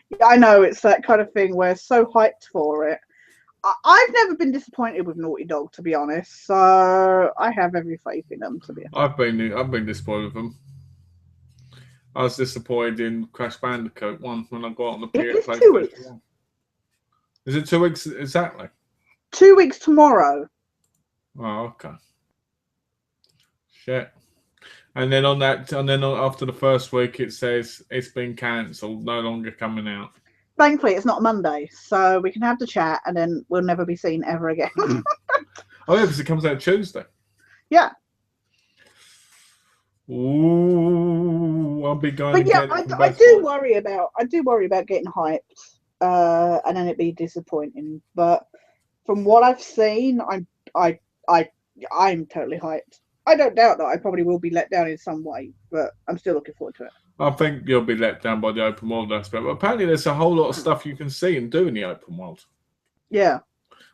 Yeah, I know, it's that kind of thing where so hyped for it. I've never been disappointed with Naughty Dog, to be honest. So I have every faith in them. To be honest, I've been disappointed with them. I was disappointed in Crash Bandicoot 1 when I got on the PlayStation 2 weeks. 1. Is it 2 weeks exactly? 2 weeks tomorrow. Oh, okay. Shit. And then after the first week, it says it's been cancelled, no longer coming out. Thankfully, it's not Monday, so we can have the chat, and then we'll never be seen ever again. Oh yeah, because it comes out Tuesday. Yeah. Ooh, I'll be going. But yeah, I do worry about getting hyped, and then it be disappointing. But from what I've seen, I'm totally hyped. I don't doubt that I probably will be let down in some way, but I'm still looking forward to it. I think you'll be let down by the open world aspect. But apparently, there's a whole lot of stuff you can see and do in the open world. Yeah.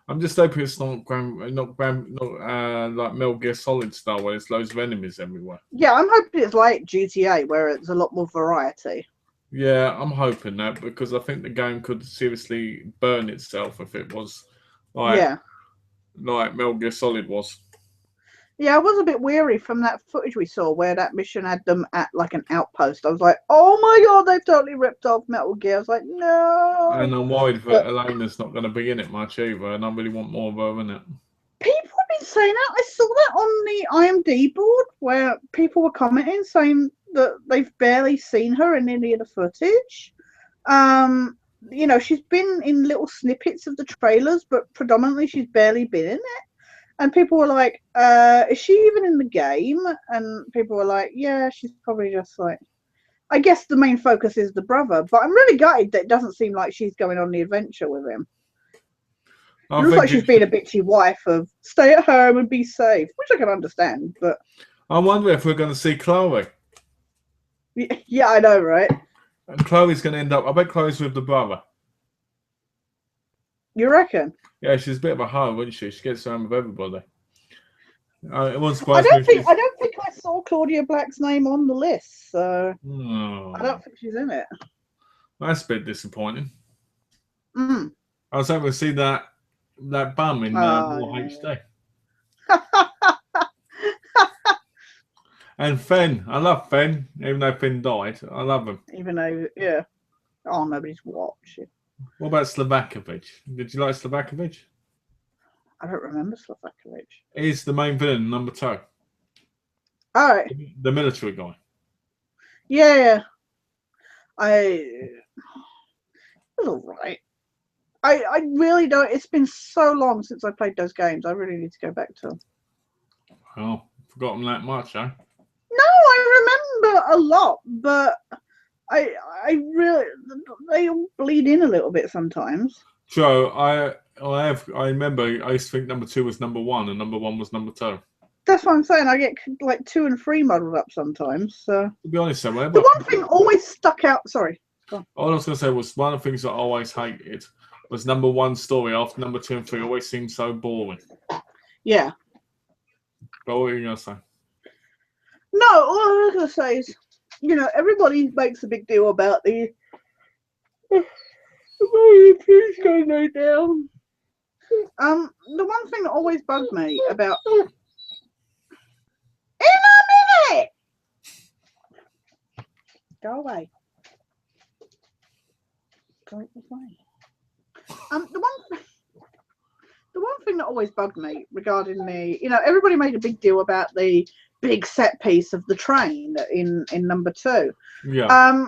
I'm just hoping it's not like Metal Gear Solid style where there's loads of enemies everywhere. Yeah, I'm hoping it's like GTA where it's a lot more variety. Yeah, I'm hoping that because I think the game could seriously burn itself if it was like Metal Gear Solid was. Yeah, I was a bit weary from that footage we saw where that mission had them at like an outpost. I was like, oh my god, they've totally ripped off Metal Gear. I was like, no. And I'm worried that Elena's not going to be in it much either, and I really want more of her in it. People have been saying that. I saw that on the IMDb board where people were commenting saying that they've barely seen her in any of the footage. You know, she's been in little snippets of the trailers, but predominantly she's barely been in it. And people were like, is she even in the game? And people were like, yeah, she's probably just like, I guess the main focus is the brother. But I'm really gutted that it doesn't seem like she's going on the adventure with him. It looks like she's being a bitchy wife of stay at home and be safe, which I can understand. But I wonder if we're going to see Chloe. Yeah, I know, right? And Chloe's going to end up, I bet Chloe's with the brother. You reckon? Yeah, she's a bit of a hoe, isn't she? She gets around with everybody. I don't think I saw Claudia Black's name on the list, so I don't think she's in it. That's a bit disappointing. I was hoping to see that bum in more HD. And Fenn, I love Fenn, even though Finn died. I love him. Even though, yeah. Oh, nobody's watching. What about Slavakovic? Did you like Slavakovic? I don't remember Slavakovic. He's the main villain, number 2. All right. The military guy. Yeah. It was all right. I really don't. It's been so long since I played those games. I really need to go back to them. Well, forgotten that much, eh? No, I remember a lot, but I really, they all bleed in a little bit sometimes. Joe, I remember I used to think number 2 was number 1 and number 1 was number 2. That's what I'm saying. I get like 2 and 3 muddled up sometimes. So to be honest, somewhere. The one thing always stuck out. Sorry. All I was going to say was one of the things I always hated was number 1 story after number 2 and 3 always seemed so boring. Yeah. But what were you going to say? No, all I was going to say is, you know, everybody makes a big deal about the please go no down. The one thing that always bugged me about in a minute. Go away. Go away. The one thing that always bugged me regarding everybody made a big deal about the big set piece of the train in number 2. Yeah.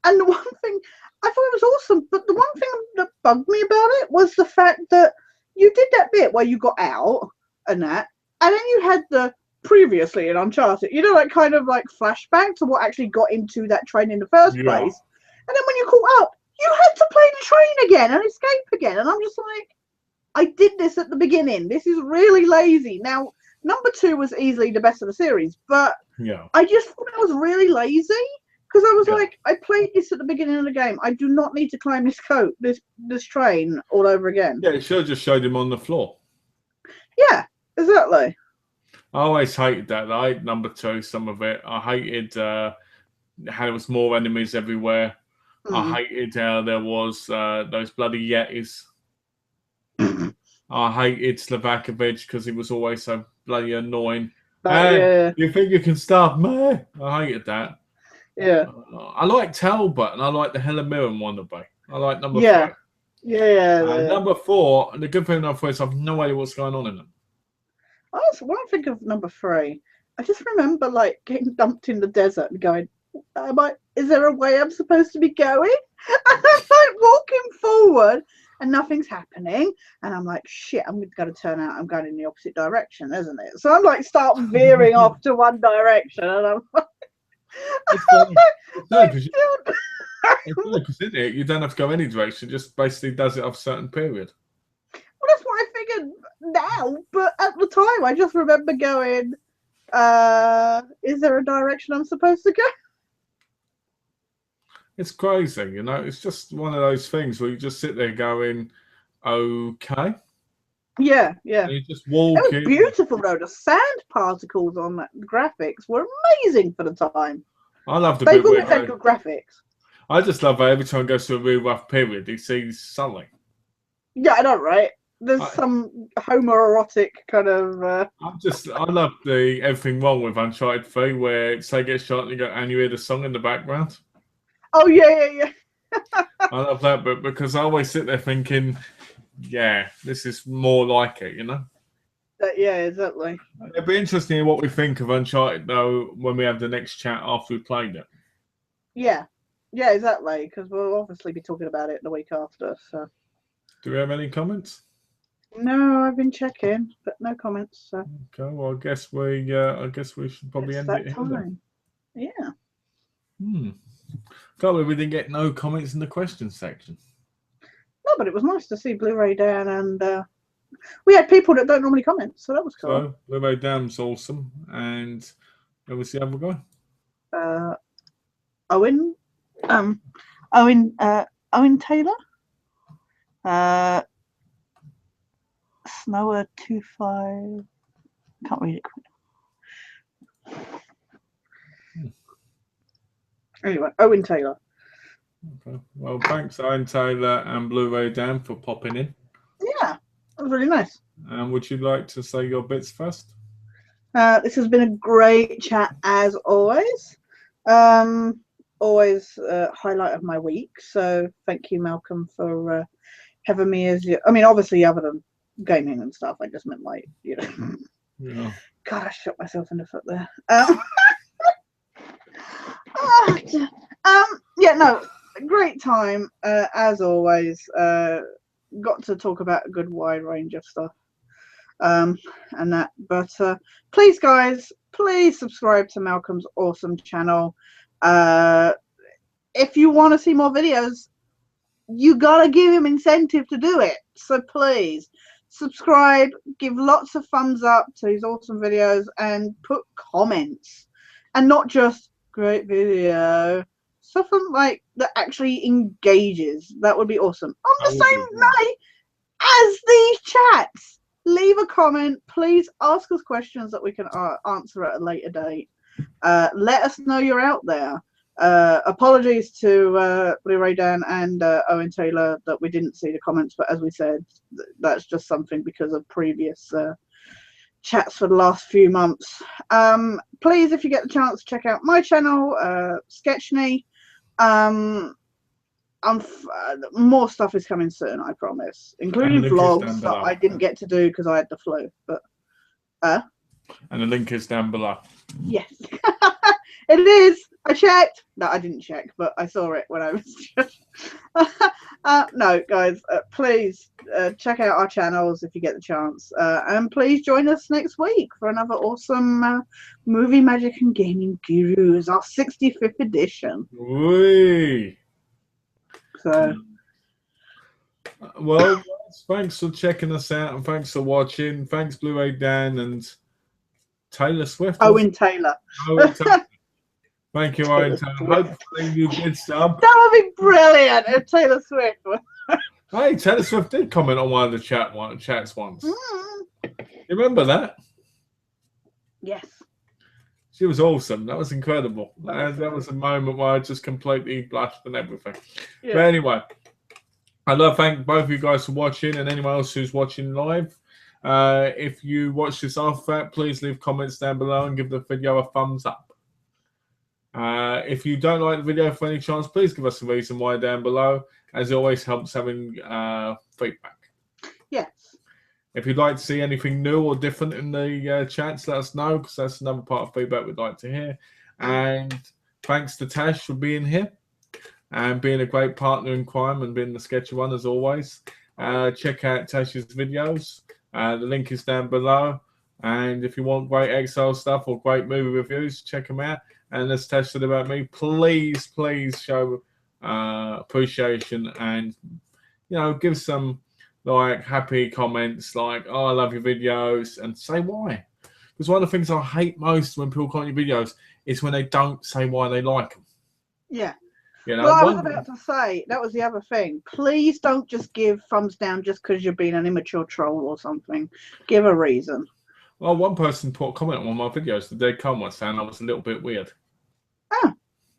And the one thing I thought it was awesome, but the one thing that bugged me about it was the fact that you did that bit where you got out and then you had the previously in Uncharted, like kind of like flashback to what actually got into that train in the first place. And then when you caught up, you had to play the train again and escape again. And I'm just like, I did this at the beginning. This is really lazy. Now, number 2 was easily the best of the series, but I just thought it was really lazy because I was like, I played this at the beginning of the game. I do not need to climb this train all over again. Yeah, it should have just showed him on the floor. Yeah, exactly. I always hated that. I hate number 2, some of it. I hated how there was more enemies everywhere. I hated how there was those bloody Yetis. I hated Slavakovich because he was always so bloody annoying. You think you can stop me? I hated that. Yeah. I like Talbot and I like the Helen Mirren wannabe. I like number 3. Number 4, and the good thing number 4 is I have no idea what's going on in them. When I think of number 3, I just remember like getting dumped in the desert and going, is there a way I'm supposed to be going? And I'm like walking forward and nothing's happening. And I'm like, shit, I'm going to turn out I'm going in the opposite direction, isn't it? So I'm like, start veering off to one direction. And I'm like, because you don't have to go any direction. It just basically does it off a certain period. Well, that's what I figured now. But at the time, I just remember going, is there a direction I'm supposed to go? It's crazy, It's just one of those things where you just sit there going, okay. Yeah. And you just walk in. It was beautiful, though. The sand particles on the graphics were amazing for the time. I love the They've always had good graphics. I just love how every time it goes through a really rough period, he sees Sully. Yeah, I know, right? There's some homoerotic kind of. I love the everything wrong with Uncharted 3, where they get shot and you hear the song in the background. Oh yeah. I love that bit because I always sit there thinking, yeah, this is more like it, Yeah, exactly. It'd be interesting what we think of Uncharted though when we have the next chat after we've played it. Yeah, exactly. Because we'll obviously be talking about it the week after. So. Do we have any comments? No, I've been checking, but no comments. So. Okay, well, I guess we should probably end it here then. Yeah. Can't believe we didn't get no comments in the questions section. No, but it was nice to see Blu-ray Dan, and we had people that don't normally comment, so that was cool. So Blu-ray Dan's awesome, and we'll see how we're going. Owen Taylor, Snower 25. Can't read it quick. Anyway, Owen Taylor. Okay. Well, thanks, Owen Taylor and Blu-ray Dan for popping in. Yeah, that was really nice. And would you like to say your bits first? This has been a great chat as always. Always highlight of my week. So thank you, Malcolm, for having me as your. I mean, obviously, other than gaming and stuff, I just meant like Yeah. God, I shot myself in the foot there. Yeah, no, great time as always. Got to talk about a good wide range of stuff and that. But please, guys, please subscribe to Malcolm's awesome channel. If you want to see more videos, you gotta give him incentive to do it. So please subscribe, give lots of thumbs up to his awesome videos, and put comments, and not just great video, something like that actually engages. That would be awesome. On the same night as these chats, leave a comment. Please ask us questions that we can answer at a later date. Let us know you're out there. Apologies to Blu-ray Dan and Owen Taylor that we didn't see the comments, but as we said, that's just something because of previous chats for the last few months. Please, if you get the chance, check out my channel, Sketchney. More stuff is coming soon, I promise, including vlogs that I didn't get to do because I had the flu. But and the link is down below. Yes, it is. I checked. No, I didn't check, but I saw it when I was. No, guys, please check out our channels if you get the chance, and please join us next week for another awesome movie magic and gaming gurus, our 65th edition. Whee! So, well, guys, thanks for checking us out and thanks for watching. Thanks, Blue-Ray Dan and Taylor Swift. Owen Taylor. Owen Taylor. Thank you, Owen Taylor. Hopefully you did some. That would be brilliant if Taylor Swift. Hey, Taylor Swift did comment on one of the chats once. You remember that? Yes. She was awesome. That was incredible. That was a moment where I just completely blushed and everything. Yeah. But anyway, I'd love to thank both of you guys for watching and anyone else who's watching live. If you watch this after that, please leave comments down below and give the video a thumbs up. If you don't like the video for any chance, please give us a reason why down below, as it always helps having feedback. Yes. If you'd like to see anything new or different in the chats, let us know, because that's another part of feedback we'd like to hear. And thanks to Tash for being here and being a great partner in crime and being the sketchy one as always. Check out Tash's videos. The link is down below. And if you want great Excel stuff or great movie reviews, check them out. And as Tash said about me, please show appreciation and, give some happy comments like, oh, I love your videos, and say why. Because one of the things I hate most when people comment your videos is when they don't say why they like them. Yeah. Well, I was about to say, that was the other thing. Please don't just give thumbs down just because you're being an immature troll or something. Give a reason. Well, one person put a comment on one of my videos the day come was saying I was a little bit weird. Oh.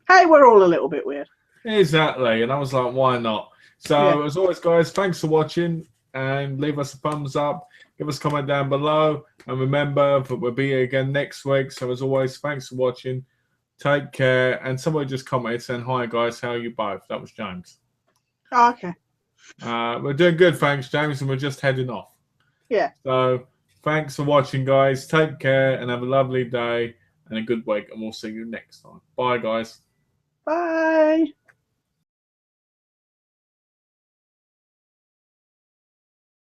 Hey, we're all a little bit weird. Exactly. And I was like, why not? So, as always, guys, thanks for watching. And leave us a thumbs up. Give us a comment down below. And remember that we'll be here again next week. So, as always, thanks for watching. Take care. And somebody just commented saying, hi, guys. How are you both? That was James. Oh, okay. We're doing good, thanks, James. And we're just heading off. Yeah. So, thanks for watching, guys. Take care and have a lovely day and a good week. And we'll see you next time. Bye, guys. Bye.